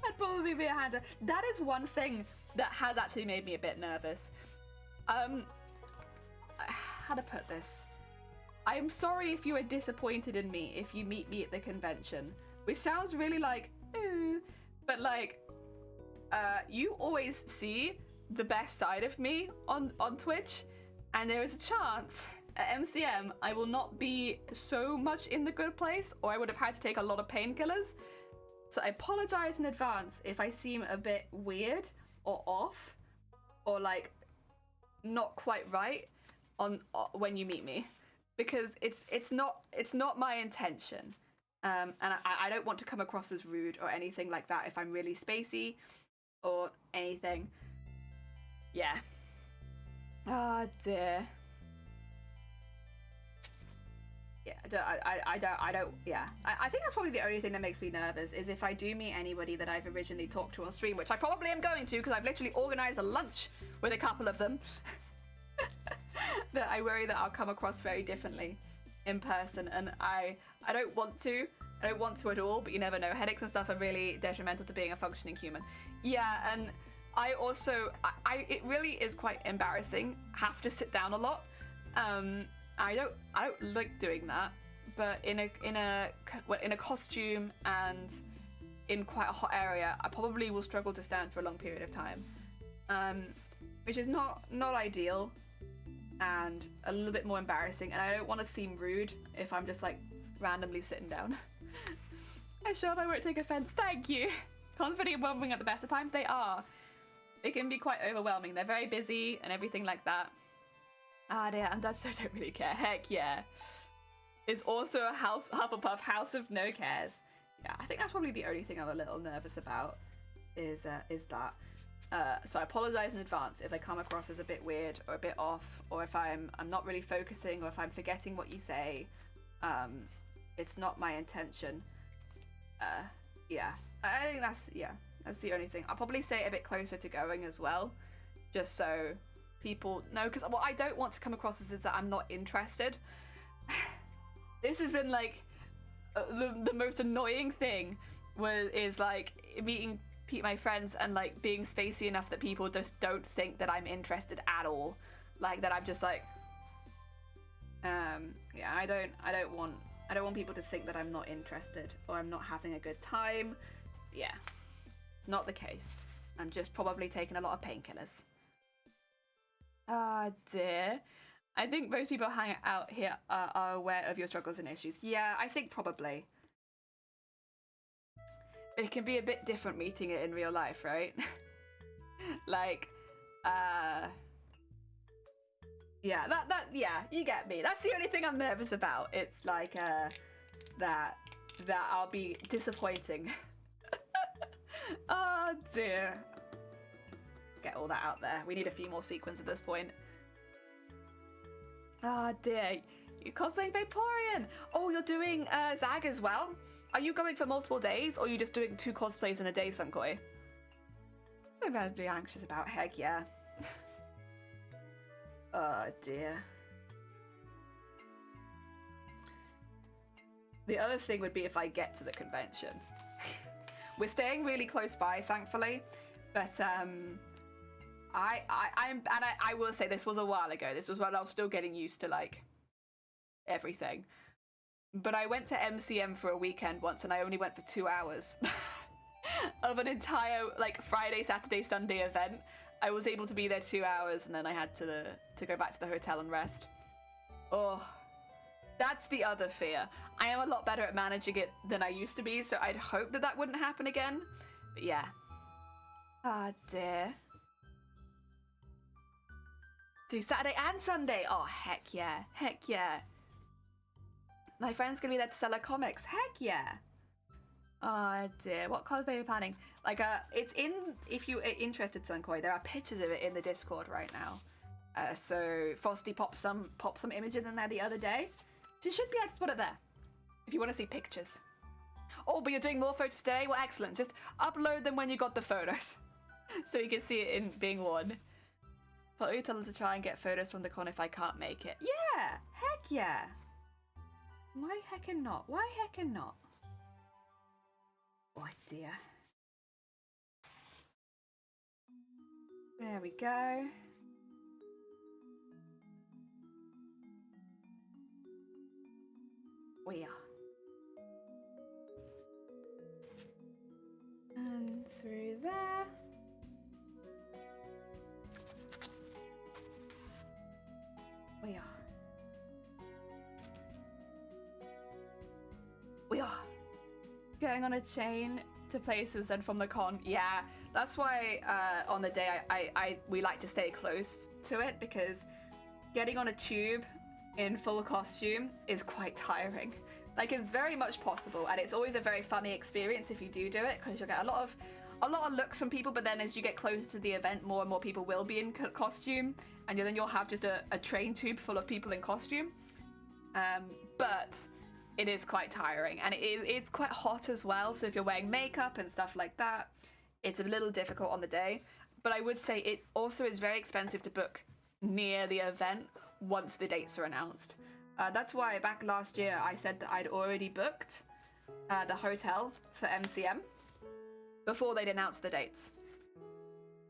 I'd probably be a handler. That is one thing that has actually made me a bit nervous. How to put this? I'm sorry if you are disappointed in me if you meet me at the convention, which sounds really like, but like, you always see the best side of me on Twitch, and there is a chance at MCM I will not be so much in the good place, or I would have had to take a lot of painkillers. So I apologize in advance if I seem a bit weird or off or like not quite right on when you meet me, because it's not my intention, and I don't want to come across as rude or anything like that if I'm really spacey or anything. Yeah. Oh dear. Yeah, I don't, yeah. I think that's probably the only thing that makes me nervous, is if I do meet anybody that I've originally talked to on stream, which I probably am going to, because I've literally organized a lunch with a couple of them, that I worry that I'll come across very differently in person, and I don't want to. I don't want to at all, but you never know. Headaches and stuff are really detrimental to being a functioning human. Yeah, and I also, it really is quite embarrassing, have to sit down a lot. I don't like doing that, but in a costume and in quite a hot area, I probably will struggle to stand for a long period of time, which is not ideal and a little bit more embarrassing. And I don't want to seem rude if I'm just like randomly sitting down. I sure I won't take offense. Thank you. Confident and overwhelming at the best of times. They are. It can be quite overwhelming. They're very busy and everything like that. Ah, dear, I'm Dutch, so I don't really care. Heck yeah. Is also a Hufflepuff House of No Cares. Yeah, I think that's probably the only thing I'm a little nervous about is that. So I apologize in advance if I come across as a bit weird or a bit off, or if I'm not really focusing, or if I'm forgetting what you say. It's not my intention. Yeah, I think that's the only thing. I'll probably say it a bit closer to going as well, just so people know, because what I don't want to come across is that I'm not interested. This has been like the most annoying thing is like meeting my friends and like being spacey enough that people just don't think that I'm interested at all, like that I'm just like yeah, I don't want people to think that I'm not interested or I'm not having a good time. Yeah, it's not the case. I'm just probably taking a lot of painkillers. Ah, dear. I think most people hanging out here are aware of your struggles and issues. Yeah, I think probably. It can be a bit different meeting it in real life, right? Like, yeah, yeah, you get me. That's the only thing I'm nervous about. It's like, that I'll be disappointing. Oh dear. Get all that out there. We need a few more sequins at this point. Ah, dear. You're cosplaying Vaporeon! Oh, you're doing Zag as well? Are you going for multiple days, or are you just doing 2 cosplays in a day, Sunkoi? I'm really anxious about. Heck yeah. Oh, dear. The other thing would be if I get to the convention. We're staying really close by, thankfully, but I will say this was a while ago. This was when I was still getting used to like everything. But I went to MCM for a weekend once, and I only went for 2 hours of an entire like Friday, Saturday, Sunday event. I was able to be there 2 hours, and then I had to go back to the hotel and rest. Oh, that's the other fear. I am a lot better at managing it than I used to be, so I'd hope that wouldn't happen again. But yeah. Ah, dear. Do Saturday and Sunday. Oh, heck yeah. Heck yeah. My friend's gonna be there to sell her comics. Heck yeah. Oh dear. What cosplay are you planning? Like, it's in, if you're interested, Sunkoi, there are pictures of it in the Discord right now. So Frosty popped some images in there the other day. So you should be able to spot it there if you want to see pictures. Oh, but you're doing more photos today? Well, excellent. Just upload them when you got the photos so you can see it in being worn. But you tell them to try and get photos from the con if I can't make it. Yeah, heck yeah. Why heckin' not? Why heckin' not? Oh dear. There we go. We are. And through there. We are. We are. Going on a chain to places and from the con. Yeah, that's why on the day we like to stay close to it, because getting on a tube in full costume is quite tiring. Like, it's very much possible, and it's always a very funny experience if you do it, because you'll get a lot of looks from people, but then as you get closer to the event, more and more people will be in costume, and then you'll have just a train tube full of people in costume. But it is quite tiring, and it's quite hot as well, so if you're wearing makeup and stuff like that, it's a little difficult on the day. But I would say it also is very expensive to book near the event once the dates are announced. That's why back last year I said that I'd already booked the hotel for MCM before they'd announced the dates.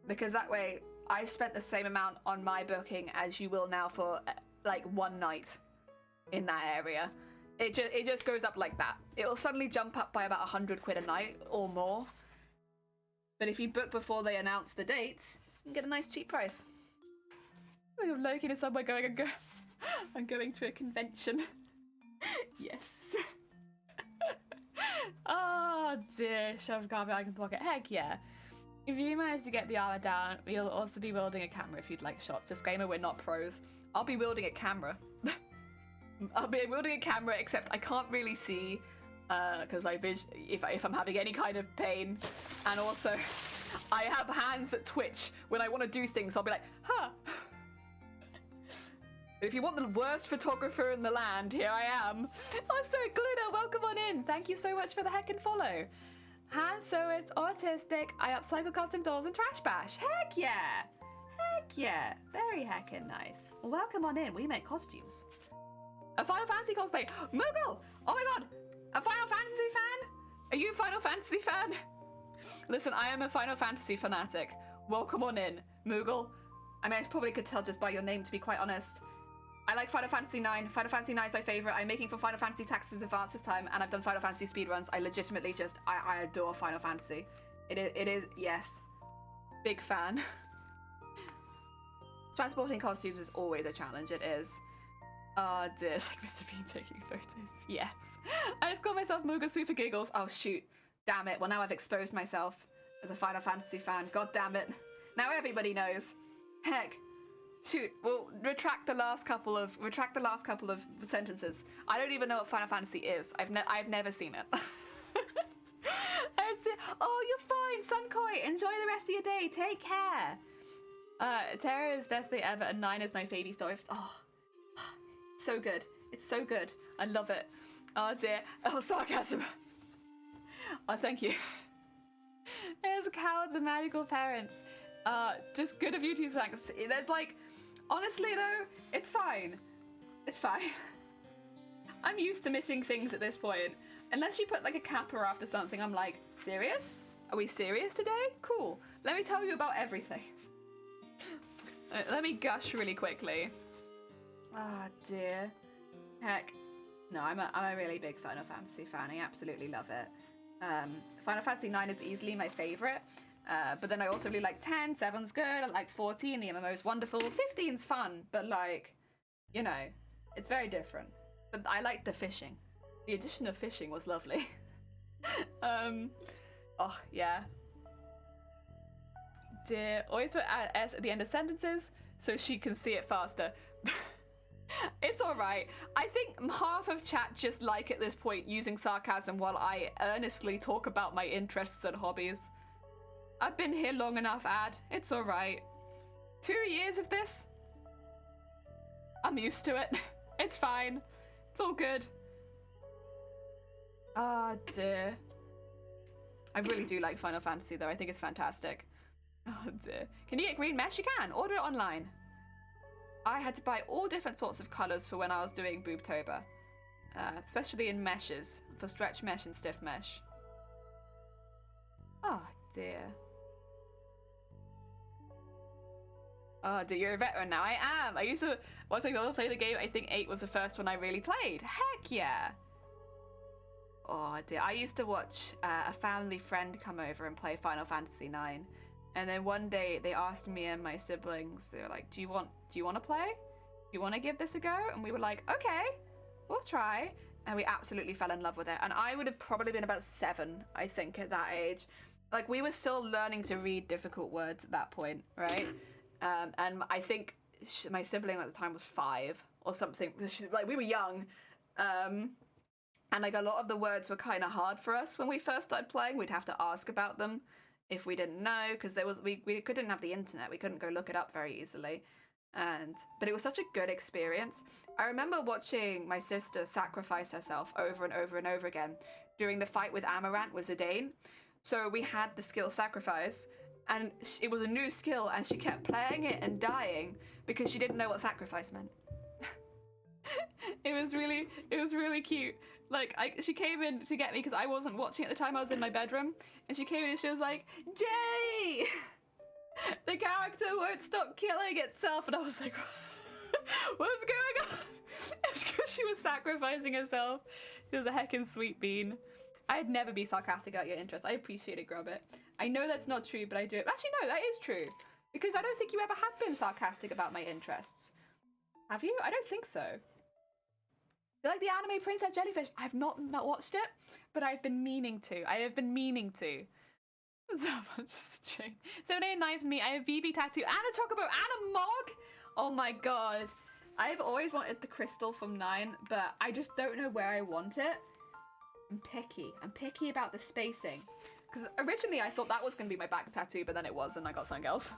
Because that way I spent the same amount on my booking as you will now for like one night in that area. It just goes up like that. It'll suddenly jump up by about 100 quid a night or more. But if you book before they announce the dates, you can get a nice cheap price. I'm lurking in somewhere going, I'm going to a convention. Yes. Oh dear, shove garbage I can pocket. Heck yeah. If you manage to get the armor down, we'll also be wielding a camera if you'd like shots. Disclaimer, we're not pros. I'll be wielding a camera. I'll be wielding a camera, except I can't really see, because my vision, if I'm having any kind of pain, and also I have hands that twitch when I want to do things. I'll be like, huh. But if you want the worst photographer in the land, here I am. Also, Glitter, welcome on in. Thank you so much for the heckin' follow. Han Sewist, autistic, I upcycle custom dolls and trash bash. Heck yeah! Heck yeah! Very heckin' nice. Welcome on in, we make costumes. A Final Fantasy cosplay. Moogle! Oh my god! A Final Fantasy fan? Are you a Final Fantasy fan? Listen, I am a Final Fantasy fanatic. Welcome on in, Moogle. I mean, I probably could tell just by your name, to be quite honest. I like Final Fantasy IX. Final Fantasy IX is my favorite. I'm making for Final Fantasy Tactics Advance this time, and I've done Final Fantasy speedruns. I legitimately just, I adore Final Fantasy. It is, yes. Big fan. Transporting costumes is always a challenge, it is. Oh dear, it's like Mr. Bean taking photos. Yes. I just called myself Mooga Super Giggles. Oh shoot. Damn it. Well, now I've exposed myself as a Final Fantasy fan. God damn it. Now everybody knows. Heck. Shoot, we'll retract the last couple of sentences. I don't even know what Final Fantasy is. I've never seen it. Oh, you're fine, Sunkoi. Enjoy the rest of your day. Take care. Terra is best day ever, and 9 is my baby story. Oh, so good. It's so good. I love it. Oh dear. Oh, sarcasm. Oh, thank you. There's a cow with the magical parents. Just good of you two seconds. That's like, honestly though, it's fine. It's fine. I'm used to missing things at this point. Unless you put like a capper after something, I'm like, serious? Are we serious today? Cool. Let me tell you about everything. Let me gush really quickly. Ah, dear. Heck. No, I'm a really big Final Fantasy fan. I absolutely love it. Final Fantasy IX is easily my favorite. But then I also really like 10, 7's good, I like 14, the MMO's wonderful, 15's fun, but like, you know, it's very different. But I like the fishing. The addition of fishing was lovely. Oh, yeah. Dear, always put S at the end of sentences so she can see it faster. It's alright. I think half of chat just like at this point using sarcasm while I earnestly talk about my interests and hobbies. I've been here long enough, Ad. It's alright. 2 years of this? I'm used to it. It's fine. It's all good. Ah, dear. I really do like Final Fantasy, though. I think it's fantastic. Oh, dear. Can you get green mesh? You can. Order it online. I had to buy all different sorts of colours for when I was doing Boobtober. Especially in meshes. For stretch mesh and stiff mesh. Oh, dear. Oh, dear, you're a veteran now. I am. I used to, once I got to play the game, I think 8 was the first one I really played. Heck yeah. Oh, dear. I used to watch a family friend come over and play Final Fantasy IX. And then one day they asked me and my siblings, they were like, do you want to play? Do you want to give this a go? And we were like, okay, we'll try. And we absolutely fell in love with it. And I would have probably been about 7, I think, at that age. Like, we were still learning to read difficult words at that point, right? And I think my sibling at the time was 5 or something. Like, we were young. And like a lot of the words were kind of hard for us when we first started playing. We'd have to ask about them if we didn't know, because we couldn't have the internet. We couldn't go look it up very easily. But it was such a good experience. I remember watching my sister sacrifice herself over and over and over again during the fight with Amaranth with Zidane. So we had the skill sacrifice, and it was a new skill, and she kept playing it and dying because she didn't know what sacrifice meant. It was really cute. Like, she came in to get me because I wasn't watching at the time. I was in my bedroom, and she came in and she was like, Jay, the character won't stop killing itself. And I was like, what's going on? It's because she was sacrificing herself. She was a heckin' sweet bean. I'd never be sarcastic about your interest. I appreciate it, Grubbit. I know that's not true, but I do. Actually, no, that is true. Because I don't think you ever have been sarcastic about my interests. Have you? I don't think so. Like the anime Princess Jellyfish, I've not watched it, but I've been meaning to. I have been meaning to. So much strange. 789 for me. I have a BB tattoo and a chocobo and a mog. Oh my god. I've always wanted the crystal from 9, but I just don't know where I want it. I'm picky. I'm picky about the spacing. Because originally I thought that was going to be my back tattoo, but then it was, and I got something else.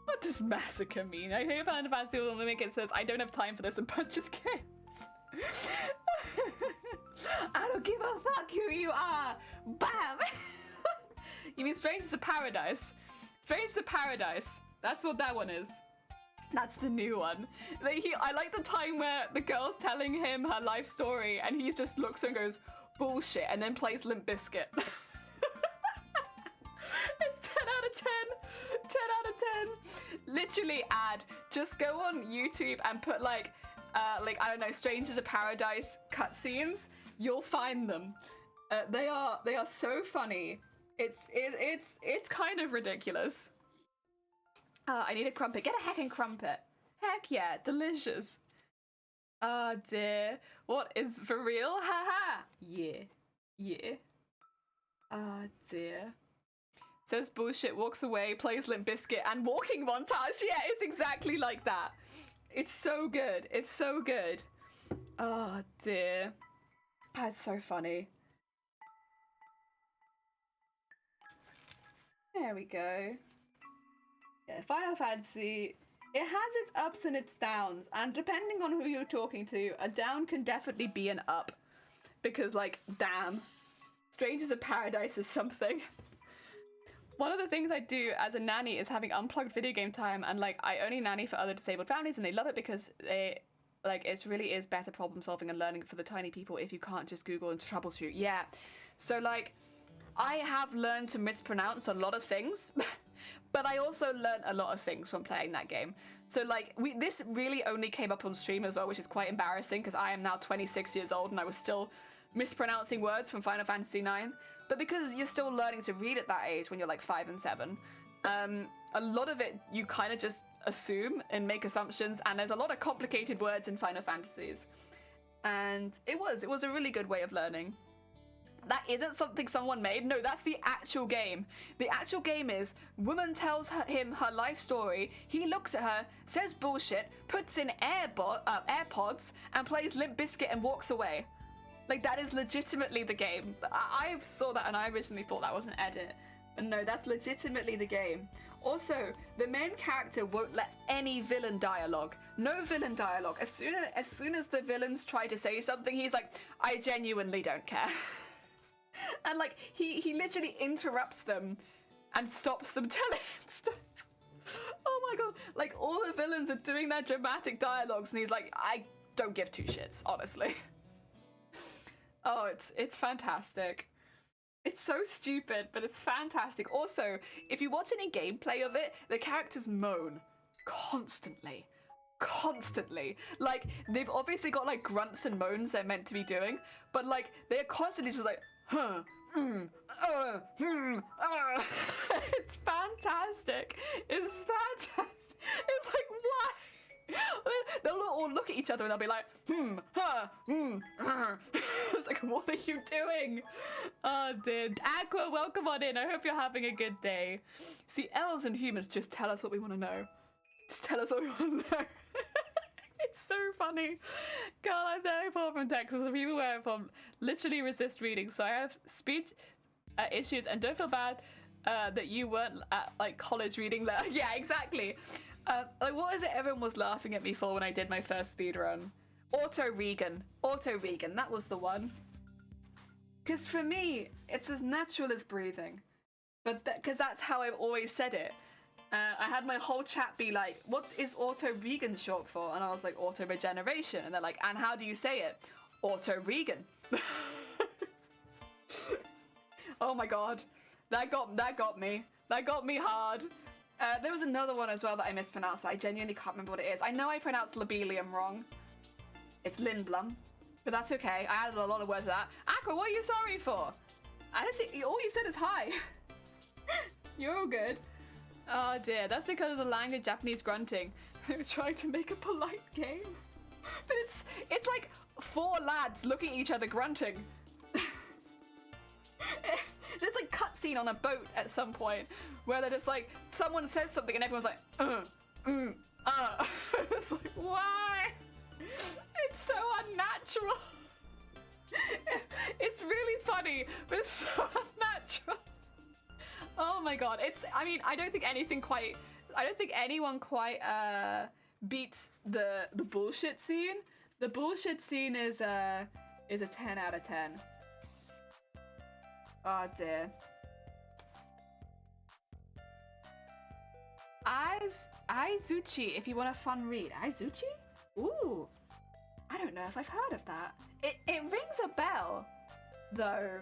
What does massacre mean? I hear Final Fantasy on the Make It says, I don't have time for this and punches kids. I don't give a fuck who you are. Bam! You mean Strangers of Paradise? Strangers of Paradise. That's what that one is. That's the new one. I like the time where the girl's telling him her life story and he just looks and goes, bullshit, and then plays Limp Bizkit. It's 10 out of 10. 10 out of 10. Literally just go on YouTube and put like, I don't know, Strangers of Paradise cutscenes. You'll find them. They are so funny. It's kind of ridiculous. I need a crumpet. Get a heckin' crumpet. Heck yeah, delicious. Oh dear. What is for real? Haha. Yeah. Yeah. Oh dear. Says bullshit, walks away, plays Limp Bizkit, and walking montage. Yeah, it's exactly like that. It's so good. It's so good. Oh dear. That's so funny. There we go. Yeah, Final Fantasy, it has its ups and its downs, and depending on who you're talking to, a down can definitely be an up. Because, like, damn. Strangers of Paradise is something. One of the things I do as a nanny is having unplugged video game time, and, like, I only nanny for other disabled families, and they love it because it really is better problem solving and learning for the tiny people if you can't just Google and troubleshoot. Yeah. So, like, I have learned to mispronounce a lot of things. But I also learned a lot of things from playing that game. So, like, this really only came up on stream as well, which is quite embarrassing because I am now 26 years old and I was still mispronouncing words from Final Fantasy IX. But because you're still learning to read at that age when you're like 5 and 7, a lot of it you kind of just assume and make assumptions, and there's a lot of complicated words in Final Fantasies. And it was a really good way of learning. That isn't something someone made. No, that's the actual game. The actual game is, woman tells him her life story, he looks at her, says bullshit, puts in AirPods, and plays Limp Bizkit and walks away. Like, that is legitimately the game. I saw that and I originally thought that was an edit. And no, that's legitimately the game. Also, the main character won't let any villain dialogue. No villain dialogue. As soon as the villains try to say something, he's like, I genuinely don't care. And, like, he literally interrupts them and stops them telling him stuff. Oh my god. Like, all the villains are doing their dramatic dialogues and he's like, I don't give two shits, honestly. Oh, it's fantastic. It's so stupid, but it's fantastic. Also, if you watch any gameplay of it, the characters moan constantly. Constantly. Like, they've obviously got, like, grunts and moans they're meant to be doing, but, like, they're constantly just like, huh, It's fantastic. It's fantastic. It's like, why? They'll all look at each other and they'll be like, It's like, what are you doing? Oh, dear. Aqua, welcome on in. I hope you're having a good day. See, elves and humans just tell us what we want to know. Just tell us what we want to know. It's so funny. God, I'm very far from Texas. The people where I'm from literally resist reading, so I have speech issues, and don't feel bad that you weren't at, like, college reading. Yeah, exactly. Like, what is it everyone was laughing at me for when I did my first speedrun? Auto-Regan, that was the one. Because for me, it's as natural as breathing. But because that's how I've always said it. I had my whole chat be like, what is auto-Regan short for? And I was like, auto-regeneration. And they're like, and how do you say it? Auto-Regan. Oh my god. That got me. That got me hard. There was another one as well that I mispronounced, but I genuinely can't remember what it is. I know I pronounced Lobelium wrong. It's Lindblum. But that's okay. I added a lot of words to that. Aqua, what are you sorry for? I don't think... All you said is hi. You're all good. Oh dear, that's because of the language Japanese grunting. They were trying to make a polite game. But it's like 4 lads looking at each other grunting. There's like cutscene on a boat at some point where they're just like, someone says something and everyone's like, It's like, why? It's so unnatural. It's really funny, but it's so unnatural. Oh my god. I mean, I don't think anyone quite beats the bullshit scene. The bullshit scene is a 10 out of 10. Oh dear. Aizuchi, if you want a fun read. Aizuchi? Ooh. I don't know if I've heard of that. It rings a bell, though.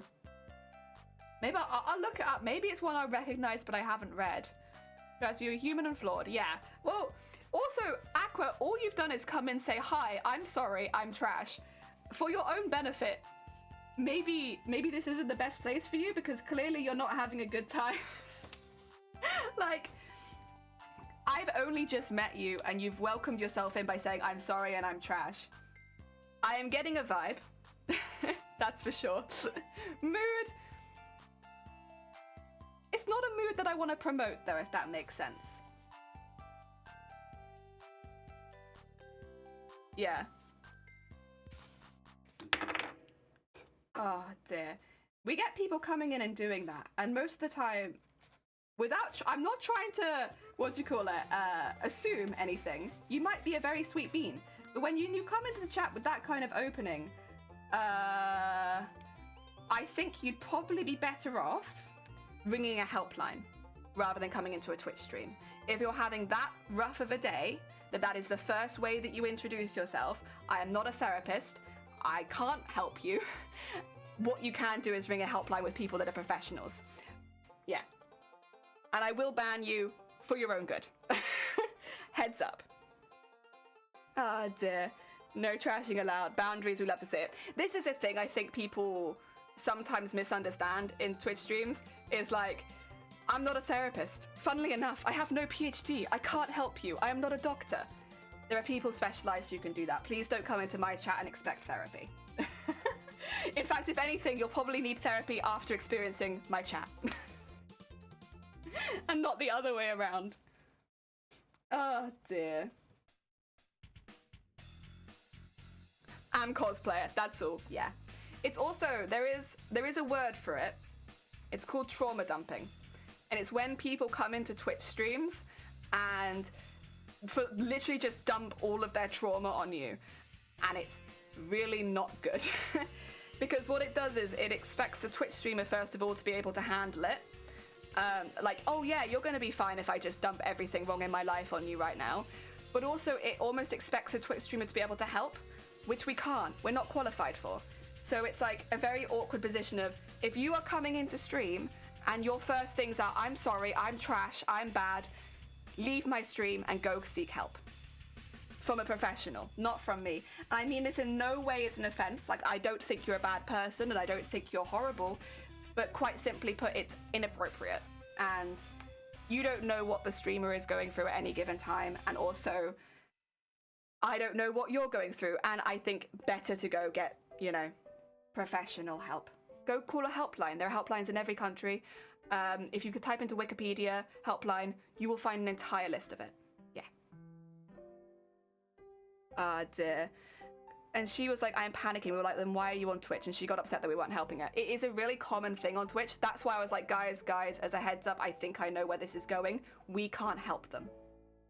Maybe I'll look it up. Maybe it's one I recognize, but I haven't read. Because you're human and flawed. Yeah. Well, also, Aqua, all you've done is come and say, hi, I'm sorry, I'm trash. For your own benefit, maybe this isn't the best place for you because clearly you're not having a good time. Like, I've only just met you and you've welcomed yourself in by saying, I'm sorry and I'm trash. I am getting a vibe. That's for sure. Mood. It's not a mood that I want to promote, though, if that makes sense. Yeah. Oh, dear. We get people coming in and doing that, and most of the time, I'm not trying to, assume anything. You might be a very sweet bean, but when you come into the chat with that kind of opening, I think you'd probably be better off ringing a helpline rather than coming into a Twitch stream. If you're having that rough of a day, that is the first way that you introduce yourself. I am not a therapist. I can't help you. What you can do is ring a helpline with people that are professionals. Yeah. And I will ban you for your own good. Heads up. Ah, dear. No trashing allowed. Boundaries, we love to say it. This is a thing I think people sometimes misunderstand in Twitch streams, is like, I'm not a therapist. Funnily enough, I have no PhD. I can't help you. I am not a doctor. There are people specialized who can do that. Please don't come into my chat and expect therapy. In fact, if anything, you'll probably need therapy after experiencing my chat. And not the other way around. Oh dear. I'm cosplayer, that's all, yeah. It's also, there is a word for it. It's called trauma dumping. And it's when people come into Twitch streams and literally just dump all of their trauma on you. And it's really not good. Because what it does is it expects the Twitch streamer, first of all, to be able to handle it. Like, oh yeah, you're gonna be fine if I just dump everything wrong in my life on you right now. But also it almost expects a Twitch streamer to be able to help, which we can't. We're not qualified for. So it's like a very awkward position of, if you are coming into stream and your first things are, I'm sorry, I'm trash, I'm bad, leave my stream and go seek help. From a professional, not from me. I mean this in no way as an offense. Like, I don't think you're a bad person and I don't think you're horrible, but quite simply put, it's inappropriate. And you don't know what the streamer is going through at any given time. And also, I don't know what you're going through. And I think better to go get, professional help. Go call a helpline. There are helplines in every country. If you could type into Wikipedia helpline, you will find an entire list of it. Yeah. Ah, dear. And she was like, I am panicking. We were like, then why are you on Twitch? And she got upset that we weren't helping her. It is a really common thing on Twitch. That's why I was like, guys, as a heads up, I think I know where this is going. We can't help them.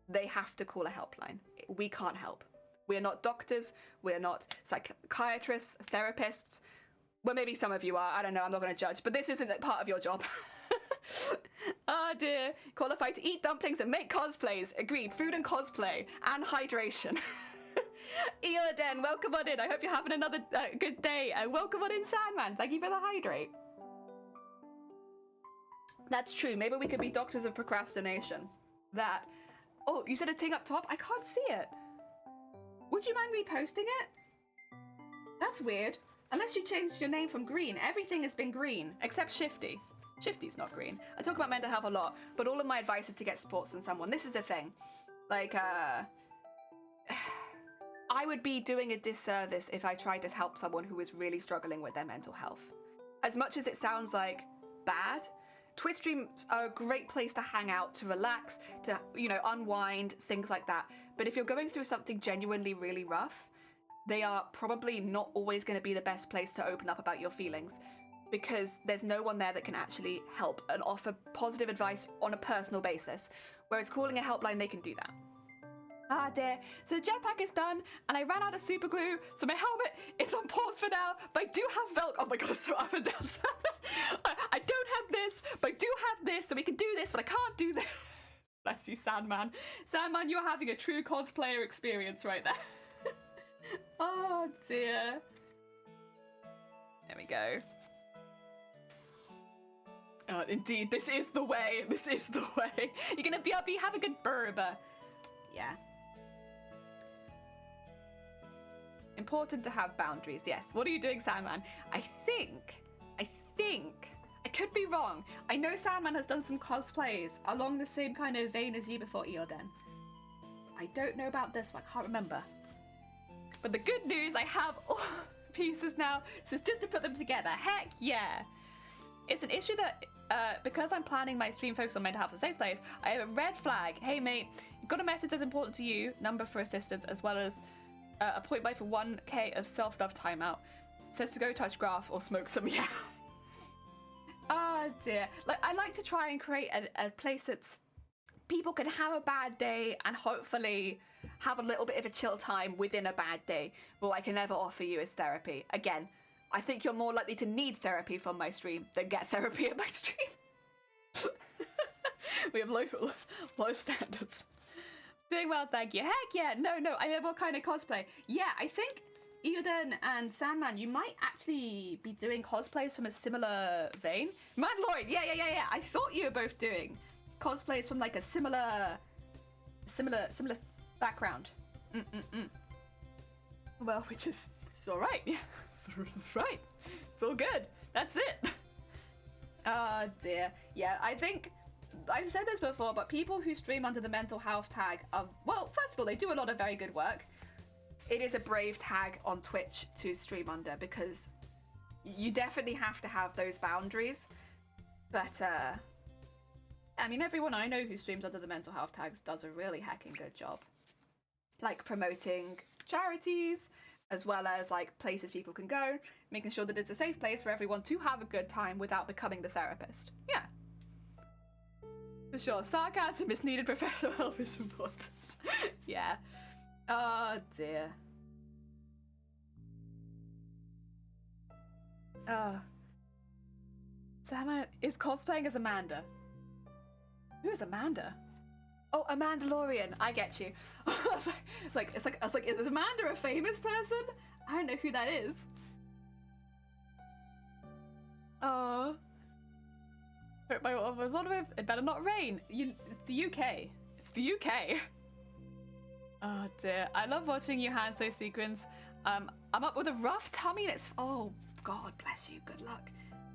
They have to call a helpline. We can't help. We're not doctors. We're not psychiatrists, therapists. Well, maybe some of you are. I don't know. I'm not going to judge. But this isn't part of your job. Oh, dear. Qualified to eat dumplings and make cosplays. Agreed. Food and cosplay. And hydration. Eoden, welcome on in. I hope you're having another good day. And welcome on in, Sandman. Thank you for the hydrate. That's true. Maybe we could be doctors of procrastination. That. Oh, you said a thing up top? I can't see it. Would you mind reposting it? That's weird. Unless you changed your name from green. Everything has been green, except Shifty. Shifty's not green. I talk about mental health a lot, but all of my advice is to get support from someone. This is the thing. Like, I would be doing a disservice if I tried to help someone who is really struggling with their mental health. As much as it sounds like bad. Twitch streams are a great place to hang out, to relax, to, unwind, things like that. But if you're going through something genuinely really rough, they are probably not always going to be the best place to open up about your feelings, because there's no one there that can actually help and offer positive advice on a personal basis. Whereas calling a helpline, they can do that. Ah dear, so the jetpack is done, and I ran out of super glue, so my helmet is on pause for now, but I do have Velcro. Oh my god, it's so up and down. I don't have this, but I do have this, so we can do this, but I can't do this. Bless you, Sandman. Sandman, you're having a true cosplayer experience right there. Oh dear. There we go. Indeed, this is the way. This is the way. You're gonna be having a burba. Yeah. Important to have boundaries, yes. What are you doing, Sandman? I think, I could be wrong. I know Sandman has done some cosplays along the same kind of vein as you before, Eoden. I don't know about this one, I can't remember. But the good news, I have all pieces now, so it's just to put them together. Heck yeah! It's an issue that, because I'm planning my stream focus on mental health and safe place, I have a red flag. Hey mate, you've got a message that's important to you, number for assistance, as well as a point buy for 1k of self-love timeout. Says to go touch grass or smoke some, yeah. Oh dear. Like, I like to try and create a place that's people can have a bad day and hopefully have a little bit of a chill time within a bad day. What I can never offer you is therapy. Again, I think you're more likely to need therapy from my stream than get therapy at my stream. We have low standards. Doing well, thank you. Heck yeah, no, I know what kind of cosplay. Yeah, I think Eoden and Sandman, you might actually be doing cosplays from a similar vein. Mandalorian, yeah. I thought you were both doing cosplays from like a similar background. Well, which is all right. Yeah, it's right. It's all good. That's it. Oh dear. Yeah, I think I've said this before, but people who stream under the mental health tag of, well, first of all, they do a lot of very good work. It is a brave tag on Twitch to stream under because you definitely have to have those boundaries. But, I mean, everyone I know who streams under the mental health tags does a really heckin' good job. Like promoting charities, as well as like places people can go, making sure that it's a safe place for everyone to have a good time without becoming the therapist. Yeah. For sure. Sarcasm is needed, professional help is important. Yeah. Oh dear. Sama is cosplaying as Amanda. Who is Amanda? Oh, a Mandalorian. I get you. I was like, is Amanda a famous person? I don't know who that is. Oh. Hurt by what was one of it better not rain. The UK. It's the UK. Oh dear. I love watching you Hanso sequence. I'm up with a rough tummy and it's, oh God bless you. Good luck.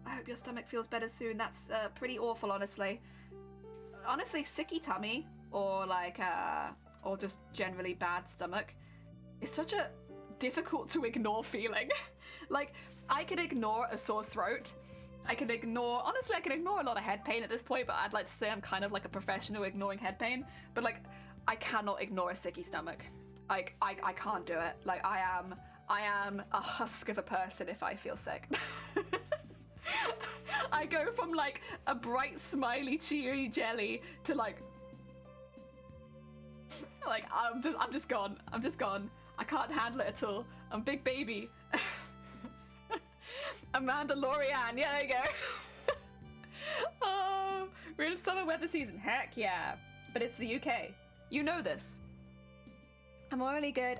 I hope your stomach feels better soon. That's pretty awful, honestly. Honestly, sicky tummy or like or just generally bad stomach is such a difficult to ignore feeling. Like, I can ignore a sore throat. Honestly, I can ignore a lot of head pain at this point, but I'd like to say I'm kind of like a professional ignoring head pain. But like, I cannot ignore a sicky stomach. Like, I can't do it. Like, I am a husk of a person if I feel sick. I go from like a bright, smiley, cheery jelly to like I'm just gone. I can't handle it at all. I'm big baby. Amanda Lorianne, yeah, there you go. Oh, we're in summer weather season. Heck yeah. But it's the UK. You know this. I'm also really good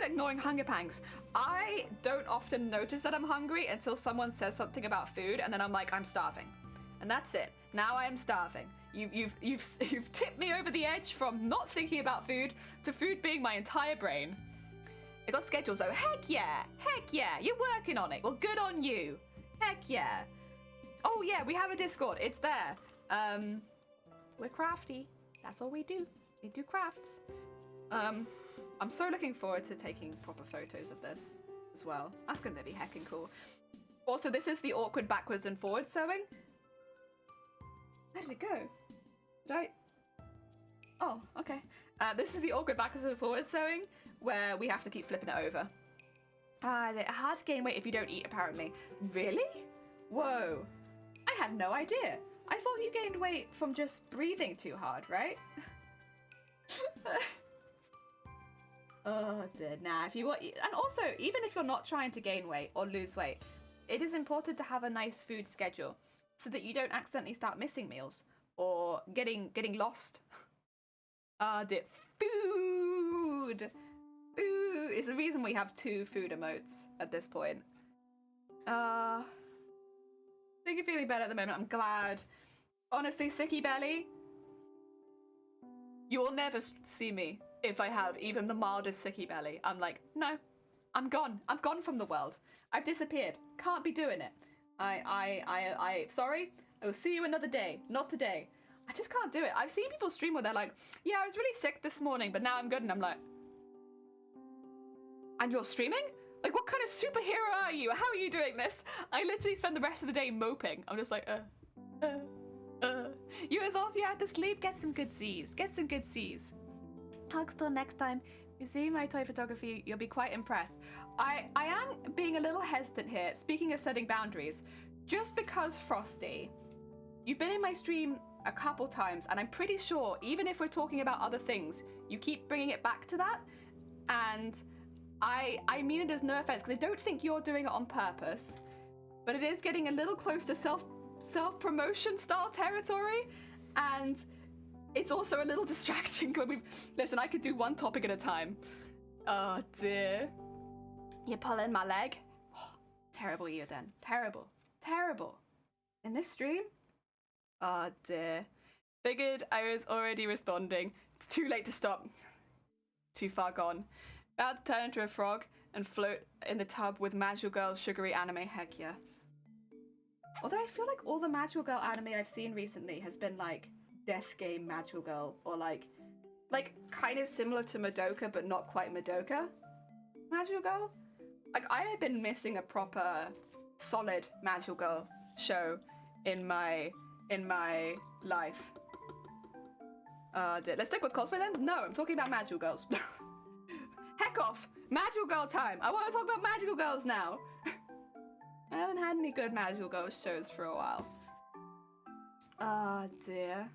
at ignoring hunger pangs. I don't often notice that I'm hungry until someone says something about food, and then I'm like, I'm starving. And that's it. Now I am starving. You've tipped me over the edge from not thinking about food to food being my entire brain. I got schedules though. Heck yeah. You're working on it. Well, good on you. Heck yeah. Oh yeah, we have a Discord. It's there. We're crafty. That's all we do. We do crafts. I'm so looking forward to taking proper photos of this as well. That's gonna be heckin' cool. Also, this is the awkward backwards and forwards sewing. Where did it go? Did I? Oh, okay. This is the awkward backwards and forwards sewing, where we have to keep flipping it over. Hard to gain weight if you don't eat, apparently. Really? Whoa. I had no idea. I thought you gained weight from just breathing too hard, right? Oh, dear. Nah, if you want... And also, even if you're not trying to gain weight or lose weight, it is important to have a nice food schedule so that you don't accidentally start missing meals or getting lost. Dear. Food! Food is the reason we have 2 food emotes at this point. I think you're feeling better at the moment. I'm glad. Honestly, Sticky Belly, you will never see me if I have even the mildest sicky belly. I'm like, no, I'm gone. I'm gone from the world. I've disappeared. Can't be doing it. Sorry. I will see you another day. Not today. I just can't do it. I've seen people stream where they're like, yeah, I was really sick this morning, but now I'm good. And I'm like, and you're streaming? Like, what kind of superhero are you? How are you doing this? I literally spend the rest of the day moping. I'm just like, You as off, you have to sleep, get some good Z's. Get some good C's. Hugs till next time. You see my toy photography, you'll be quite impressed. I am being a little hesitant here, speaking of setting boundaries. Just because, Frosty, you've been in my stream a couple times, and I'm pretty sure, even if we're talking about other things, you keep bringing it back to that. And I mean it as no offense, because I don't think you're doing it on purpose, but it is getting a little close to self-promotion style territory, and it's also a little distracting when we've... Listen, I could do one topic at a time. Oh, dear. You're pulling my leg. Oh, terrible, Eden. Terrible. Terrible. In this stream? Oh, dear. Figured I was already responding. It's too late to stop. Too far gone. About to turn into a frog and float in the tub with Magical Girl's sugary anime. Heck yeah. Although I feel like all the Magical Girl anime I've seen recently has been like Death Game Magical Girl, or like kind of similar to Madoka but not quite Madoka Magical Girl. Like, I have been missing a proper solid Magical Girl show in my life. Let's stick with cosplay then? No, I'm talking about Magical Girls. Heck off! Magical Girl time! I want to talk about Magical Girls now! I haven't had any good Magical Girl shows for a while. Oh dear.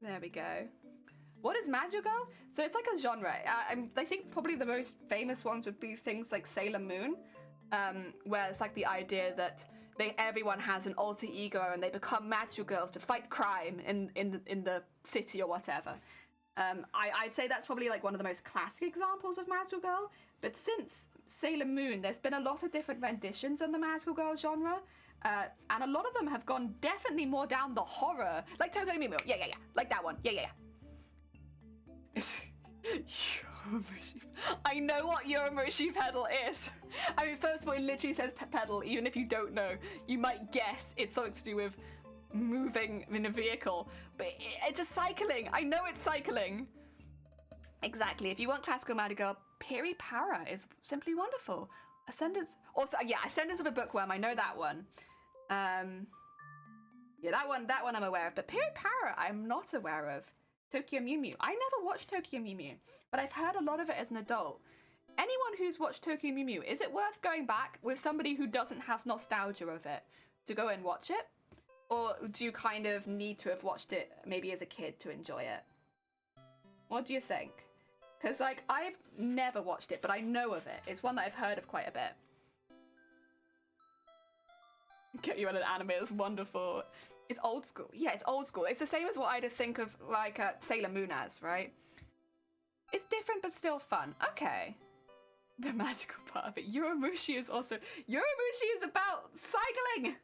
There we go. What is Magical Girl? So it's like a genre. I think probably the most famous ones would be things like Sailor Moon, where it's like the idea that everyone has an alter ego and they become Magical Girls to fight crime in the city or whatever. I'd say that's probably like one of the most classic examples of Magical Girl. But since Sailor Moon, there's been a lot of different renditions on the Magical Girl genre. And a lot of them have gone definitely more down the horror. Like Tokyo Mew Mew. Yeah. Like that one. Yeah. I know what Yoramushi pedal is. I mean, first of all, it literally says pedal. Even if you don't know, you might guess it's something to do with moving in a vehicle. But it's a cycling. I know it's cycling. Exactly. If you want classical Magical Girl, Piri Para is simply wonderful. Ascendance. Also, yeah, Ascendance of a Bookworm. I know that one. Yeah, that one I'm aware of. But Piri Para, I'm not aware of. Tokyo Mew Mew. I never watched Tokyo Mew Mew, but I've heard a lot of it as an adult. Anyone who's watched Tokyo Mew Mew, is it worth going back with somebody who doesn't have nostalgia of it to go and watch it? Or do you kind of need to have watched it maybe as a kid to enjoy it? What do you think? Because, like, I've never watched it, but I know of it. It's one that I've heard of quite a bit. Get you in an anime that's wonderful. It's old school. Yeah, it's old school. It's the same as what I'd think of, like, Sailor Moon as, right? It's different, but still fun. Okay. The magical part of it. Yoramushi is also... Yoramushi is about cycling!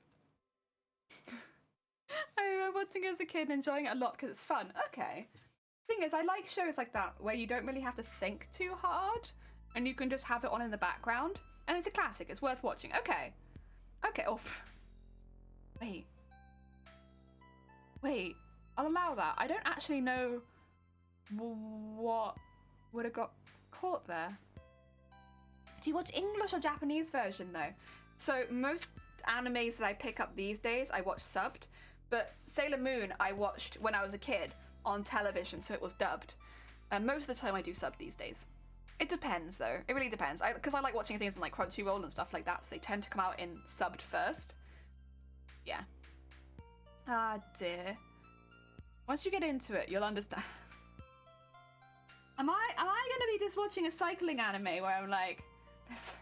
I remember watching it as a kid and enjoying it a lot because it's fun. Okay. Thing is, I like shows like that where you don't really have to think too hard and you can just have it on in the background. And it's a classic. It's worth watching. Okay. Okay. Oh. Wait. I'll allow that. I don't actually know what would have got caught there. Do you watch English or Japanese version though? So most animes that I pick up these days, I watch subbed. But Sailor Moon, I watched when I was a kid on television, so it was dubbed. Most of the time, I do sub these days. It depends, though. It really depends. Because I like watching things on like Crunchyroll and stuff like that, so they tend to come out in subbed first. Yeah. Ah, dear. Once you get into it, you'll understand. Am I gonna be just watching a cycling anime where I'm like, this?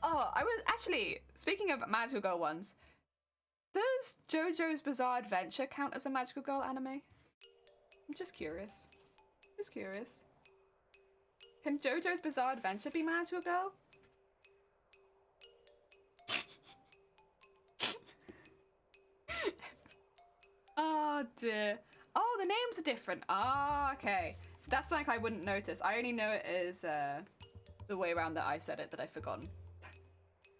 Oh, I was actually speaking of magical girl ones. Does JoJo's Bizarre Adventure count as a magical girl anime? I'm just curious. Just curious. Can JoJo's Bizarre Adventure be magical girl? Oh dear. Oh, the names are different. Ah, okay. So that's like I wouldn't notice. I only know it is the way around that I said it that I've forgotten.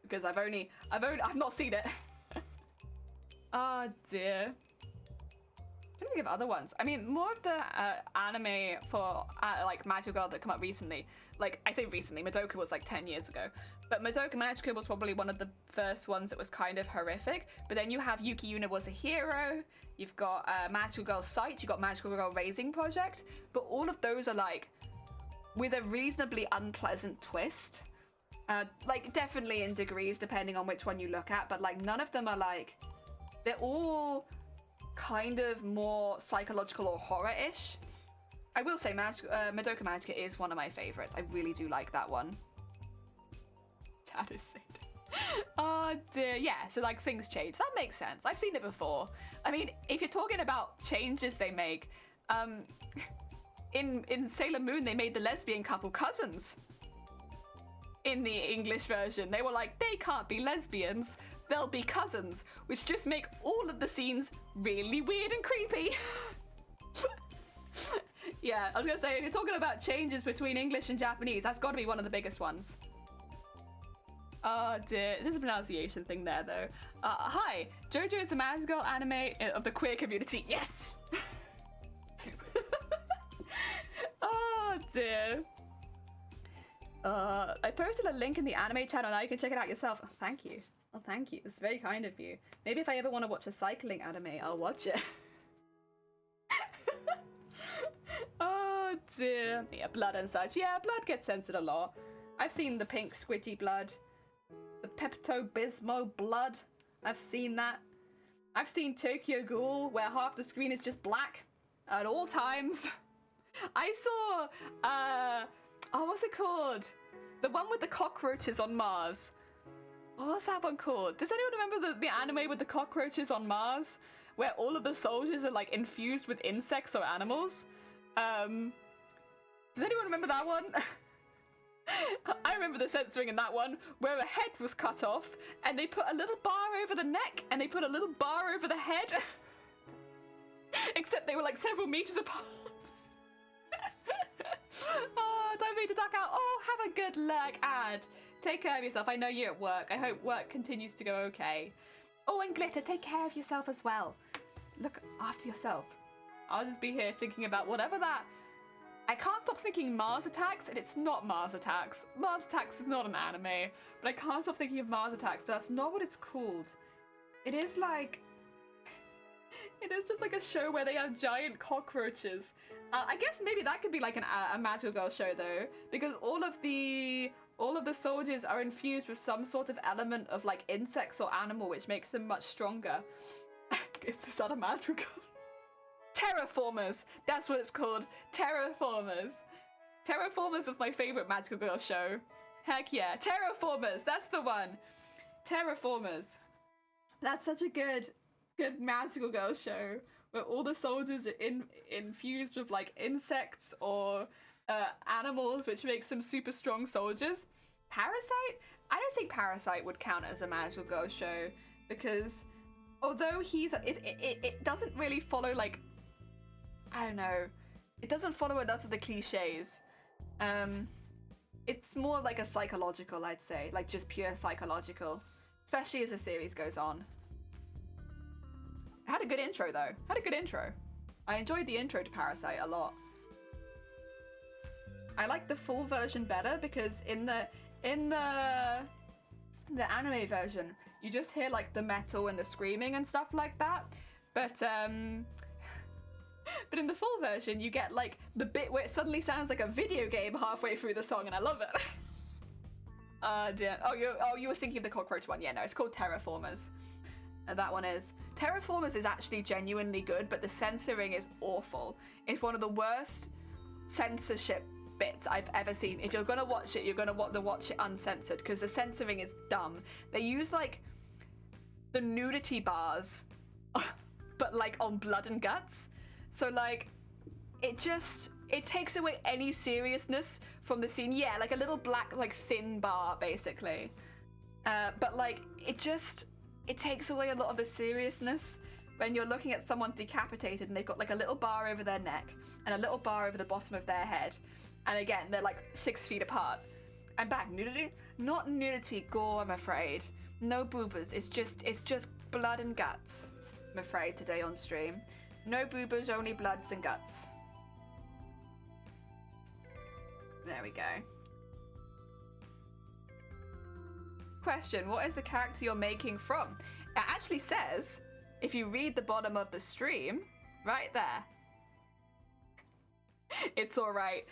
Because I've not seen it. Oh dear. I'm thinking of other ones. I mean, more of the anime for like Magical Girl that come up recently. Like, I say recently, Madoka was like 10 years ago. But Madoka Magica was probably one of the first ones that was kind of horrific. But then you have Yuki Yuna Was a Hero. You've got Magical Girl Sight. You've got Magical Girl Raising Project. But all of those are like with a reasonably unpleasant twist. Like, definitely in degrees, depending on which one you look at. But like, none of them are like... They're all kind of more psychological or horror-ish. I will say Madoka Magica is one of my favorites. I really do like that one. That is it. Oh dear. Yeah, so like things change. That makes sense. I've seen it before. I mean, if you're talking about changes they make, in Sailor Moon they made the lesbian couple cousins. In the English version, they were like, they can't be lesbians, they'll be cousins, which just make all of the scenes really weird and creepy. Yeah, I was gonna say, if you're talking about changes between English and Japanese, that's gotta be one of the biggest ones. Oh dear, there's a pronunciation thing there though. Hi, JoJo is a magical anime of the queer community. Yes! Oh dear. I posted a link in the anime channel, now you can check it out yourself. Oh, thank you. Oh, thank you. It's very kind of you. Maybe if I ever want to watch a cycling anime, I'll watch it. Oh, dear. Yeah, blood and such. Yeah, blood gets censored a lot. I've seen the pink squidgy blood. The Pepto-Bismol blood. I've seen that. I've seen Tokyo Ghoul, where half the screen is just black at all times. I saw, oh, what's it called? The one with the cockroaches on Mars. What's that one called? Does anyone remember the anime with the cockroaches on Mars? Where all of the soldiers are like infused with insects or animals? Does anyone remember that one? I remember the censoring in that one, where a head was cut off, and they put a little bar over the neck, and they put a little bar over the head. Except they were like several meters apart. Oh, don't mean to duck out. Oh, have a good luck, Ad. Take care of yourself. I know you're at work. I hope work continues to go okay. Oh, and Glitter, take care of yourself as well. Look after yourself. I'll just be here thinking about whatever that... I can't stop thinking Mars Attacks, and it's not Mars Attacks. Mars Attacks is not an anime, but I can't stop thinking of Mars Attacks, but that's not what it's called. It is like... It is just like a show where they have giant cockroaches. I guess maybe that could be like a magical girl show though, because all of the soldiers are infused with some sort of element of like insects or animal, which makes them much stronger. Is that a magical girl? Terraformers! That's what it's called. Terraformers. Terraformers is my favorite magical girl show. Heck yeah. Terraformers! That's the one. Terraformers. That's such a good magical girl show where all the soldiers are infused with like insects or animals, which makes them super strong soldiers. Parasite? I don't think Parasite would count as a magical girl show, because although it doesn't really follow like, I don't know, it doesn't follow a lot of the cliches. It's more like a psychological, I'd say, like just pure psychological, especially as the series goes on. Had a good intro though. Had a good intro. I enjoyed the intro to Parasite a lot. I like the full version better because in the In the anime version, you just hear like the metal and the screaming and stuff like that. But in the full version, you get like the bit where it suddenly sounds like a video game halfway through the song, and I love it. Dear. Oh, you were thinking of the cockroach one. Yeah, no, it's called Terraformers. That one is. Terraformers is actually genuinely good, but the censoring is awful. It's one of the worst censorship bits I've ever seen. If you're gonna watch it, you're gonna want to watch it uncensored, because the censoring is dumb. They use like the nudity bars, but like on blood and guts. So like, it takes away any seriousness from the scene. Yeah, like a little black, like thin bar, basically. But like, it takes away a lot of the seriousness when you're looking at someone decapitated and they've got like a little bar over their neck and a little bar over the bottom of their head. And again, they're like 6 feet apart. I'm back. Nudity? Not nudity, gore, I'm afraid. No boobers. It's just blood and guts, I'm afraid, today on stream. No boobers, only bloods and guts. There we go. Question, what is the character you're making from? It actually says, if you read the bottom of the stream, right there. It's alright.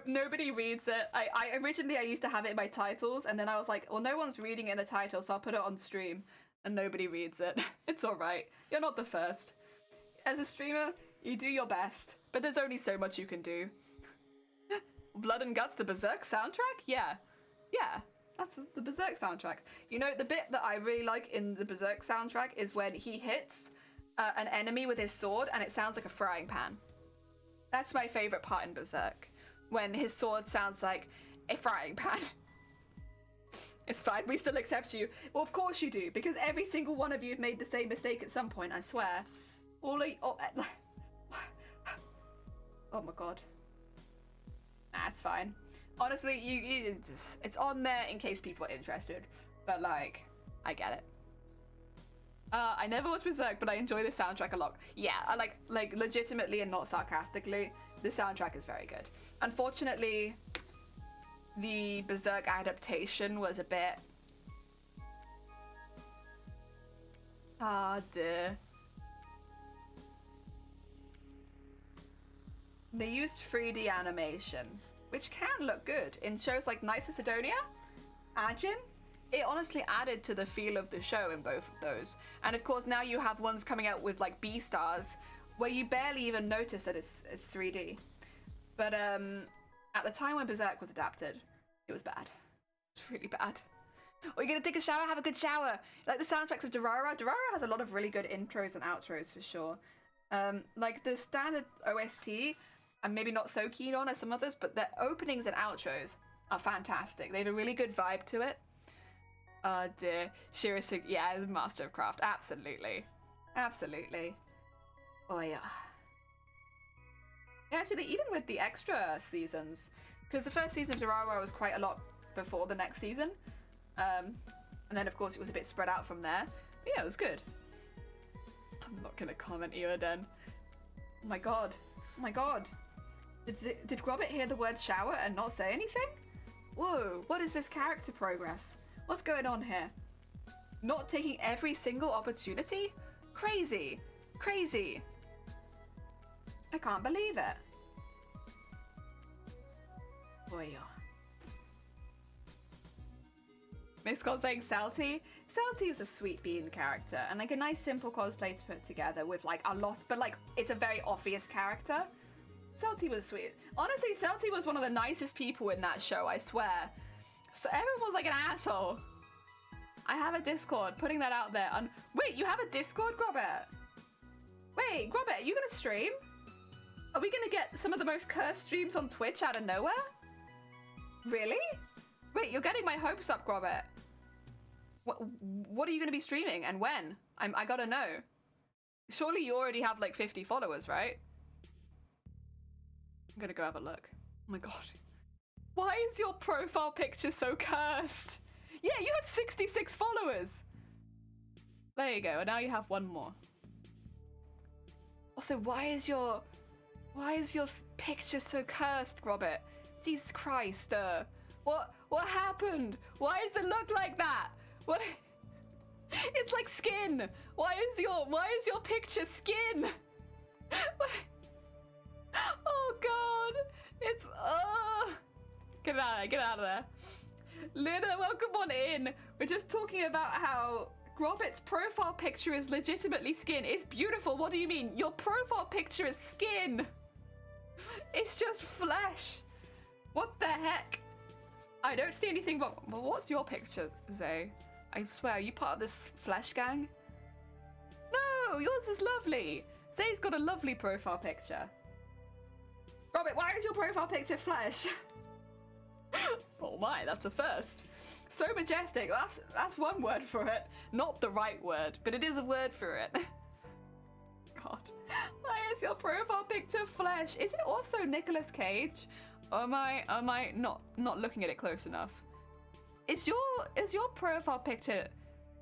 Nobody reads it. I originally used to have it in my titles, and then I was like, well, no one's reading it in the title, so I'll put it on stream, and nobody reads it. It's alright. You're not the first. As a streamer, you do your best, but there's only so much you can do. Blood and Guts, the Berserk soundtrack? Yeah. Yeah. That's the Berserk soundtrack. You know, the bit that I really like in the Berserk soundtrack is when he hits an enemy with his sword and it sounds like a frying pan. That's my favorite part in Berserk. When his sword sounds like a frying pan. It's fine, we still accept you. Well, of course you do, because every single one of you have made the same mistake at some point, I swear. Oh my god. Nah, it's fine. Honestly, it's on there in case people are interested. But like, I get it. I never watched Berserk, but I enjoy the soundtrack a lot. Yeah, I like legitimately and not sarcastically, the soundtrack is very good. Unfortunately, the Berserk adaptation was a bit... Ah, dear. They used 3D animation, which can look good in shows like Knights of Sidonia, Ajin. It honestly added to the feel of the show in both of those. And of course now you have ones coming out with like B-Stars where you barely even notice that it's 3D. But at the time when Berserk was adapted, it was bad. It's really bad. Or you're gonna take a shower, have a good shower. Like the soundtracks of Durara. Durara has a lot of really good intros and outros for sure. Like the standard OST, I'm maybe not so keen on as some others, but their openings and outros are fantastic. They have a really good vibe to it. Oh dear. Shirasug, yeah, Master of Craft. Absolutely. Absolutely. Oh yeah. Actually, even with the extra seasons, because the first season of Durara was quite a lot before the next season. And then of course it was a bit spread out from there. But yeah, it was good. I'm not gonna comment either then. Oh my god. Oh my god. Did Grobbit hear the word shower and not say anything? Whoa, what is this character progress? What's going on here? Not taking every single opportunity? Crazy. Crazy. I can't believe it. Boy. Miss cosplaying Salty. Salty is a sweet bean character and like a nice simple cosplay to put together with like a lot, but like it's a very obvious character. Salty was sweet. Honestly, Salty was one of the nicest people in that show, I swear. So everyone was like an asshole. I have a Discord, putting that out there. Wait, you have a Discord, Grobbit? Wait, Grobbit, are you gonna stream? Are we gonna get some of the most cursed streams on Twitch out of nowhere? Really? Wait, you're getting my hopes up, Grobbit. What are you gonna be streaming and when? I gotta know. Surely you already have like 50 followers, right? I'm gonna go have a look. Oh my god. Why is your profile picture so cursed? Yeah, you have 66 followers. There you go, and now you have one more. Also, why is your picture so cursed, Grobbit? Jesus Christ, What happened? Why does it look like that? What? It's like skin. Why is your picture skin? What? Oh god. It's get out of there. Luna, welcome on in. We're just talking about how Grobit's profile picture is legitimately skin. It's beautiful. What do you mean? Your profile picture is skin. It's just flesh. What the heck? I don't see anything wrong. Well, what's your picture, Zay? I swear, are you part of this flesh gang? No, yours is lovely. Zay's got a lovely profile picture. Robert, why is your profile picture flesh? Oh my, that's a first. So majestic. That's one word for it. Not the right word, but it is a word for it. God. Why is your profile picture flesh? Is it also Nicolas Cage? Or am I not looking at it close enough? Is your profile picture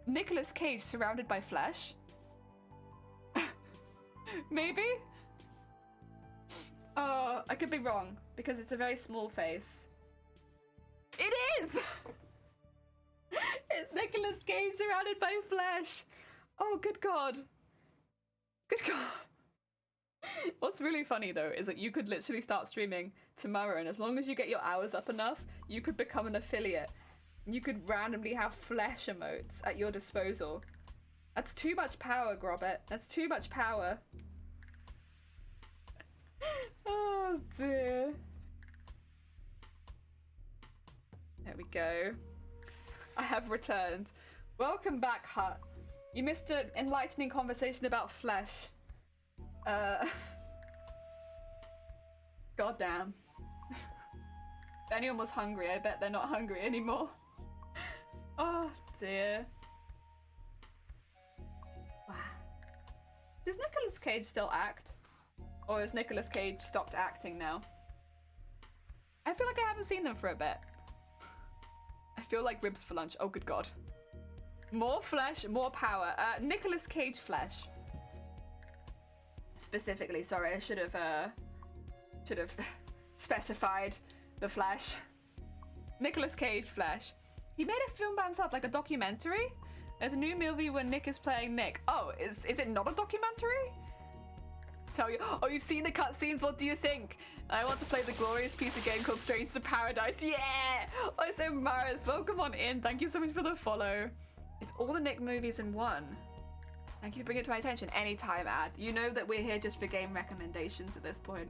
Nicolas Cage surrounded by flesh? Maybe? Oh, I could be wrong because it's a very small face. It is! It's Nicolas Cage surrounded by flesh. Oh, good God. Good God. What's really funny though is that you could literally start streaming tomorrow, and as long as you get your hours up enough, you could become an affiliate. You could randomly have flesh emotes at your disposal. That's too much power, Grobit. That's too much power. Oh dear. There we go. I have returned. Welcome back, Hut. You missed an enlightening conversation about flesh. Goddamn. If anyone was hungry, I bet they're not hungry anymore. Oh dear. Wow. Does Nicolas Cage still act? Or has Nicolas Cage stopped acting now? I feel like I haven't seen them for a bit. I feel like ribs for lunch. Oh, good God. More flesh, more power. Nicolas Cage flesh. Specifically, sorry, I should have specified the flesh. Nicolas Cage flesh. He made a film by himself, like a documentary. There's a new movie where Nick is playing Nick. Oh, is it not a documentary? Tell you. Oh, you've seen the cutscenes. What do you think? I want to play the glorious piece of game called Strange to Paradise. Yeah! Also, Maris, welcome on in. Thank you so much for the follow. It's all the Nick movies in one. Thank you for bringing it to my attention. Anytime, ad. You know that we're here just for game recommendations at this point.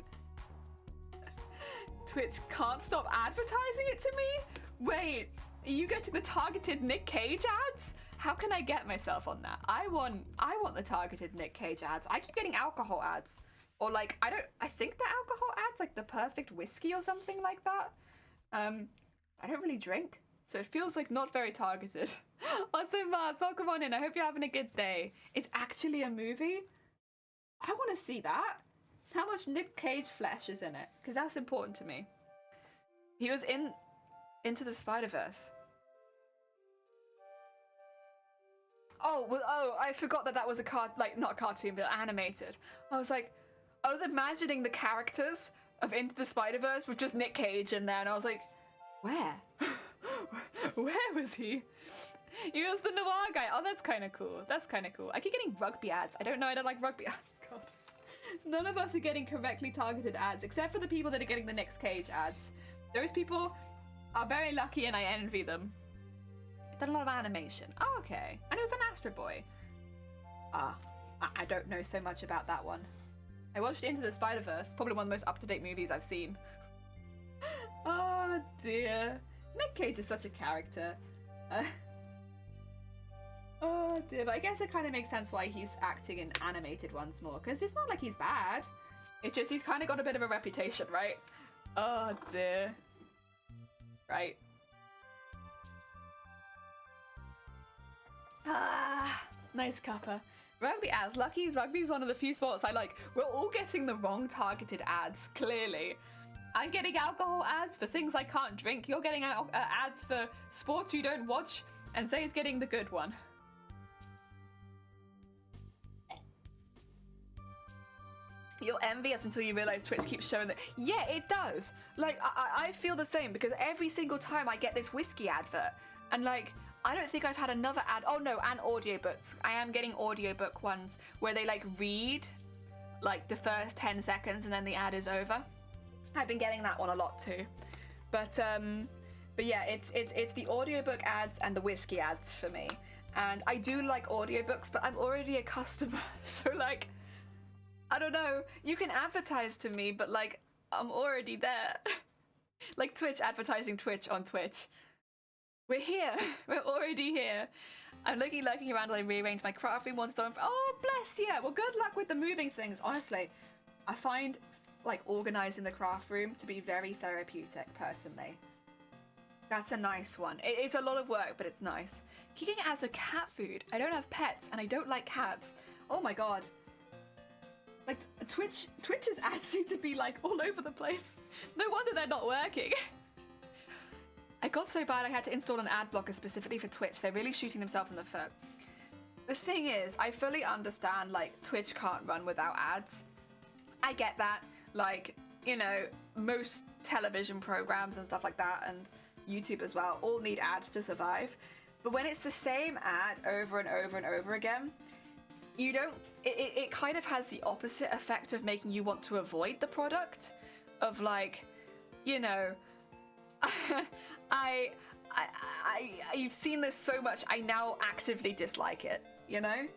Twitch can't stop advertising it to me? Wait, are you getting the targeted Nick Cage ads? How can I get myself on that? I want the targeted Nick Cage ads. I keep getting alcohol ads. Or like, I think the alcohol ads, like the perfect whiskey or something like that. I don't really drink, so it feels like not very targeted. Also, Mars, welcome on in. I hope you're having a good day. It's actually a movie? I want to see that. How much Nick Cage flesh is in it? Because that's important to me. He was in Into the Spider-Verse. Oh, I forgot that was a not a cartoon, but animated. I was imagining the characters of Into the Spider-Verse with just Nick Cage in there, and I was like, where? Where was he? He was the noir guy. Oh, that's kind of cool. That's kind of cool. I keep getting rugby ads. I don't know. I don't like rugby. God. None of us are getting correctly targeted ads, except for the people that are getting the Nick Cage ads. Those people are very lucky, and I envy them. Done a lot of animation. Oh, okay. And it was an Astro Boy. I don't know so much about that one. I watched Into the Spider-Verse, probably one of the most up-to-date movies I've seen. Oh dear. Nick Cage is such a character. Oh dear, but I guess it kind of makes sense why he's acting in animated ones more, because it's not like he's bad. It's just he's kind of got a bit of a reputation, right? Oh dear. Right. Ah, nice cuppa. Rugby ads. Lucky rugby is one of the few sports I like. We're all getting the wrong targeted ads, clearly. I'm getting alcohol ads for things I can't drink. You're getting ads for sports you don't watch, and Zay's getting the good one. You'll envy us until you realize Twitch keeps showing that. Yeah, it does. Like, I feel the same because every single time I get this whiskey advert, and like, I don't think I've had another ad. Oh no, and audiobooks. I am getting audiobook ones where they like read like the first 10 seconds and then the ad is over. I've been getting that one a lot too. But yeah, it's the audiobook ads and the whiskey ads for me. And I do like audiobooks, but I'm already a customer. So like, I don't know, you can advertise to me, but like, I'm already there. Like Twitch advertising Twitch on Twitch. We're here. We're already here. I'm looking around while I rearrange my craft room once done. Oh, bless you. Well, good luck with the moving things. Honestly, I find like organizing the craft room to be very therapeutic, personally. That's a nice one. It's a lot of work, but it's nice. Kicking it as a cat food. I don't have pets, and I don't like cats. Oh my god. Like, Twitch's ads seem to be like all over the place. No wonder they're not working. I got so bad I had to install an ad blocker specifically for Twitch. They're really shooting themselves in the foot. The thing is, I fully understand, like, Twitch can't run without ads. I get that. Like, you know, most television programs and stuff like that, and YouTube as well, all need ads to survive. But when it's the same ad over and over and over again, you don't... It kind of has the opposite effect of making you want to avoid the product. Of, like, you know... I've seen this so much, I now actively dislike it, you know?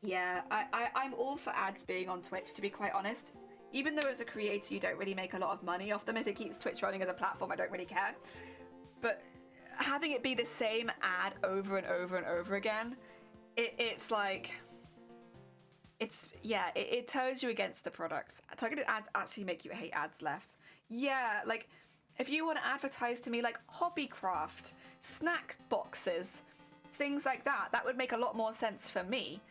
Yeah, I'm all for ads being on Twitch, to be quite honest. Even though as a creator you don't really make a lot of money off them, if it keeps Twitch running as a platform, I don't really care. But having it be the same ad over and over and over again, it's like... It turns you against the products. Targeted ads actually make you hate ads left. Yeah, like, if you want to advertise to me, like, hobbycraft, snack boxes, things like that, that would make a lot more sense for me.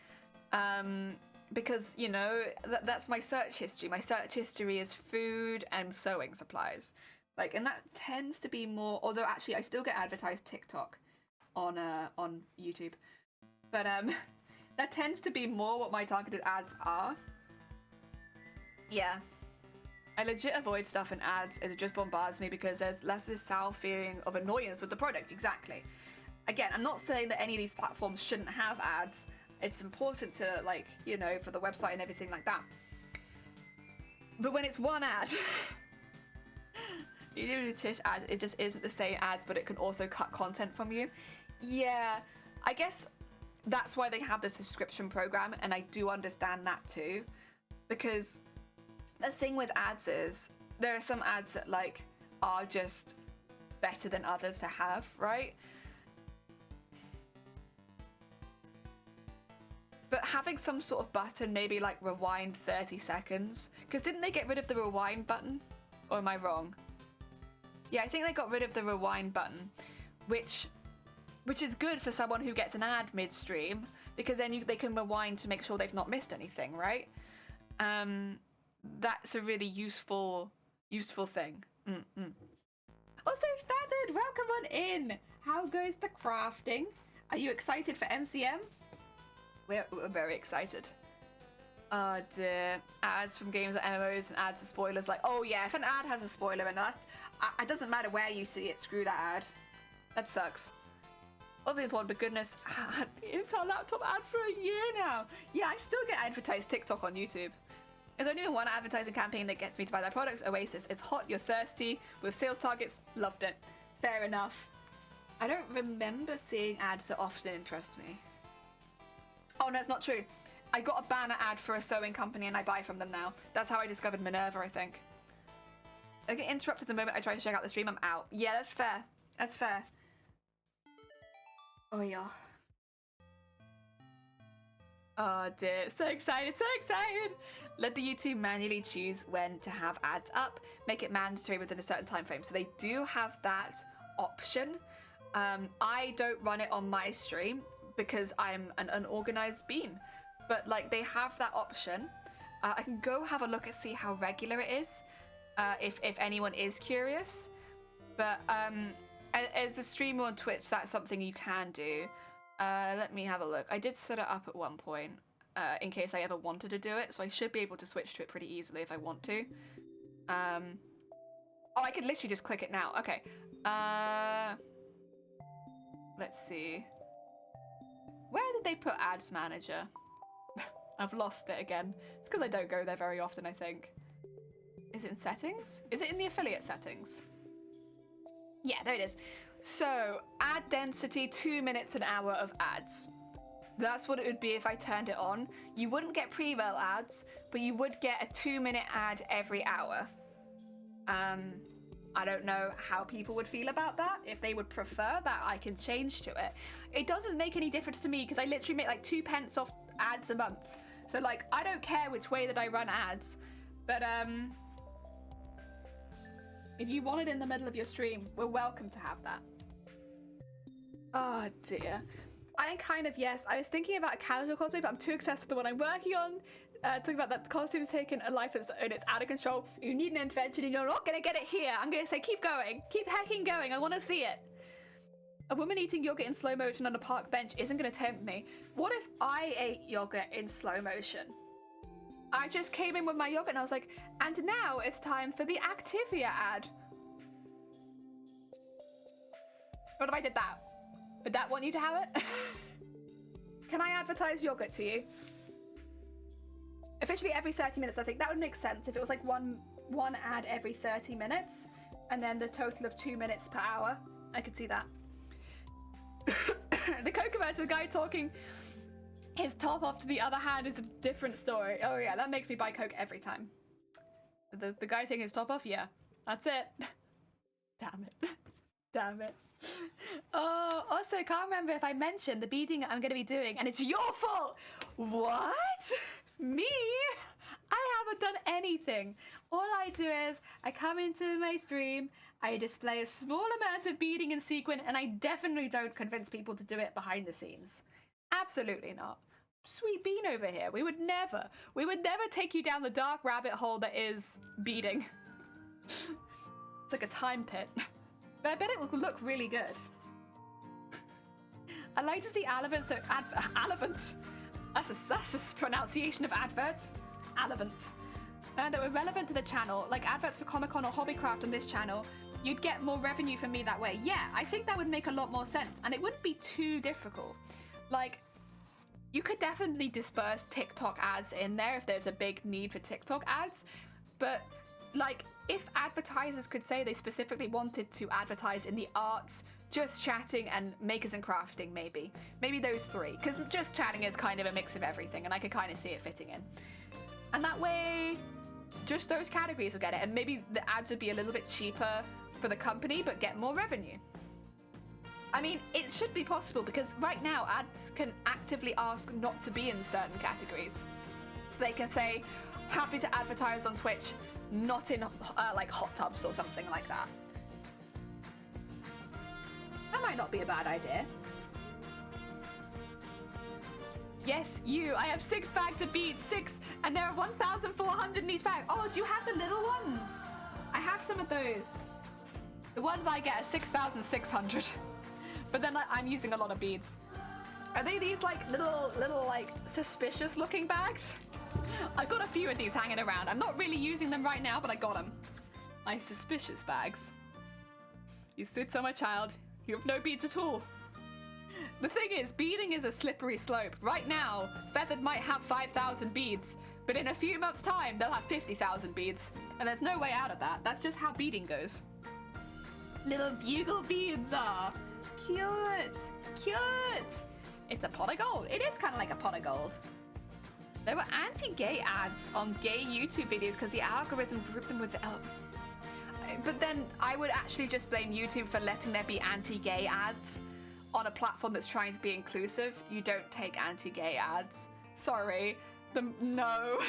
Because, you know, that's my search history. My search history is food and sewing supplies. Like, and that tends to be more, although actually I still get advertised TikTok on YouTube. But, that tends to be more what my targeted ads are. Yeah. I legit avoid stuff in ads. It just bombards me because there's less this sour feeling of annoyance with the product. Exactly. Again, I'm not saying that any of these platforms shouldn't have ads. It's important to, like, you know, for the website and everything like that. But when it's one ad, you do the Twitch ads, it just isn't the same ads, but it can also cut content from you. Yeah, I guess that's why they have the subscription program, and I do understand that too. Because the thing with ads is, there are some ads that, like, are just better than others to have, right? But having some sort of button, maybe like rewind 30 seconds. Because didn't they get rid of the rewind button? Or am I wrong? Yeah, I think they got rid of the rewind button. Which is good for someone who gets an ad midstream. Because then they can rewind to make sure they've not missed anything, right? That's a really useful thing. Also, Feathered, welcome on in! How goes the crafting? Are you excited for MCM? We're very excited. Oh dear. Ads from games or MMOs and ads and spoilers. Like, oh yeah, if an ad has a spoiler in it, it doesn't matter where you see it, screw that ad. That sucks. Other important, but goodness, I had the Intel laptop ad for a year now. Yeah, I still get advertised TikTok on YouTube. There's only been one advertising campaign that gets me to buy their products, Oasis. It's hot, you're thirsty, with sales targets, loved it. Fair enough. I don't remember seeing ads that often interest me. Oh, no, it's not true. I got a banner ad for a sewing company and I buy from them now. That's how I discovered Minerva, I think. I get interrupted the moment I try to check out the stream, I'm out. Yeah, that's fair. That's fair. Oh, yeah. Oh, dear. So excited, so excited. Let the YouTube manually choose when to have ads up. Make it mandatory within a certain time frame. So they do have that option. I don't run it on my stream, because I'm an unorganized bean. But, like, they have that option. I can go have a look and see how regular it is, if anyone is curious. But as a streamer on Twitch, that's something you can do. Let me have a look. I did set it up at one point. in case I ever wanted to do it, so I should be able to switch to it pretty easily if I want to. Oh, I could literally just click it now. Okay. Let's see. Where did they put Ads Manager? I've lost it again. It's because I don't go there very often, I think. Is it in settings? Is it in the affiliate settings? Yeah, there it is. So, ad density, 2 minutes an hour of ads. That's what it would be if I turned it on. You wouldn't get pre-roll ads, but you would get a 2-minute ad every hour. I don't know how people would feel about that. If they would prefer that, I can change to it. It doesn't make any difference to me because I literally make like 2 pence off ads a month. So like, I don't care which way that I run ads. But if you want it in the middle of your stream, we're welcome to have that. Oh dear. I kind of, yes, I was thinking about a casual cosplay, but I'm too obsessed with the one I'm working on. Talking about that the costume has taken a life of its own, it's out of control. You need an intervention and you're not going to get it here. I'm going to say keep going. Keep hecking going. I want to see it. A woman eating yogurt in slow motion on a park bench isn't going to tempt me. What if I ate yogurt in slow motion? I just came in with my yogurt and I was like, and now it's time for the Activia ad. What if I did that? Would that want you to have it? Can I advertise yogurt to you? Officially every 30 minutes, I think that would make sense if it was like one ad every 30 minutes and then the total of 2 minutes per hour. I could see that. The Coke commercial, the guy talking his top off to the other hand is a different story. Oh yeah, that makes me buy Coke every time. The guy taking his top off, yeah, that's it. Damn it. Damn it. Oh, also can't remember if I mentioned the beating I'm going to be doing and it's your fault. What? Me? I haven't done anything. All I do is I come into my stream, I display a small amount of beading in sequin, and I definitely don't convince people to do it behind the scenes. Absolutely not. Sweet bean over here. We would never take you down the dark rabbit hole that is beading. It's like a time pit. But I bet it will look really good. I like to see Alevants. Alevants. That's a pronunciation of adverts. Alevants. That were relevant to the channel, like adverts for Comic-Con or Hobbycraft on this channel. You'd get more revenue from me that way. Yeah, I think that would make a lot more sense, and it wouldn't be too difficult. Like, you could definitely disperse TikTok ads in there if there's a big need for TikTok ads, but like, if advertisers could say they specifically wanted to advertise in the arts, just chatting, and makers and crafting, maybe those three, because just chatting is kind of a mix of everything, and I could kind of see it fitting in. And that way, just those categories will get it, and maybe the ads would be a little bit cheaper for the company, but get more revenue. I mean, it should be possible, because right now, ads can actively ask not to be in certain categories. So they can say, happy to advertise on Twitch, not in like hot tubs or something like that. That might not be a bad idea. Yes, you. I have 6 bags of beads, 6, and there are 1,400 in each bag. Oh, do you have the little ones? I have some of those. The ones I get are 6,600. But then I'm using a lot of beads. Are they these like little like suspicious looking bags? I've got a few of these hanging around. I'm not really using them right now, but I got them. My suspicious bags. You sit on my child. You have no beads at all. The thing is, beading is a slippery slope. Right now, Feathered might have 5,000 beads, but in a few months' time, they'll have 50,000 beads. And there's no way out of that. That's just how beading goes. Little bugle beads are cute. Cute. It's a pot of gold. It is kind of like a pot of gold. There were anti-gay ads on gay YouTube videos because the algorithm grouped them with the... But then I would actually just blame YouTube for letting there be anti-gay ads on a platform that's trying to be inclusive. You don't take anti-gay ads. Sorry. No.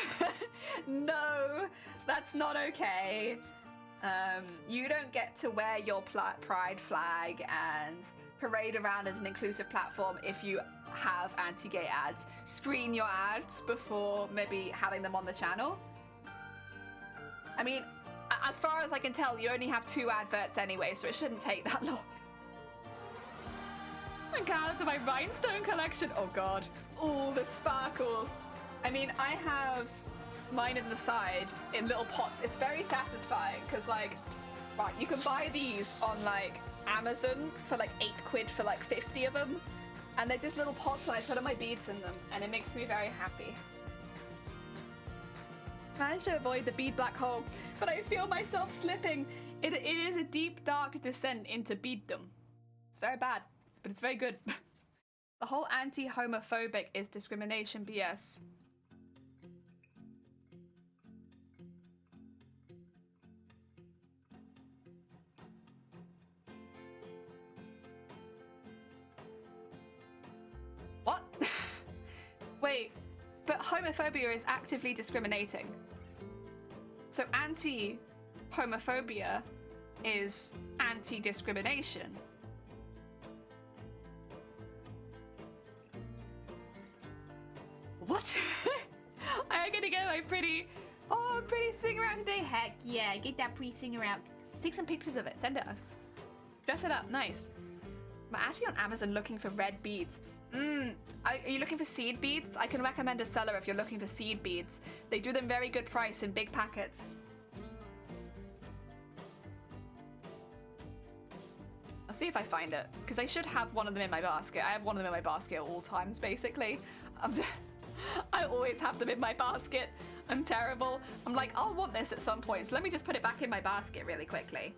No. That's not okay. You don't get to wear your pride flag and parade around as an inclusive platform if you have anti-gay ads. Screen your ads before maybe having them on the channel. I mean, as far as I can tell, you only have 2 adverts anyway, so it shouldn't take that long. And count to my rhinestone collection. Oh god. Oh, the sparkles. I mean, I have mine in the side in little pots. It's very satisfying because, like, right, you can buy these on, like, Amazon for, like, £8 for, like, 50 of them. And they're just little pots and I put all my beads in them. And it makes me very happy. Managed to avoid the bead black hole, but I feel myself slipping. It is a deep, dark descent into beaddom. It's very bad, but it's very good. The whole anti-homophobic is discrimination BS. What? Wait, but homophobia is actively discriminating. So anti-homophobia is anti-discrimination. What? I'm gonna get my pretty sing around today. Heck yeah, get that pretty sing around. Take some pictures of it, send it us. Dress it up, nice. I'm actually on Amazon looking for red beads. Are you looking for seed beads? I can recommend a seller if you're looking for seed beads. They do them very good price in big packets. I'll see if I find it, because I should have one of them in my basket. I have one of them in my basket at all times, basically. I always have them in my basket. I'm terrible. I'm like, I'll want this at some point, so let me just put it back in my basket really quickly.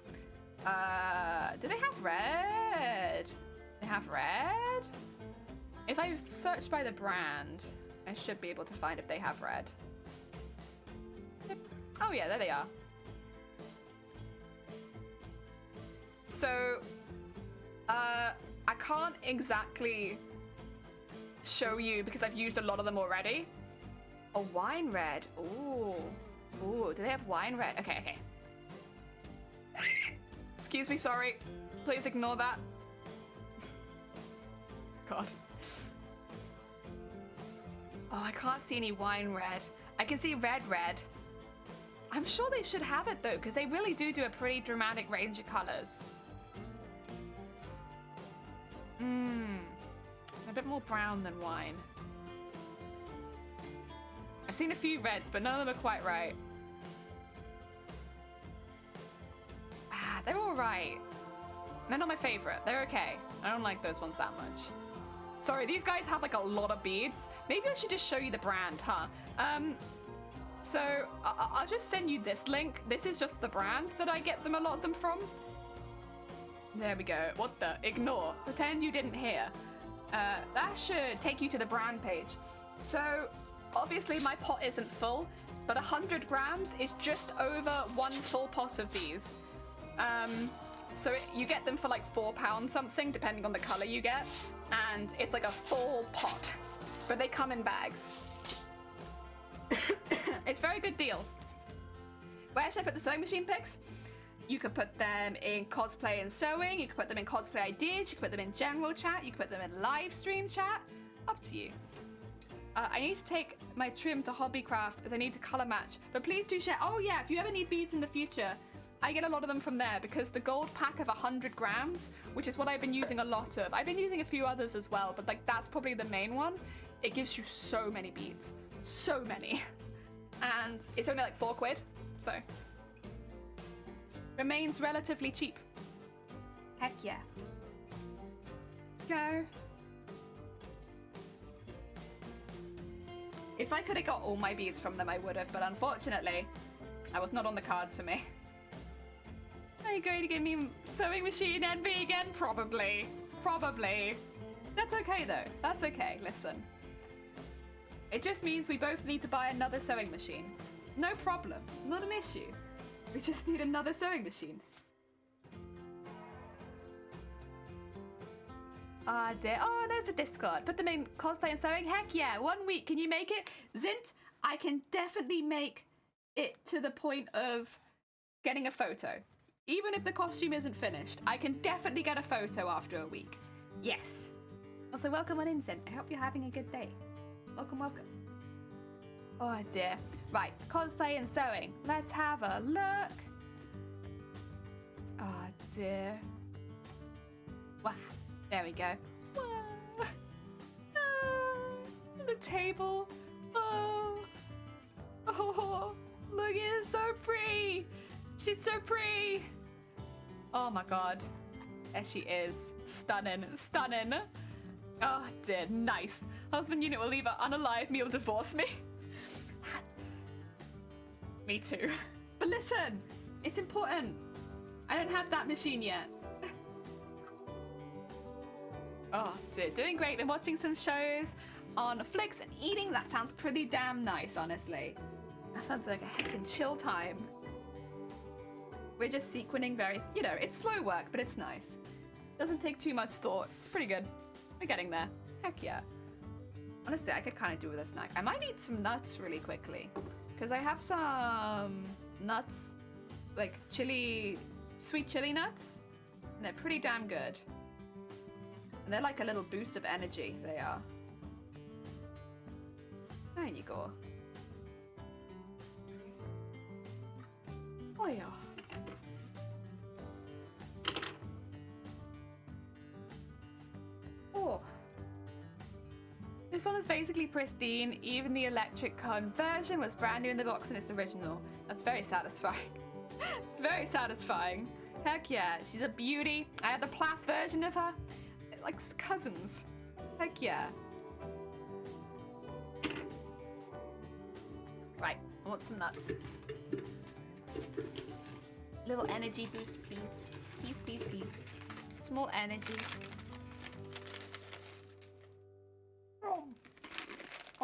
Do they have red? They have red? If I search by the brand, I should be able to find if they have red. Oh yeah, there they are. So, I can't exactly show you because I've used a lot of them already. Oh, wine red. Ooh. Ooh, do they have wine red? Okay. Excuse me, sorry. Please ignore that. God. Oh, I can't see any wine red. I can see red. I'm sure they should have it though, because they really do a pretty dramatic range of colors. A bit more brown than wine. I've seen a few reds, but none of them are quite right. They're all right. They're not my favorite. They're okay. I don't like those ones that much. Sorry, these guys have like a lot of beads. Maybe I should just show you the brand, huh? So I'll just send you this link. This is just the brand that I get them, a lot of them from. There we go. What the? Ignore. Pretend you didn't hear. That should take you to the brand page. So obviously my pot isn't full, but 100 grams is just over one full pot of these. So you get them for like £4 something, depending on the color you get. And it's like a full pot, but they come in bags. It's a very good deal. Where should I put the sewing machine pics? You could put them in cosplay and sewing. You could put them in cosplay ideas. You could put them in general chat. You could put them in live stream chat. Up to you. I need to take my trim to Hobbycraft as I need to color match. But please do share. Oh yeah, if you ever need beads in the future, I get a lot of them from there because the gold pack of 100 grams, which is what I've been using a lot of. I've been using a few others as well, but like that's probably the main one. It gives you so many beads. So many. And it's only like £4, so remains relatively cheap. Heck yeah. Go. If I could have got all my beads from them, I would have, but unfortunately, that was not on the cards for me. Are you going to give me sewing machine envy again? Probably. Probably. That's okay though. That's okay. Listen. It just means we both need to buy another sewing machine. No problem. Not an issue. We just need another sewing machine. Ah, dear. Oh, there's a Discord. Put them in cosplay and sewing. Heck yeah. 1 week. Can you make it? Zint, I can definitely make it to the point of getting a photo. Even if the costume isn't finished, I can definitely get a photo after a week. Yes. Also, welcome on in, Zint. I hope you're having a good day. Welcome, welcome. Oh dear. Right, cosplay and sewing. Let's have a look. Oh dear. Wow. There we go. Wow. Ah, the table. Oh. Oh, look, it's so pretty. She's so pretty. Oh my god. There she is. Stunning, stunning. Oh dear, nice. Husband unit will either unalive me or divorce me. Me too. But listen, it's important. I don't have that machine yet. Oh dear, doing great. Been watching some shows on Flicks and eating. That sounds pretty damn nice, honestly. That sounds like a heckin' chill time. We're just sequencing very, you know, it's slow work, but it's nice. Doesn't take too much thought. It's pretty good. We're getting there. Heck yeah. Honestly, I could kind of do with a snack. I might eat some nuts really quickly. Because I have some nuts, like chili, sweet chili nuts. And they're pretty damn good. And they're like a little boost of energy, they are. There you go. Oh yeah. Oh. This one is basically pristine. Even the electric conversion was brand new in the box and it's original. That's very satisfying. It's very satisfying. Heck yeah, she's a beauty. I had the Plath version of her. They're like cousins. Heck yeah. Right, I want some nuts. Little energy boost, please. Please, please, please. Small energy.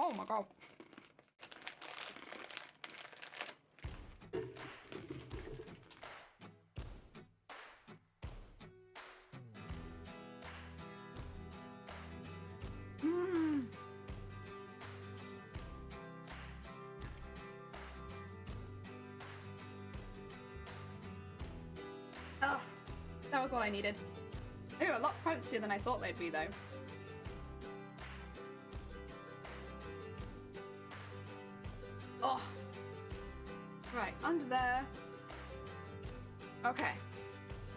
Oh my god. Oh, that was what I needed. They were a lot crunchier than I thought they'd be, though. Oh. Right, under there. Okay.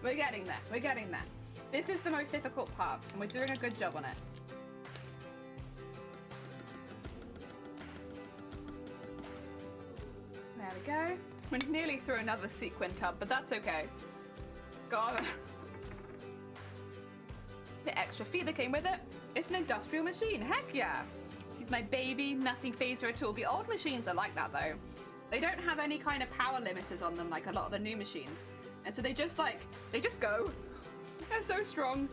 We're getting there. We're getting there. This is the most difficult part, and we're doing a good job on it. There we go. We're nearly through another sequin tub, but that's okay. God. The extra feet that came with it. It's an industrial machine. Heck yeah. She's my baby. Nothing phases her at all. The old machines are like that though. They don't have any kind of power limiters on them like a lot of the new machines. And so they just go. They're so strong.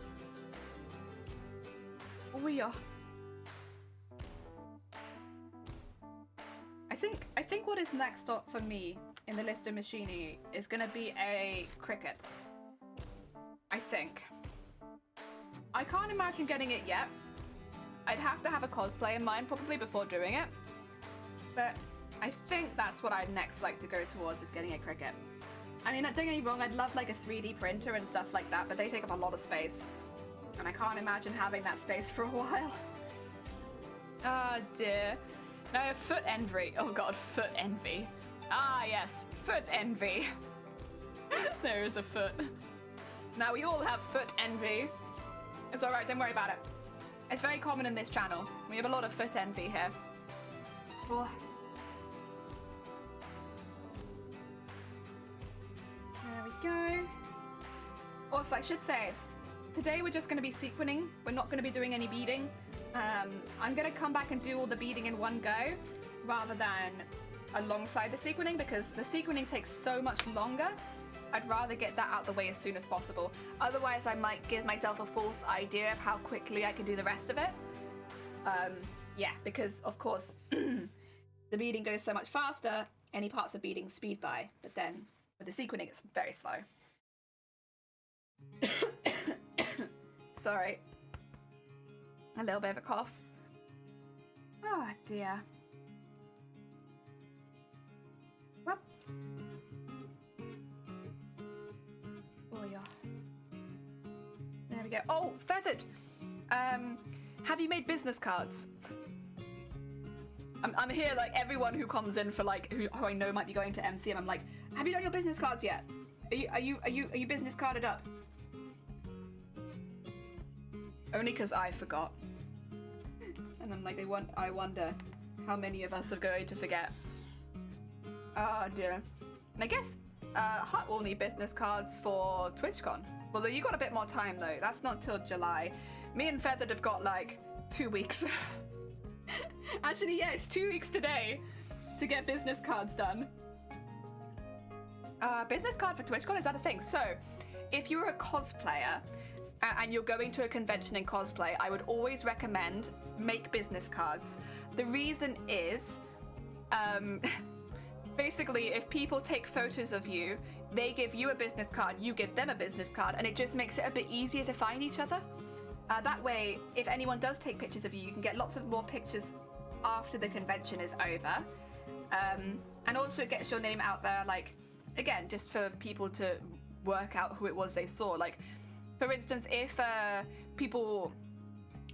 Oh yeah. I think what is next up for me in the list of machinery is gonna be a cricket. I think. I can't imagine getting it yet. I'd have to have a cosplay in mind probably before doing it. But I think that's what I'd next like to go towards, is getting a cricket. I mean, don't get me wrong, I'd love like a 3D printer and stuff like that, but they take up a lot of space. And I can't imagine having that space for a while. Ah dear. No, foot envy. Oh god, foot envy. Ah yes, foot envy. There is a foot. Now we all have foot envy. It's alright, don't worry about it. It's very common in this channel. We have a lot of foot envy here. Oh. There we go. Also, I should say, today we're just going to be sequencing. We're not going to be doing any beading. I'm going to come back and do all the beading in one go, rather than alongside the sequencing, because the sequencing takes so much longer. I'd rather get that out the way as soon as possible. Otherwise, I might give myself a false idea of how quickly I can do the rest of it. Yeah, because of course, the beading goes so much faster, any parts of beading speed by, but then with the sequencing, it's very slow. Sorry. A little bit of a cough. Oh dear. Well. Oh yeah. There we go. Oh, Feathered! Have you made business cards? I'm here like everyone who comes in for like who I know might be going to MCM. I'm like, have you done your business cards yet? Are you business carded up? Only because I forgot. And I'm like, I wonder how many of us are going to forget. Oh dear. And I guess Hut will need business cards for TwitchCon. Although you got a bit more time though. That's not till July. Me and Feathered have got like 2 weeks. Actually, yeah, it's 2 weeks today to get business cards done. Business card for TwitchCon, is that a thing? So, if you're a cosplayer and you're going to a convention in cosplay, I would always recommend make business cards. The reason is, basically, if people take photos of you, they give you a business card, you give them a business card, and it just makes it a bit easier to find each other. That way, if anyone does take pictures of you, you can get lots of more pictures after the convention is over. And also it gets your name out there, like, again, just for people to work out who it was they saw. Like, for instance, if people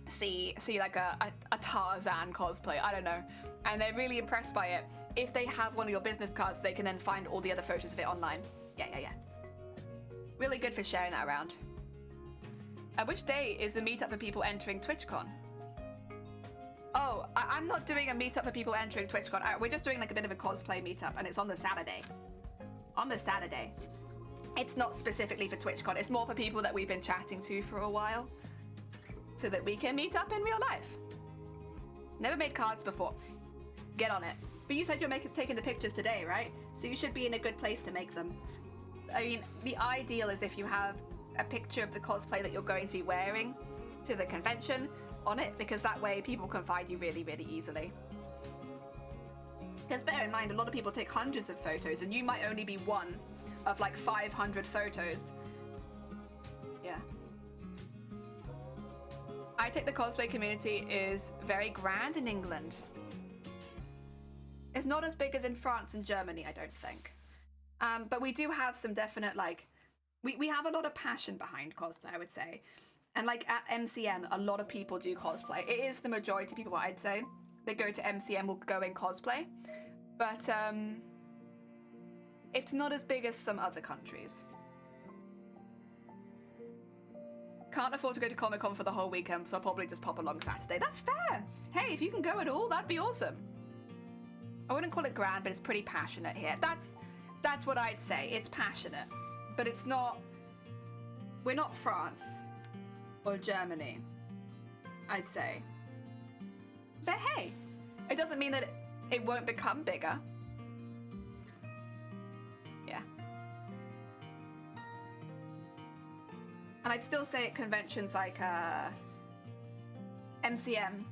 see like a Tarzan cosplay, I don't know, and they're really impressed by it, if they have one of your business cards, they can then find all the other photos of it online. Yeah. Really good for sharing that around. Which day is the meetup for people entering TwitchCon? Oh, I'm not doing a meetup for people entering TwitchCon. We're just doing like a bit of a cosplay meetup, and it's on the Saturday. On the Saturday. It's not specifically for TwitchCon. It's more for people that we've been chatting to for a while, so that we can meet up in real life. Never made cards before. Get on it. But you said you're taking the pictures today, right? So you should be in a good place to make them. I mean, the ideal is if you have a picture of the cosplay that you're going to be wearing to the convention on it, because that way people can find you really, really easily. Because bear in mind, a lot of people take hundreds of photos, and you might only be one of like 500 photos. Yeah. I think the cosplay community is very grand in England. It's not as big as in France and Germany, I don't think. But we do have some definite, like, we have a lot of passion behind cosplay, I would say. And like at MCM, a lot of people do cosplay. It is the majority of people, I'd say. They go to MCM will go in cosplay. But it's not as big as some other countries. Can't afford to go to Comic-Con for the whole weekend, so I'll probably just pop along Saturday. That's fair. Hey, if you can go at all, that'd be awesome. I wouldn't call it grand, but it's pretty passionate here. That's what I'd say. It's passionate. But it's not... We're not France or Germany, I'd say. But hey, it doesn't mean that it won't become bigger. Yeah. And I'd still say at conventions like MCM,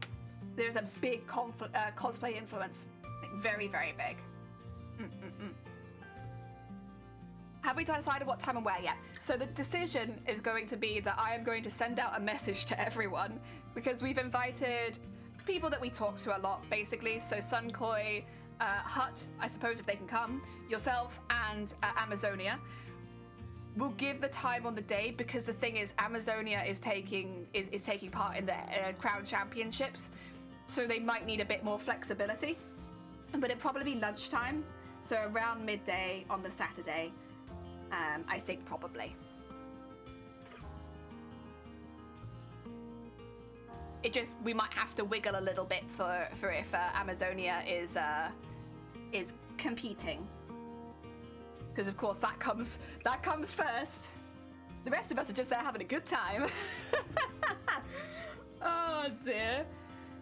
there's a big cosplay influence. Like very, very big. Have we decided what time and where yet? So the decision is going to be that I am going to send out a message to everyone, because we've invited people that we talk to a lot, basically. So Sunkoi, Hut, I suppose if they can come, yourself, and Amazonia. We'll give the time on the day, because the thing is, Amazonia is taking part in the Crown Championships, so they might need a bit more flexibility. But it'll probably be lunchtime, so around midday on the Saturday. I think probably. It just, we might have to wiggle a little bit for if Amazonia is competing, because of course that comes first. The rest of us are just there having a good time. Oh dear.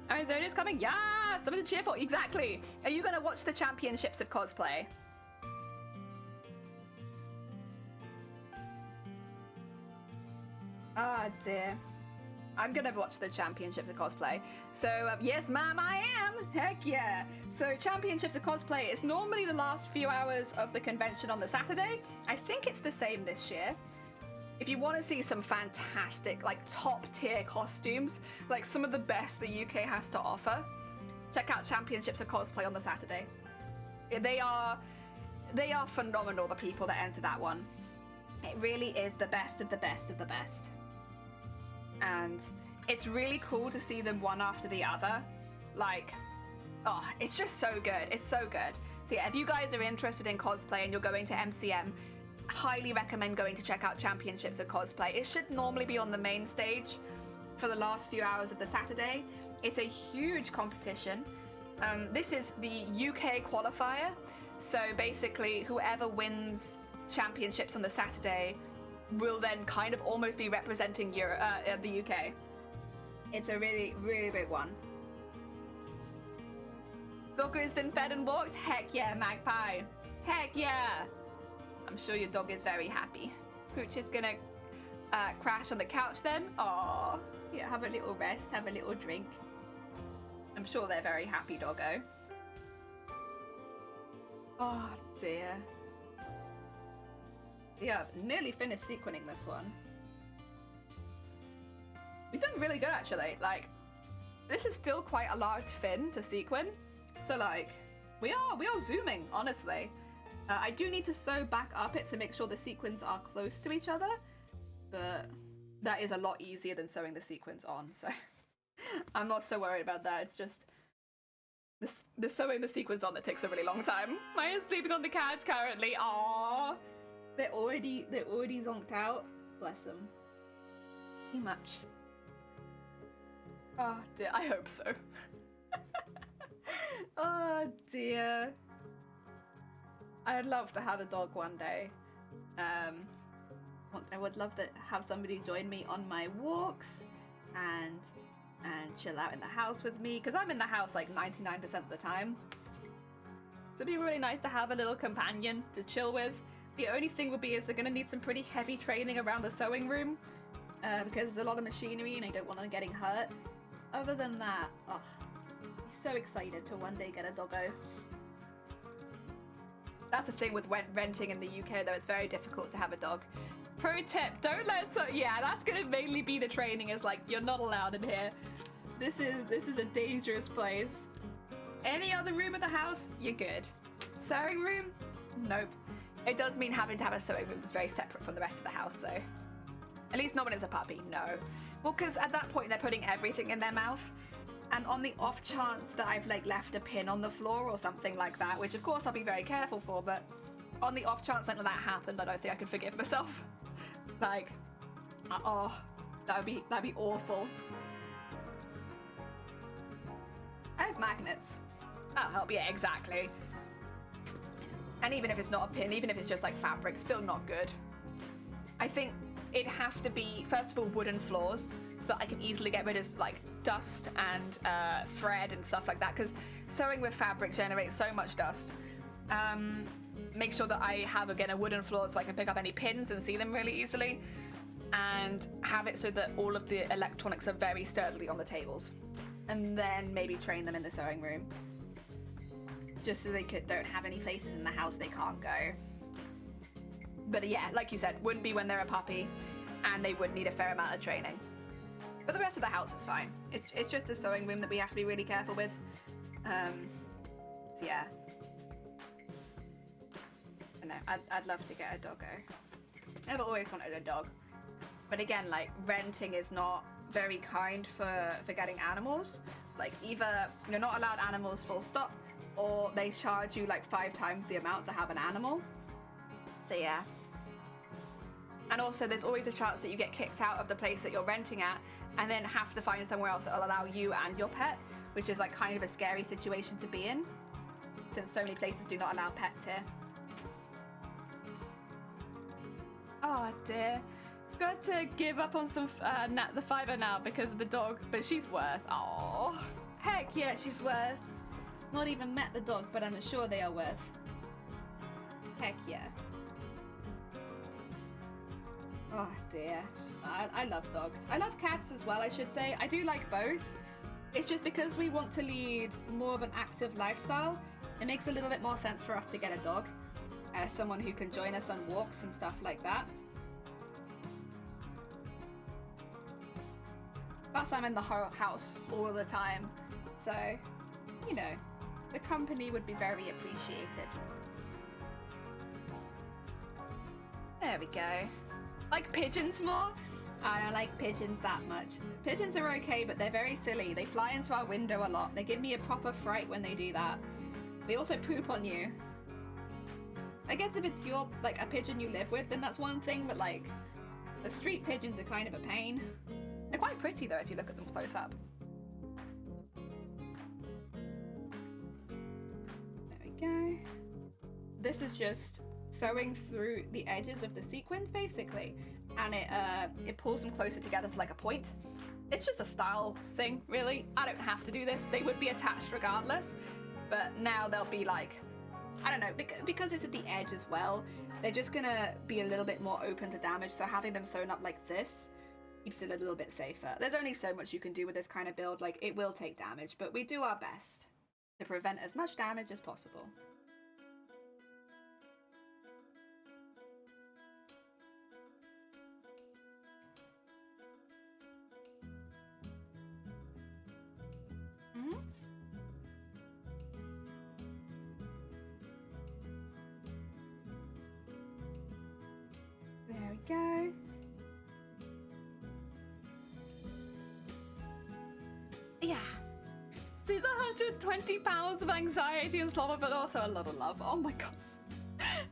Amazonia's coming. Yeah, something to cheer for. Exactly. Are you gonna watch the championships of cosplay? Oh dear. I'm gonna watch the championships of cosplay. So yes ma'am, I am. Heck yeah. So championships of cosplay is normally the last few hours of the convention on the Saturday. I think it's the same this year. If you want to see some fantastic, like top tier costumes, like some of the best the UK has to offer, check out championships of cosplay on the Saturday. They are phenomenal, the people that enter that one. It really is the best of the best of the best. And it's really cool to see them one after the other. Like, oh, it's just so good. It's so good. So yeah, if you guys are interested in cosplay and you're going to MCM, highly recommend going to check out Championships of Cosplay. It should normally be on the main stage for the last few hours of the Saturday. It's a huge competition. This is the UK qualifier. So basically, whoever wins championships on the Saturday will then kind of almost be representing the UK. It's a really, really big one. Doggo has been fed and walked? Heck yeah, Magpie. Heck yeah. I'm sure your dog is very happy. Pooch is gonna crash on the couch then. Aww. Yeah, have a little rest, have a little drink. I'm sure they're very happy, Doggo. Oh dear. Yeah, I've nearly finished sequining this one. We've done really good actually. Like, this is still quite a large fin to sequin. So like, we are zooming, honestly. I do need to sew back up it to make sure the sequins are close to each other, but that is a lot easier than sewing the sequins on, so I'm not so worried about that. It's just the sewing the sequins on that takes a really long time. Maya's sleeping on the couch currently. Aww. They're already zonked out. Bless them. Too much. Oh dear, I hope so. Oh dear. I'd love to have a dog one day. I would love to have somebody join me on my walks and chill out in the house with me, because I'm in the house like 99% of the time. So it'd be really nice to have a little companion to chill with. The only thing would be is they're going to need some pretty heavy training around the sewing room, because there's a lot of machinery and I don't want them getting hurt. Other than that, I'm so excited to one day get a doggo. That's the thing with renting in the UK though, it's very difficult to have a dog. Pro tip, don't let yeah, that's gonna mainly be the training, is like, you're not allowed in here. This is a dangerous place. Any other room in the house, you're good. Sewing room? Nope. It does mean having to have a sewing room that's very separate from the rest of the house though. At least not when it's a puppy, no. Well, because at that point they're putting everything in their mouth. And on the off chance that I've like left a pin on the floor or something like that, which of course I'll be very careful for, but on the off chance something like that happened, I don't think I could forgive myself. Like, oh, that'd be awful. I have magnets. That'll help, yeah, exactly. And even if it's not a pin, even if it's just like fabric, still not good. I think it'd have to be, first of all, wooden floors, so that I can easily get rid of like dust and thread and stuff like that, because sewing with fabric generates so much dust. Make sure that I have, again, a wooden floor so I can pick up any pins and see them really easily, and have it so that all of the electronics are very sturdily on the tables, and then maybe train them in the sewing room, just so they don't have any places in the house they can't go. But yeah, like you said, wouldn't be when they're a puppy, and they would need a fair amount of training. But the rest of the house is fine. It's just the sewing room that we have to be really careful with. So yeah. I know, I'd love to get a doggo. I've always wanted a dog. But again, like, renting is not very kind for getting animals. Like, either you're not allowed animals full stop, or they charge you like 5 times the amount to have an animal. So yeah. And also there's always a chance that you get kicked out of the place that you're renting at and then have to find somewhere else that'll allow you and your pet, which is like kind of a scary situation to be in, since so many places do not allow pets here. Oh dear. Got to give up on some the fiver now because of the dog, but she's worth. Oh, heck yeah, she's worth. Not even met the dog, but I'm sure they are worth. Heck yeah. Oh dear. I love dogs. I love cats as well, I should say. I do like both. It's just because we want to lead more of an active lifestyle, it makes a little bit more sense for us to get a dog. Someone who can join us on walks and stuff like that. Plus I'm in the house all the time, so, you know, the company would be very appreciated. There we go. Like pigeons more? I don't like pigeons that much. Pigeons are okay, but they're very silly. They fly into our window a lot. They give me a proper fright when they do that. They also poop on you. I guess if it's your, like, a pigeon you live with, then that's one thing, but like, the street pigeons are kind of a pain. They're quite pretty though if you look at them close up. There we go. this is just sewing through the edges of the sequins, basically, and it pulls them closer together to like a point. It's just a style thing, really. I don't have to do this. They would be attached regardless, but now they'll be like, I don't know, because it's at the edge as well, they're just gonna be a little bit more open to damage, so having them sewn up like this keeps it a little bit safer. There's only so much you can do with this kind of build, like, it will take damage, but we do our best to prevent as much damage as possible. There we go. Yeah. These 120 pounds of anxiety and slobber, but also a lot of love. Oh my god.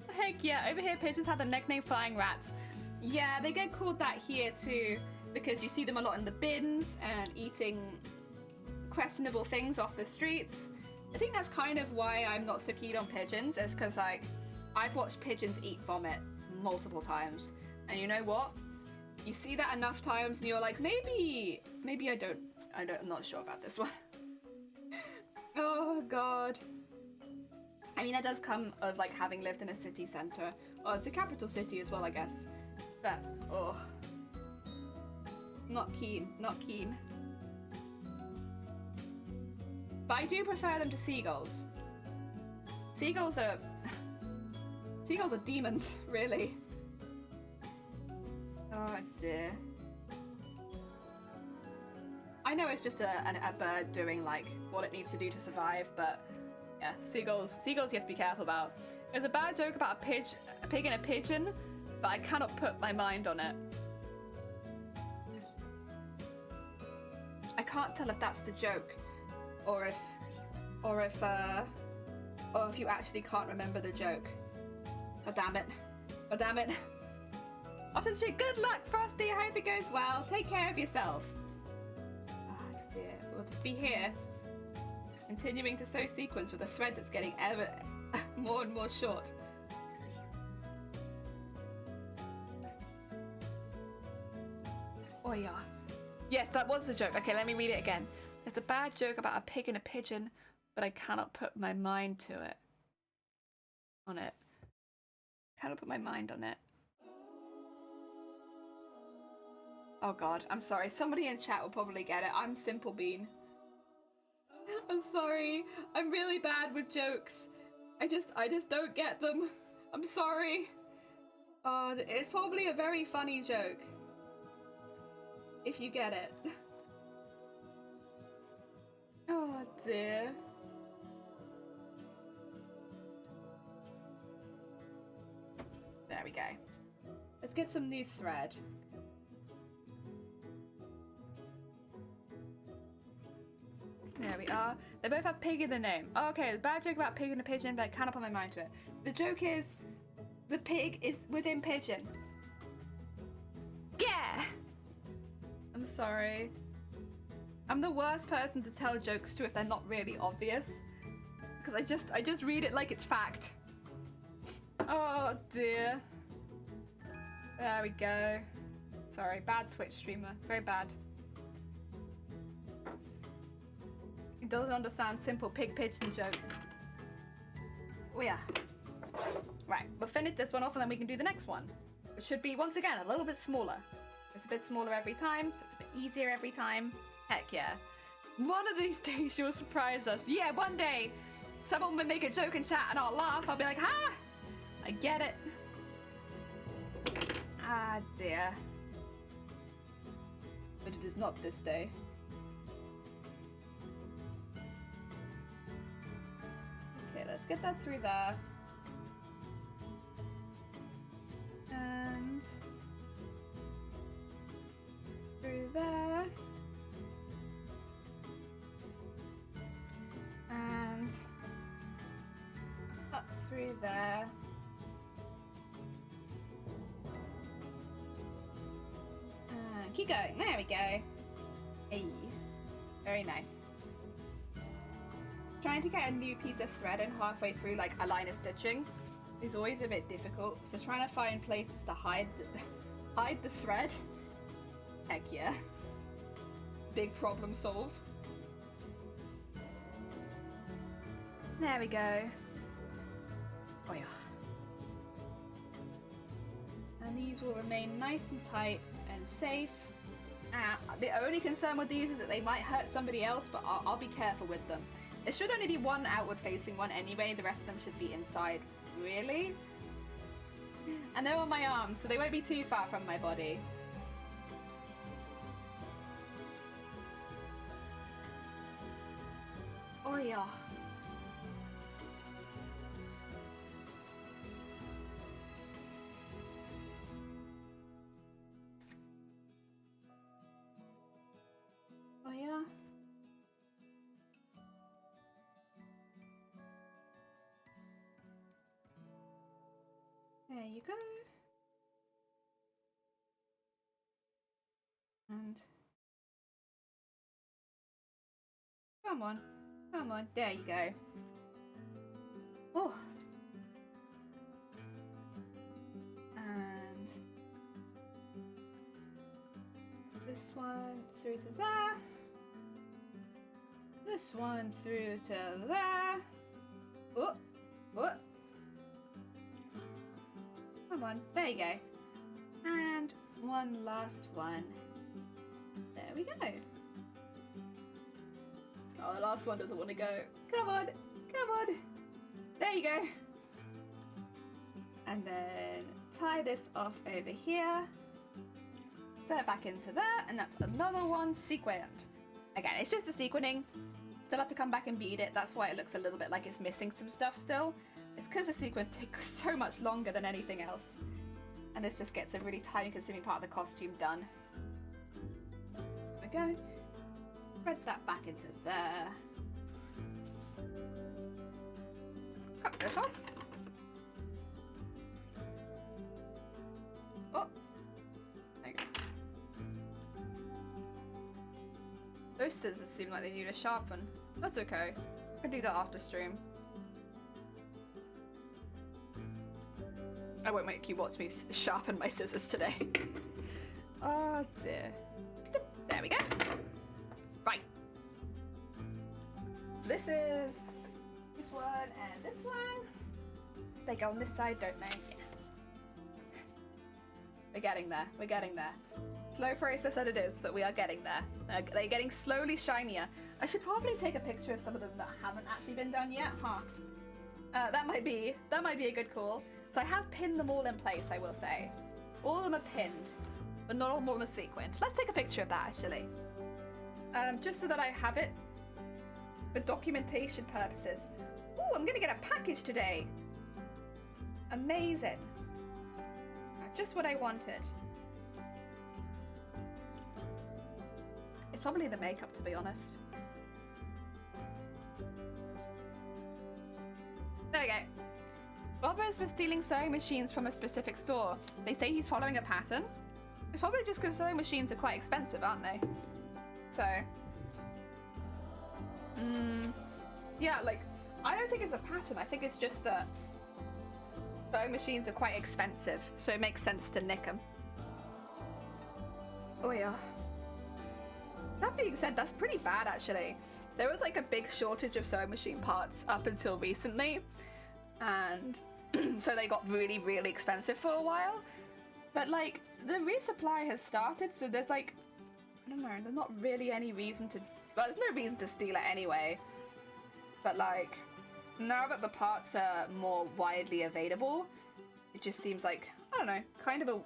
Heck yeah. Over here, pigeons have the nickname Flying Rats. Yeah, they get called that here too, because you see them a lot in the bins and eating questionable things off the streets. I think that's kind of why I'm not so keen on pigeons, is because, like, I've watched pigeons eat vomit multiple times, and you know what? You see that enough times and you're like, maybe I'm not sure about this one. Oh god. I mean, that does come of, like, having lived in a city centre, or the capital city as well, I guess. But, oh, not keen. But I do prefer them to seagulls. Seagulls are demons, really. Oh dear. I know it's just a bird doing, like, what it needs to do to survive, but yeah, seagulls you have to be careful about. There's a bad joke about a pig and a pigeon, but I cannot put my mind on it. I can't tell if that's the joke, or if you actually can't remember the joke. Oh damn it. Also, good luck, Frosty. I hope it goes well. Take care of yourself. Oh dear. We'll just be here, continuing to sew sequins with a thread that's getting ever more and more short. Oh yeah. Yes, that was the joke. Okay, let me read it again. There's a bad joke about a pig and a pigeon, but I cannot put my mind to it. Cannot put my mind on it. Oh god, I'm sorry. Somebody in chat will probably get it. I'm Simple Bean. I'm sorry. I'm really bad with jokes. I just don't get them. I'm sorry. Oh, it's probably a very funny joke, if you get it. Oh dear. There we go. Let's get some new thread. There we are. They both have pig in the name. Oh, okay, the bad joke about pig and a pigeon, but I cannot put my mind to it. The joke is, the pig is within pigeon. Yeah! I'm sorry. I'm the worst person to tell jokes to if they're not really obvious, because I just read it like it's fact. Oh dear. There we go. Sorry, bad Twitch streamer. Very bad. He doesn't understand simple pig pigeon joke. Oh yeah. Right, we'll finish this one off and then we can do the next one. It should be, once again, a little bit smaller. It's a bit smaller every time, so it's a bit easier every time. Heck yeah. One of these days she will surprise us. Yeah, one day someone will make a joke in chat and I'll laugh. I'll be like, ha! I get it. Ah, dear. But it is not this day. Okay, let's get that through there. And through there. And up through there. And keep going. There we go. Hey. Very nice. Trying to get a new piece of thread in halfway through, like a line of stitching. is always a bit difficult. So trying to find places to hide the thread. Heck yeah. Big problem solve. There we go. Oh yeah. And these will remain nice and tight and safe. The only concern with these is that they might hurt somebody else, but I'll be careful with them. There should only be one outward facing one anyway, the rest of them should be inside, really. And they're on my arms, so they won't be too far from my body. Oh yeah. Oh yeah. There you go. And come on. Come on, there you go. Oh. And this one through to there. This one through to there. Oh, oh. Come on, there you go. And one last one. There we go. Oh, the last one doesn't want to go. Come on, come on. There you go. And then tie this off over here. Set it back into there, and that's another one sequined. Again, it's just a sequining. Still have to come back and bead it. That's why it looks a little bit like it's missing some stuff still. It's because the sequins take so much longer than anything else. And this just gets a really time-consuming part of the costume done. There we go. Thread that back into there. Cut this off. Oh, there you go. Those scissors seem like they need a sharpen. That's okay. I can do that after stream. I won't make you watch me sharpen my scissors today. Oh dear. There we go. Right. This is this one and this one. They go on this side, don't they? Yeah. We're getting there. We're getting there. Slow process that it is, but we are getting there. They're getting slowly shinier. I should probably take a picture of some of them that haven't actually been done yet, huh? That might be a good call. So I have pinned them all in place, I will say. All of them are pinned, but not all of them are sequined. Let's take a picture of that, actually. Just so that I have it for documentation purposes. Ooh, I'm gonna get a package today. Amazing. Just what I wanted. It's probably the makeup, to be honest. There we go. Bobber has been stealing sewing machines from a specific store. They say he's following a pattern. It's probably just because sewing machines are quite expensive, aren't they? So... yeah, like, I don't think it's a pattern. I think it's just that sewing machines are quite expensive, so it makes sense to nick them. Oh yeah. That being said, that's pretty bad, actually. There was like a big shortage of sewing machine parts up until recently, and so they got really, really expensive for a while. But like, the resupply has started, so there's like, I don't know, there's not really any reason to, well, there's no reason to steal it anyway. But like, now that the parts are more widely available, it just seems like, I don't know, kind of a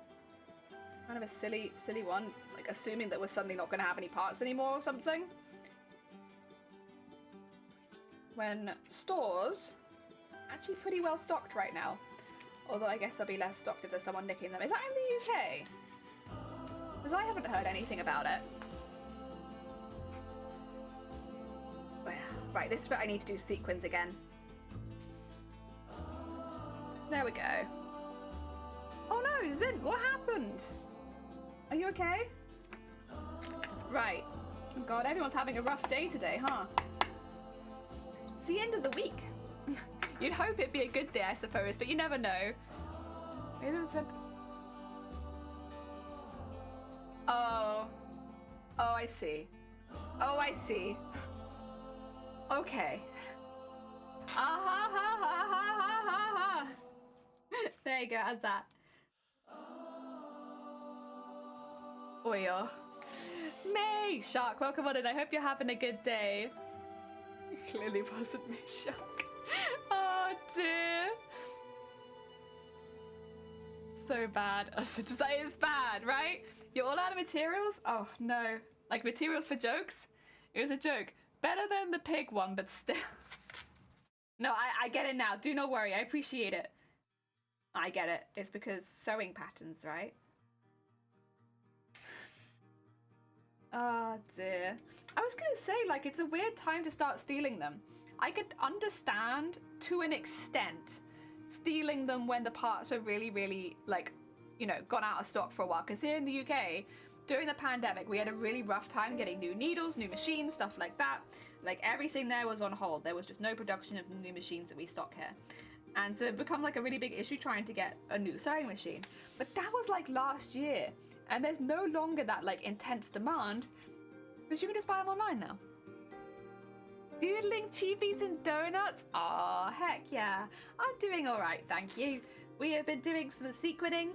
silly one, like assuming that we're suddenly not going to have any parts anymore or something. When stores are actually pretty well stocked right now. Although I guess they'll be less stocked if there's someone nicking them. Is that in the UK? Because I haven't heard anything about it. Right, this is where I need to do sequins again. There we go. Oh no, Zin, what happened? Are you okay? Right. Oh God, everyone's having a rough day today, huh? It's the end of the week. You'd hope it'd be a good day, I suppose, but you never know. Maybe it's meant... Oh. Oh, I see. Oh, I see. Okay. Ah ha ha ha ha ha ha ha. There you go, how's that? Oh yeah. May! Shark, welcome on in. I hope you're having a good day. Clearly wasn't me, Shark. Oh dear. So bad. It's bad, right? You're all out of materials? Oh no. Like materials for jokes? It was a joke. Better than the pig one, but still. No, I get it now. Do not worry. I appreciate it. I get it. It's because sewing patterns, right? Oh dear. I was gonna say, like, it's a weird time to start stealing them. I could understand, to an extent, stealing them when the parts were really, really, like, you know, gone out of stock for a while. Because here in the UK, during the pandemic, we had a really rough time getting new needles, new machines, stuff like that. Like, everything there was on hold. There was just no production of new machines that we stock here. And so it became like a really big issue trying to get a new sewing machine. But that was like last year. And there's no longer that like intense demand because you can just buy them online now. Doodling cheapies and donuts? Aw, heck yeah. I'm doing all right, thank you. We have been doing some sequinning.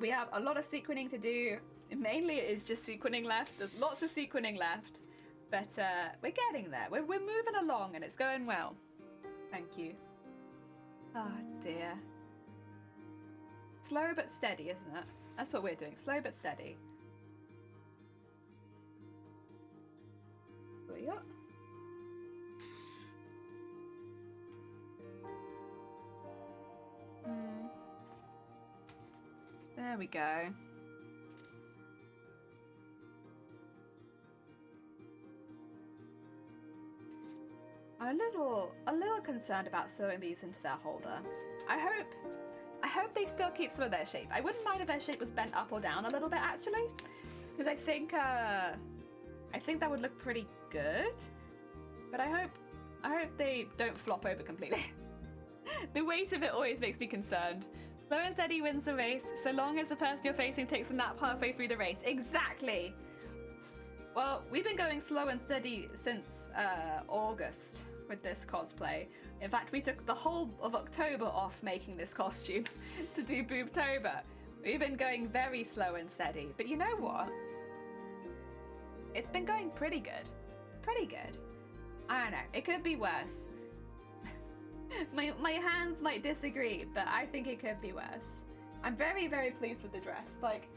We have a lot of sequinning to do. Mainly it is just sequinning left. There's lots of sequinning left. But we're getting there. We're moving along and it's going well. Thank you. Oh dear. Slow but steady, isn't it? That's what we're doing. Slow but steady. Yep. There we go. I'm a little concerned about sewing these into their holder. I hope they still keep some of their shape. I wouldn't mind if their shape was bent up or down a little bit actually, because I think that would look pretty good. But I hope they don't flop over completely. The weight of it always makes me concerned. Slow and steady wins the race, so long as the person you're facing takes a nap halfway through the race. Exactly. Well, we've been going slow and steady since August with this cosplay. In fact, we took the whole of October off making this costume to do Boobtober. We've been going very slow and steady, but you know what? It's been going pretty good. Pretty good. I don't know, it could be worse. My hands might disagree, but I think it could be worse. I'm very, very pleased with the dress. Like,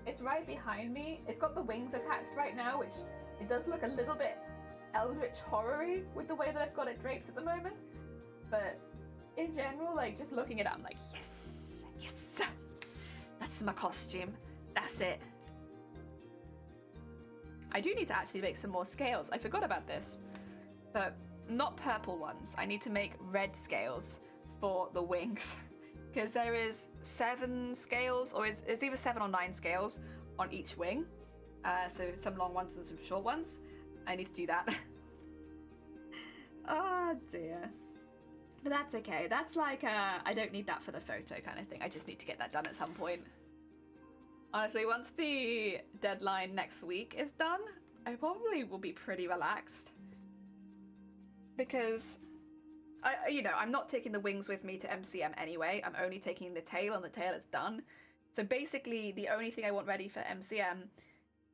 it's right behind me. It's got the wings attached right now, which it does look a little bit eldritch horror-y with the way that I've got it draped at the moment. But in general, like, just looking at it, I'm like, yes, yes, that's my costume. That's it. I do need to actually make some more scales. I forgot about this, but not purple ones. I need to make red scales for the wings. Because there is 7 scales, or it's either 7 or 9 scales on each wing. So some long ones and some short ones. I need to do that. Oh dear. But that's okay. That's like, I don't need that for the photo kind of thing. I just need to get that done at some point. Honestly, once the deadline next week is done, I probably will be pretty relaxed. Because I'm not taking the wings with me to MCM anyway. I'm only taking the tail, and the tail is done. So basically, the only thing I want ready for MCM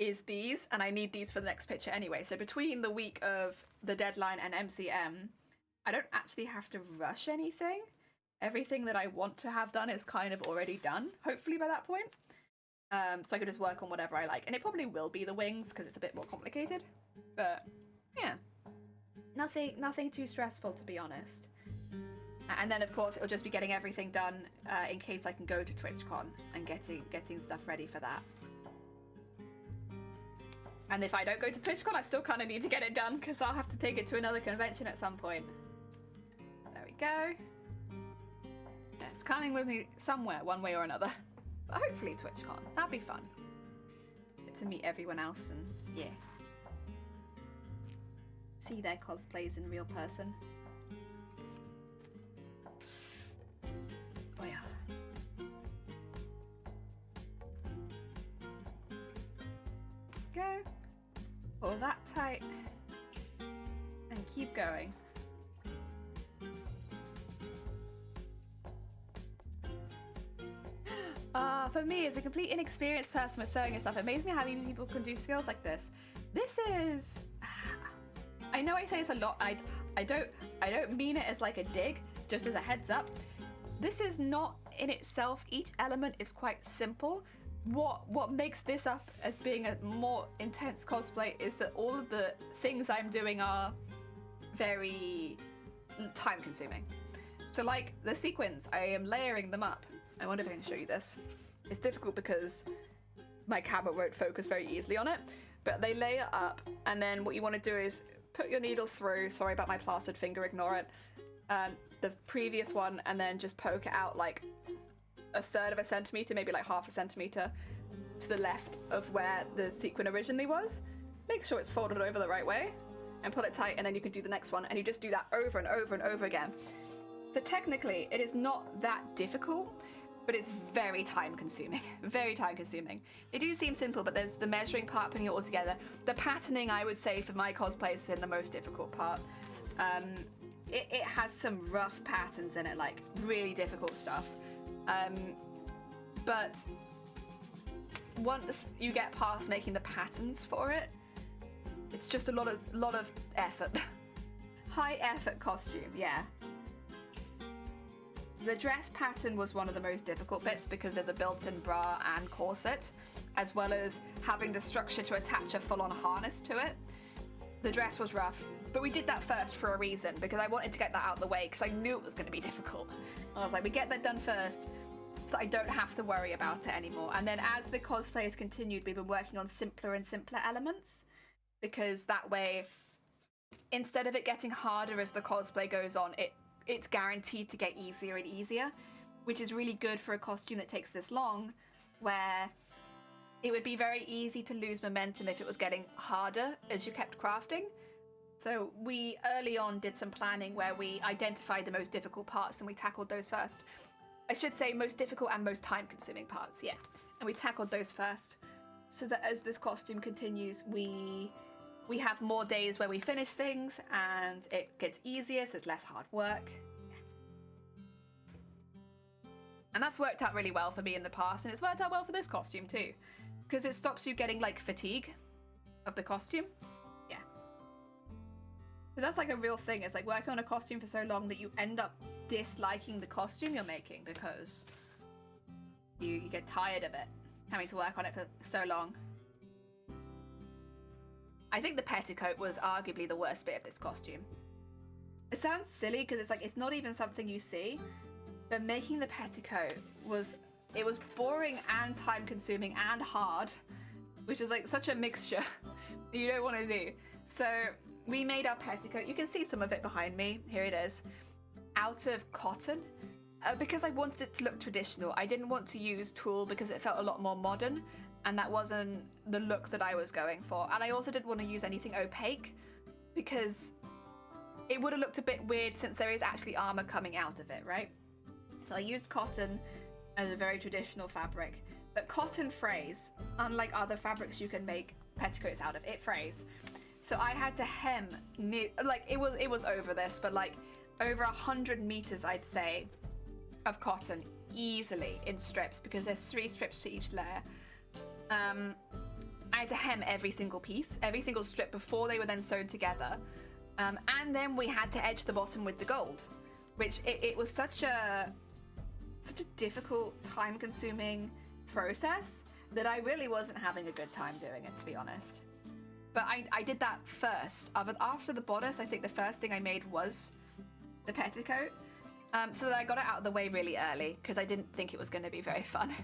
is these, and I need these for the next picture anyway. So between the week of the deadline and MCM, I don't actually have to rush anything. Everything that I want to have done is kind of already done, hopefully by that point. So I could just work on whatever I like. And it probably will be the wings, because it's a bit more complicated. But, yeah. Nothing too stressful, to be honest. And then, of course, it'll just be getting everything done in case I can go to TwitchCon and getting stuff ready for that. And if I don't go to TwitchCon, I still kind of need to get it done because I'll have to take it to another convention at some point. There we go. Yeah, it's coming with me somewhere, one way or another. But hopefully TwitchCon. That'd be fun. Get to meet everyone else and, yeah. See their cosplays in real person. go. Pull that tight. And keep going. For me, as a complete inexperienced person with sewing and stuff, it amazes me how many people can do skills like this. This is... I know I say this a lot. I don't mean it as like a dig, just as a heads up. This is not in itself, each element is quite simple. What makes this up as being a more intense cosplay is that all of the things I'm doing are very time consuming. So like the sequins, I am layering them up. I wonder if I can show you this. It's difficult because my camera won't focus very easily on it, but they layer up, and then what you want to do is put your needle through, sorry about my plastered finger, ignore it, the previous one, and then just poke it out like 1/3 of a centimeter, maybe like 1/2 centimeter to the left of where the sequin originally was. Make sure it's folded over the right way and pull it tight, and then you can do the next one, and you just do that over and over and over again. So technically it is not that difficult, but it's very time consuming. Very time consuming. They do seem simple, but there's the measuring part, putting it all together. The patterning, I would say, for my cosplay has been the most difficult part. It has some rough patterns in it, like really difficult stuff. But once you get past making the patterns for it, it's just a lot of effort. High effort costume, yeah. The dress pattern was one of the most difficult bits because there's a built-in bra and corset, as well as having the structure to attach a full-on harness to it. The dress was rough, but we did that first for a reason, because I wanted to get that out of the way because I knew it was going to be difficult. I was like, we get that done first so I don't have to worry about it anymore. And then as the cosplay has continued, we've been working on simpler and simpler elements, because that way, instead of it getting harder as the cosplay goes on, it's guaranteed to get easier and easier, which is really good for a costume that takes this long, where it would be very easy to lose momentum if it was getting harder as you kept crafting. So we early on did some planning where we identified the most difficult parts and we tackled those first. I should say most difficult and most time-consuming parts, yeah. And we tackled those first, so that as this costume continues, we have more days where we finish things and it gets easier, so it's less hard work. And that's worked out really well for me in the past, and it's worked out well for this costume too, because it stops you getting like fatigue of the costume. Yeah. Because that's like a real thing. It's like working on a costume for so long that you end up disliking the costume you're making because you get tired of it, having to work on it for so long. I think the petticoat was arguably the worst bit of this costume. It sounds silly because it's not even something you see, but making the petticoat was boring and time consuming and hard, which is like such a mixture you don't want to do. So we made our petticoat, you can see some of it behind me, here it is, out of cotton, because I wanted it to look traditional. I didn't want to use tulle because it felt a lot more modern, and that wasn't the look that I was going for. And I also didn't want to use anything opaque because it would have looked a bit weird since there is actually armor coming out of it, right? So I used cotton as a very traditional fabric, but cotton frays, unlike other fabrics you can make petticoats out of, it frays. So I had to hem, like it was over this, but like over 100 meters, I'd say, of cotton easily in strips, because there's 3 strips to each layer. I had to hem every single piece, every single strip before they were then sewed together. And then we had to edge the bottom with the gold, which it was such a difficult, time-consuming process that I really wasn't having a good time doing it, to be honest. But I did that first. After the bodice, I think the first thing I made was the petticoat, so that I got it out of the way really early, because I didn't think it was going to be very fun.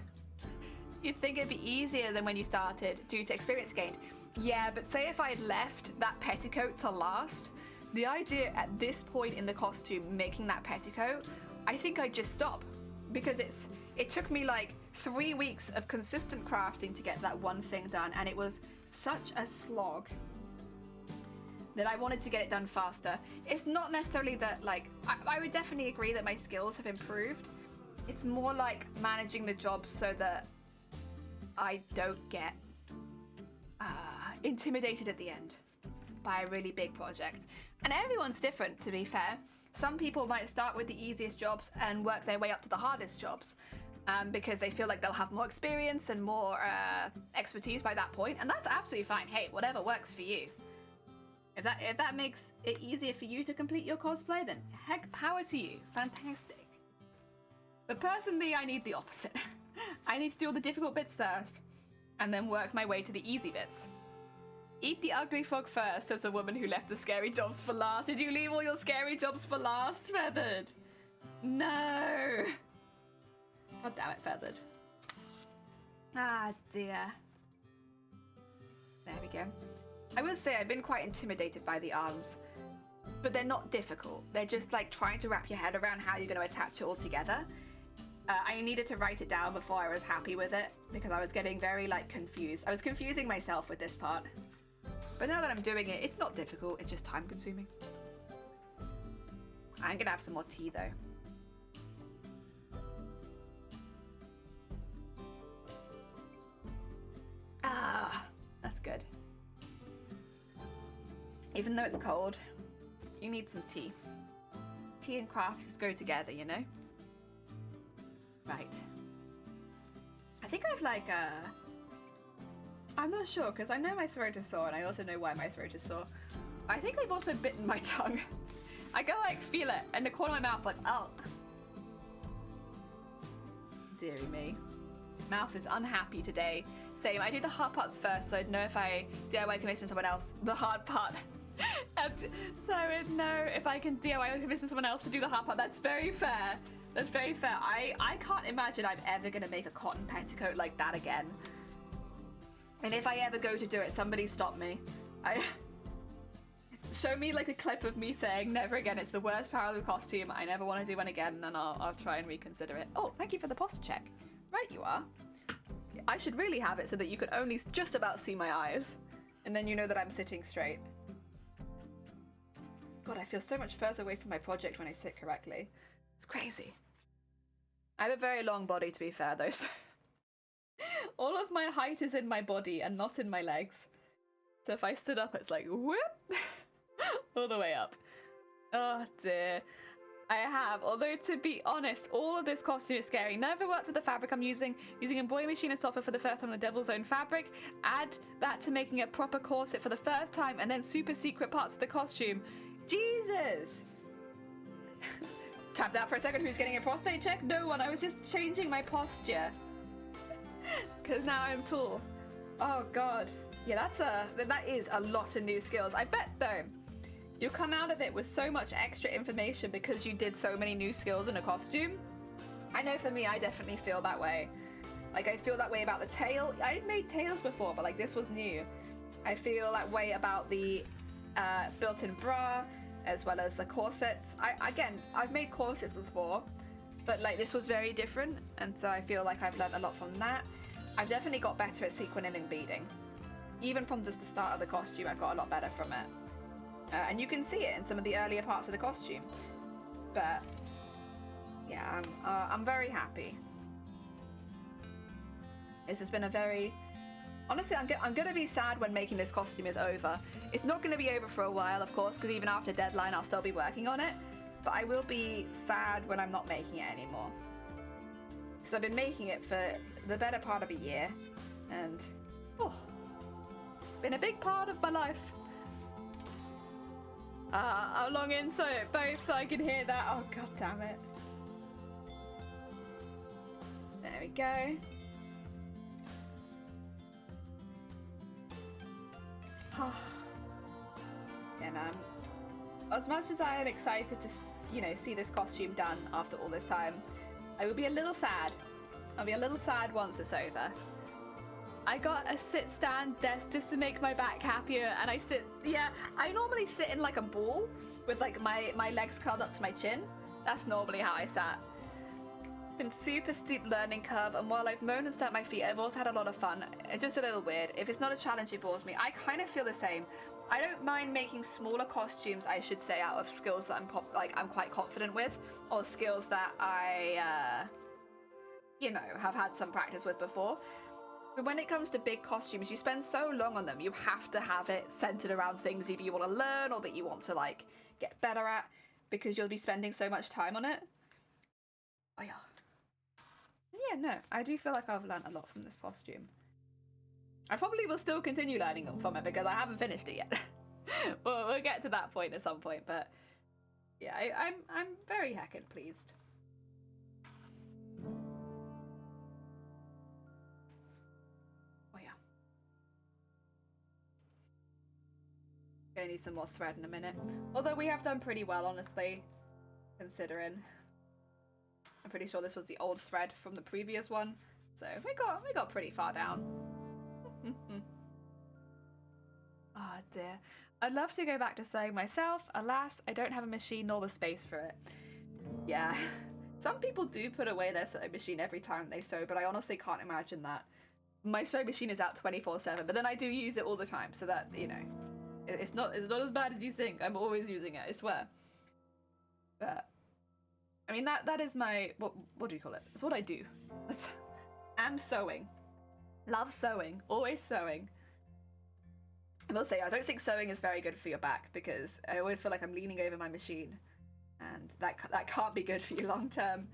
You'd think it'd be easier than when you started due to experience gained. Yeah, but say if I had left that petticoat to last, the idea at this point in the costume, making that petticoat, I think I'd just stop, because it took me like 3 weeks of consistent crafting to get that one thing done, and it was such a slog that I wanted to get it done faster. It's not necessarily that, like, I would definitely agree that my skills have improved. It's more like managing the job so that I don't get intimidated at the end by a really big project. And everyone's different, to be fair. Some people might start with the easiest jobs and work their way up to the hardest jobs because they feel like they'll have more experience and more expertise by that point, and that's absolutely fine. Hey, whatever works for you. If that makes it easier for you to complete your cosplay, then heck, power to you. Fantastic. But personally, I need the opposite. I need to do all the difficult bits first, and then work my way to the easy bits. Eat the ugly frog first, says a woman who left the scary jobs for last. Did you leave all your scary jobs for last, Feathered? No. God damn it, Feathered. Ah, dear. There we go. I will say I've been quite intimidated by the arms, but they're not difficult. They're just like trying to wrap your head around how you're going to attach it all together. I needed to write it down before I was happy with it because I was getting very like confused. I was confusing myself with this part. But now that I'm doing it, it's not difficult, it's just time consuming. I'm gonna have some more tea though. Ah, that's good. Even though it's cold, you need some tea. Tea and craft just go together, you know? Right. I think I've like I'm not sure, because I know my throat is sore, and I also know why my throat is sore. I think I've also bitten my tongue. I go like feel it in the corner of my mouth, like, oh. Deary me. Mouth is unhappy today. Same, I do the hard parts first, so I'd know if I DIY commission someone else, the hard part. So I would know if I can DIY commission someone else to do the hard part. That's very fair. That's very fair. I can't imagine I'm ever gonna make a cotton petticoat like that again. And if I ever go to do it, somebody stop me. Show me like a clip of me saying, never again, it's the worst part of the costume, I never want to do one again, and then I'll try and reconsider it. Oh, thank you for the posture check. Right you are. I should really have it so that you can only just about see my eyes. And then you know that I'm sitting straight. God, I feel so much further away from my project when I sit correctly. It's crazy. I have a very long body, to be fair, though, so all of my height is in my body and not in my legs. So if I stood up, it's like, whoop, all the way up. Oh dear. I have, although to be honest, all of this costume is scary. Never worked with the fabric I'm using embroidery machine and software for the first time on the Devil's Own fabric. Add that to making a proper corset for the first time and then super secret parts of the costume. Jesus! Tapped out for a second, who's getting a prostate check? No one, I was just changing my posture. Because now I'm tall. Oh god. Yeah, that is a lot of new skills. I bet though, you'll come out of it with so much extra information because you did so many new skills in a costume. I know for me, I definitely feel that way. Like I feel that way about the tail. I'd made tails before, but like this was new. I feel that way about the built-in bra, as well as the corsets. I've made corsets before, but like this was very different, and so I feel like I've learned a lot from that. I've definitely got better at sequining and beading. Even from just the start of the costume, I've got a lot better from it. And you can see it in some of the earlier parts of the costume. But yeah, I'm very happy. This has been a very... Honestly, I'm gonna be sad when making this costume is over. It's not gonna be over for a while, of course, because even after deadline, I'll still be working on it. But I will be sad when I'm not making it anymore. Because I've been making it for the better part of a year. And, oh, been a big part of my life. I'll long insert it both so I can hear that. Oh, god damn it. There we go. And as much as I am excited to, see this costume done after all this time, I will be a little sad. I'll be a little sad once it's over. I got a sit-stand desk just to make my back happier, and I normally sit in like a ball with like my legs curled up to my chin. That's normally how I sat. Been super steep learning curve, and while I've moaned and stamped my feet, I've also had a lot of fun. It's just a little weird. If it's not a challenge, it bores me. I kind of feel the same. I don't mind making smaller costumes, I should say, out of skills that I'm quite confident with, or skills that I, have had some practice with before. But when it comes to big costumes, you spend so long on them, you have to have it centered around things either you want to learn or that you want to, like, get better at, because you'll be spending so much time on it. Oh, yeah. Yeah, no, I do feel like I've learned a lot from this costume. I probably will still continue learning from it because I haven't finished it yet. Well, we'll get to that point at some point, but yeah, I'm very heckin' pleased. Oh yeah. Gonna need some more thread in a minute. Although we have done pretty well, honestly, considering. I'm pretty sure this was the old thread from the previous one, so we got pretty far down. Oh dear. I'd love to go back to sewing myself. Alas, I don't have a machine nor the space for it. Yeah. Some people do put away their sewing machine every time they sew, but I honestly can't imagine that. My sewing machine is out 24/7, but then I do use it all the time, so that, you know, it's not as bad as you think. I'm always using it, I swear. But I mean, that is my, what do you call it? It's what I do. I'm sewing. Love sewing. Always sewing. I will say, I don't think sewing is very good for your back, because I always feel like I'm leaning over my machine, and that can't be good for you long term.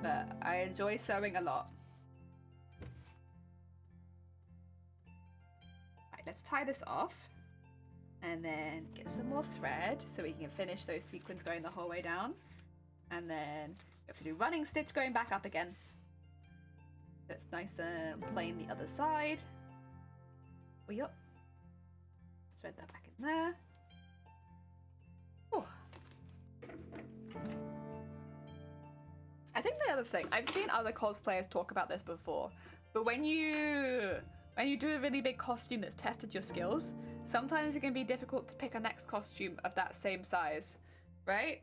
But I enjoy sewing a lot. Right, let's tie this off, and then get some more thread so we can finish those sequins going the whole way down. And then we have to do running stitch going back up again. So it's nice and plain the other side. Oh, yup. Thread that back in there. Oh. I think the other thing, I've seen other cosplayers talk about this before, but when you do a really big costume that's tested your skills, sometimes it can be difficult to pick a next costume of that same size, right?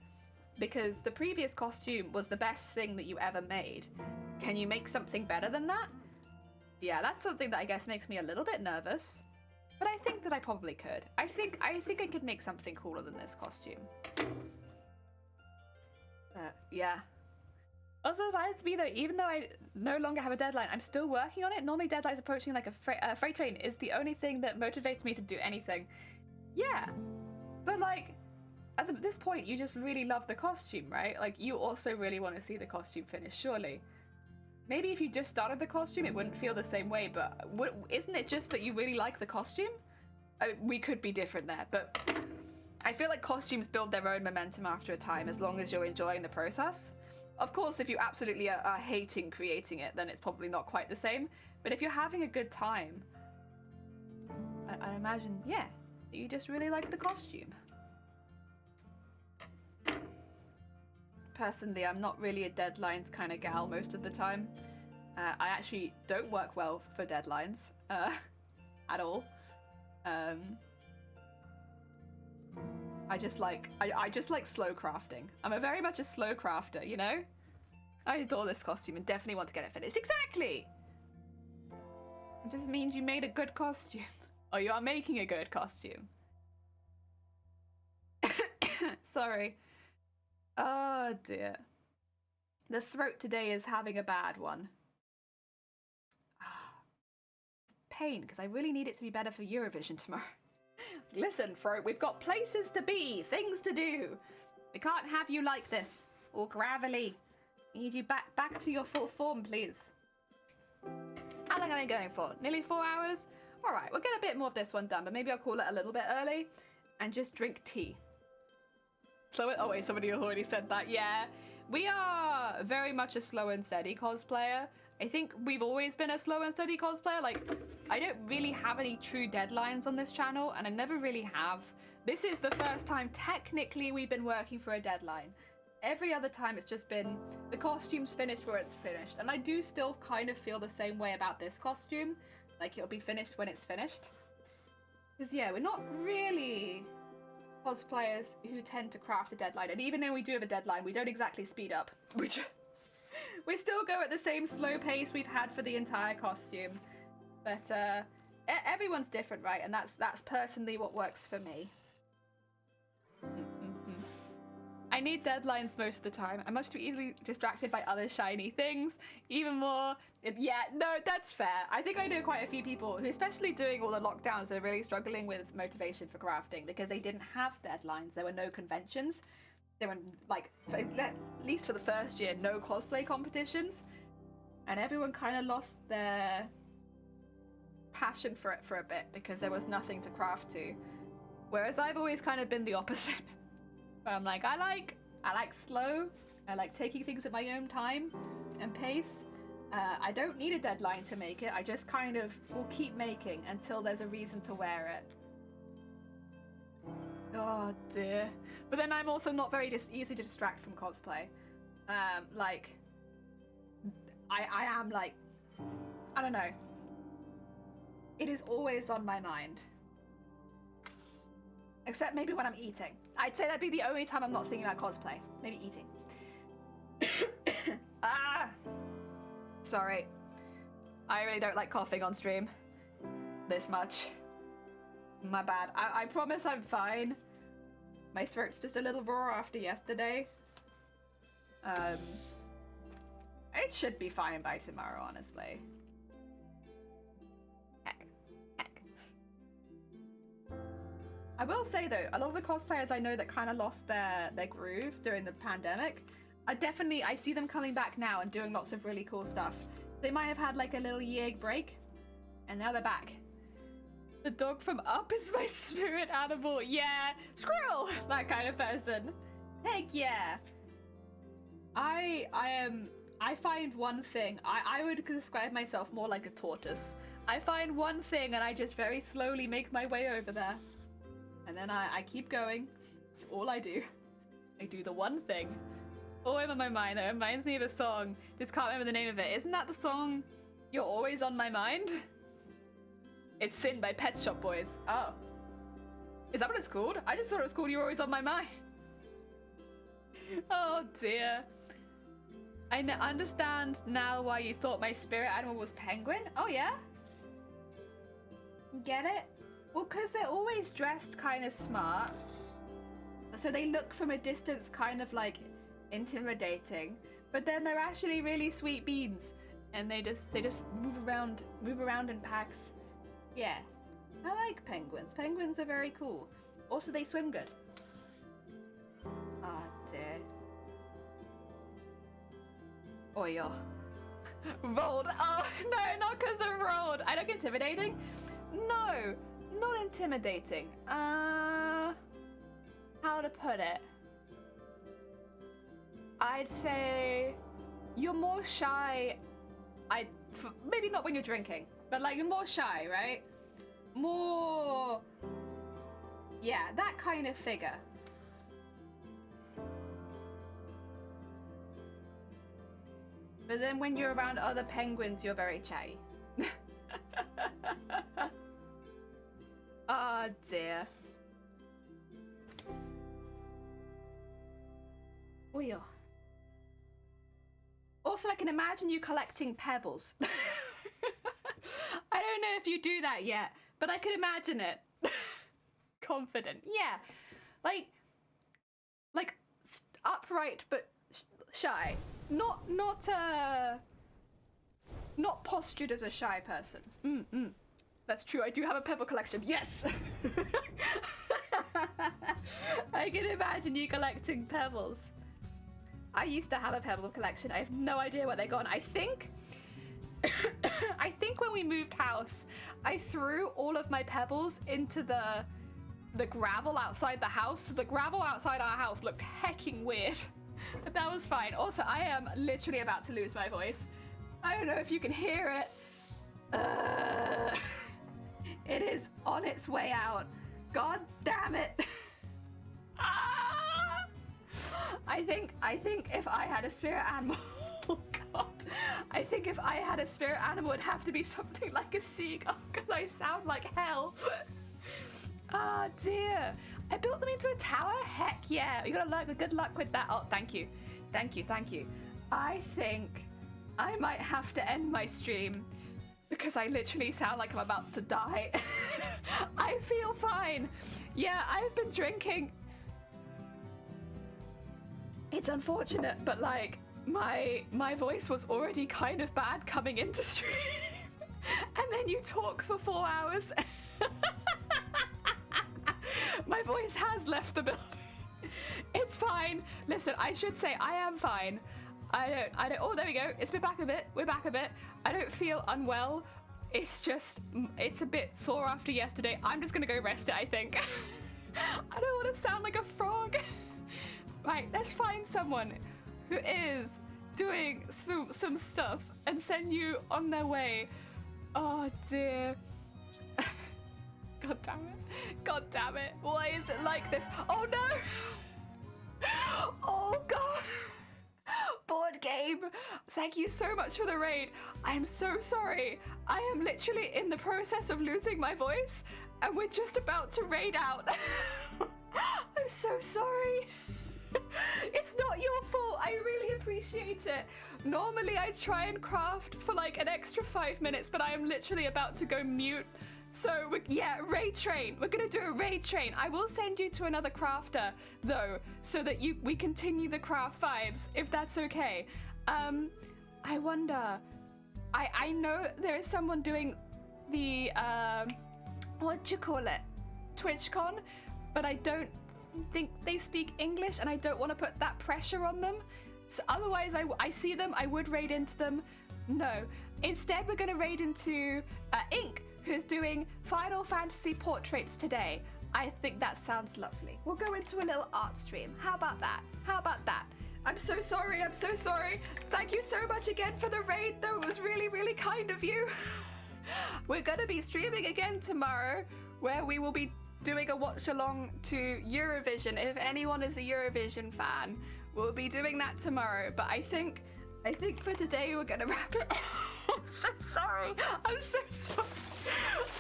Because the previous costume was the best thing that you ever made. Can you make something better than that? Yeah, that's something that I guess makes me a little bit nervous. But I think that I probably could. I think I could make something cooler than this costume. Yeah. Also, reminds me though, even though I no longer have a deadline, I'm still working on it. Normally deadlines approaching like a freight train is the only thing that motivates me to do anything. Yeah. But like, at this point, you just really love the costume, right? Like, you also really want to see the costume finished, surely. Maybe if you just started the costume, it wouldn't feel the same way, but isn't it just that you really like the costume? I mean, we could be different there, but I feel like costumes build their own momentum after a time, as long as you're enjoying the process. Of course, if you absolutely are hating creating it, then it's probably not quite the same. But if you're having a good time, I imagine, yeah, you just really like the costume. Personally, I'm not really a deadlines kind of gal most of the time. I actually don't work well for deadlines at all. I just like slow crafting. I'm very much a slow crafter, you know? I adore this costume and definitely want to get it finished. Exactly! It just means you made a good costume. Oh, you are making a good costume. Sorry. Oh dear. The throat today is having a bad one. Pain, because I really need it to be better for Eurovision tomorrow. Listen, throat, we've got places to be, things to do. We can't have you like this, all gravelly. We need you back to your full form, please. How long am I going for? Nearly 4 hours? Alright, we'll get a bit more of this one done, but maybe I'll call it a little bit early and just drink tea. Slow it. Oh wait, somebody already said that. Yeah, we are very much a slow and steady cosplayer. I think we've always been a slow and steady cosplayer. Like, I don't really have any true deadlines on this channel, and I never really have. This is the first time technically we've been working for a deadline. Every other time it's just been the costume's finished where it's finished, and I do still kind of feel the same way about this costume. Like, it'll be finished when it's finished. Because yeah, we're not really cosplayers who tend to craft a deadline, and even though we do have a deadline, we don't exactly speed up. We still go at the same slow pace we've had for the entire costume. But everyone's different, right? And that's personally what works for me. I need deadlines most of the time. I'm much too easily distracted by other shiny things. Even more, yeah, no, that's fair. I think I know quite a few people who, especially during all the lockdowns, are really struggling with motivation for crafting because they didn't have deadlines. There were no conventions. There were, like, at least for the first year, no cosplay competitions. And everyone kind of lost their passion for it for a bit because there was nothing to craft to. Whereas I've always kind of been the opposite. Where I'm like, I like slow. I like taking things at my own time and pace. I don't need a deadline to make it. I just kind of will keep making until there's a reason to wear it. Oh dear. But then I'm also not very easy to distract from cosplay. Like, I am like, I don't know. It is always on my mind. Except maybe when I'm eating. I'd say that'd be the only time I'm not thinking about cosplay. Maybe eating. Ah! Sorry. I really don't like coughing on stream. This much. My bad. I promise I'm fine. My throat's just a little raw after yesterday. It should be fine by tomorrow, honestly. Heck. I will say though, a lot of the cosplayers I know that kind of lost their groove during the pandemic, I see them coming back now and doing lots of really cool stuff. They might have had like a little year break, and now they're back. The dog from Up is my spirit animal. Yeah, squirrel, that kind of person. Heck yeah. I find one thing. I would describe myself more like a tortoise. I find one thing and I just very slowly make my way over there. And then I keep going. That's all I do. I do the one thing. Always on my mind. That reminds me of a song. Just can't remember the name of it. Isn't that the song, You're Always on My Mind? It's Sin by Pet Shop Boys. Oh. Is that what it's called? I just thought it was called You're Always on My Mind. Oh dear. I understand now why you thought my spirit animal was penguin. Oh yeah? Get it? Well, because they're always dressed kind of smart. So they look from a distance kind of like intimidating. But then they're actually really sweet beans. And they just move around in packs. Yeah. I like penguins. Penguins are very cool. Also, they swim good. Oh dear. Oh yeah. Rolled. Oh no, not because of rolled. I look intimidating? No, not intimidating. How to put it? I'd say you're more shy. Maybe not when you're drinking, but like you're more shy, right? More, yeah, that kind of figure. But then when you're around other penguins, you're very chatty. Oh dear. Oh yeah. Also, I can imagine you collecting pebbles. I don't know if you do that yet, but I could imagine it. Confident, yeah. Like upright but shy. Not postured as a shy person. That's true. I do have a pebble collection. Yes. I can imagine you collecting pebbles. I used to have a pebble collection. I have no idea where they're gone. I think when we moved house, I threw all of my pebbles into the gravel outside the house. So the gravel outside our house looked hecking weird. But that was fine. Also, I am literally about to lose my voice. I don't know if you can hear it. It is on its way out. God damn it. I think if I had a spirit animal, oh god, I think if I had a spirit animal, it'd have to be something like a seagull, because I sound like hell. Ah dear. I built them into a tower? Heck yeah. You gotta good luck with that. Oh, thank you. I think I might have to end my stream because I literally sound like I'm about to die. I feel fine. Yeah, I've been drinking. It's unfortunate, but like my voice was already kind of bad coming into stream, and then you talk for 4 hours. My voice has left the building. It's fine. Listen, I should say I am fine. I don't. Oh, there we go. It's been back a bit. We're back a bit. I don't feel unwell. It's just, it's a bit sore after yesterday. I'm just gonna go rest it, I think. I don't want to sound like a frog. Right, let's find someone who is doing some stuff and send you on their way. Oh dear. God damn it. God damn it. Why is it like this? Oh no. Oh god. Board game. Thank you so much for the raid. I am so sorry. I am literally in the process of losing my voice and we're just about to raid out. I'm so sorry. It's not your fault. I really appreciate it. Normally I try and craft for like an extra 5 minutes, but I am literally about to go mute. So yeah, raid train. We're gonna do a raid train. I will send you to another crafter though, so that we continue the craft vibes, if that's okay. I wonder. I know there is someone doing the what do you call it? Twitchcon, but I don't think they speak English, and I don't want to put that pressure on them. So otherwise, I see them, I would raid into them. No, instead we're gonna raid into Ink, who's doing Final Fantasy portraits today. I think that sounds lovely. We'll go into a little art stream. How about that? How about that? I'm so sorry. I'm so sorry. Thank you so much again for the raid, though. It was really, really kind of you. We're going to be streaming again tomorrow, where we will be doing a watch along to Eurovision. If anyone is a Eurovision fan, we'll be doing that tomorrow. But I think for today we're going to wrap it. I'm so sorry. I'm so sorry.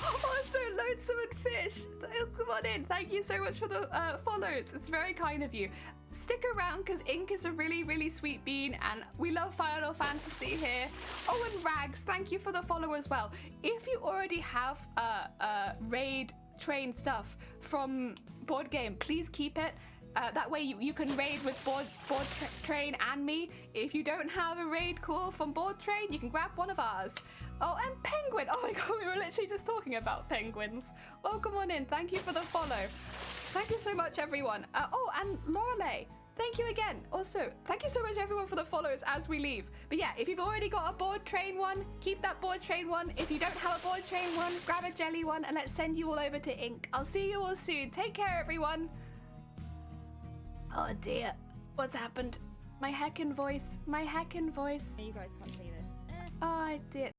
Oh, so lonesome and fish. Oh, come on in. Thank you so much for the follows. It's very kind of you. Stick around because Ink is a really, really sweet bean and we love Final Fantasy here. Oh, and Rags, thank you for the follow as well. If you already have raid train stuff from board game, please keep it. That way you can raid with board train and me. If you don't have a raid call from board train, you can grab one of ours. Oh, and penguin. Oh my god, we were literally just talking about penguins. Welcome on in. Thank you for the follow. Thank you so much, everyone. Oh, and Lorelei, thank you again. Also, thank you so much, everyone, for the follows as we leave. But yeah, if you've already got a board train one, keep that board train one. If you don't have a board train one, grab a jelly one, and let's send you all over to Ink. I'll see you all soon. Take care, everyone. Oh dear, what's happened? My heckin' voice. My heckin' voice. You guys can't see this. Oh dear.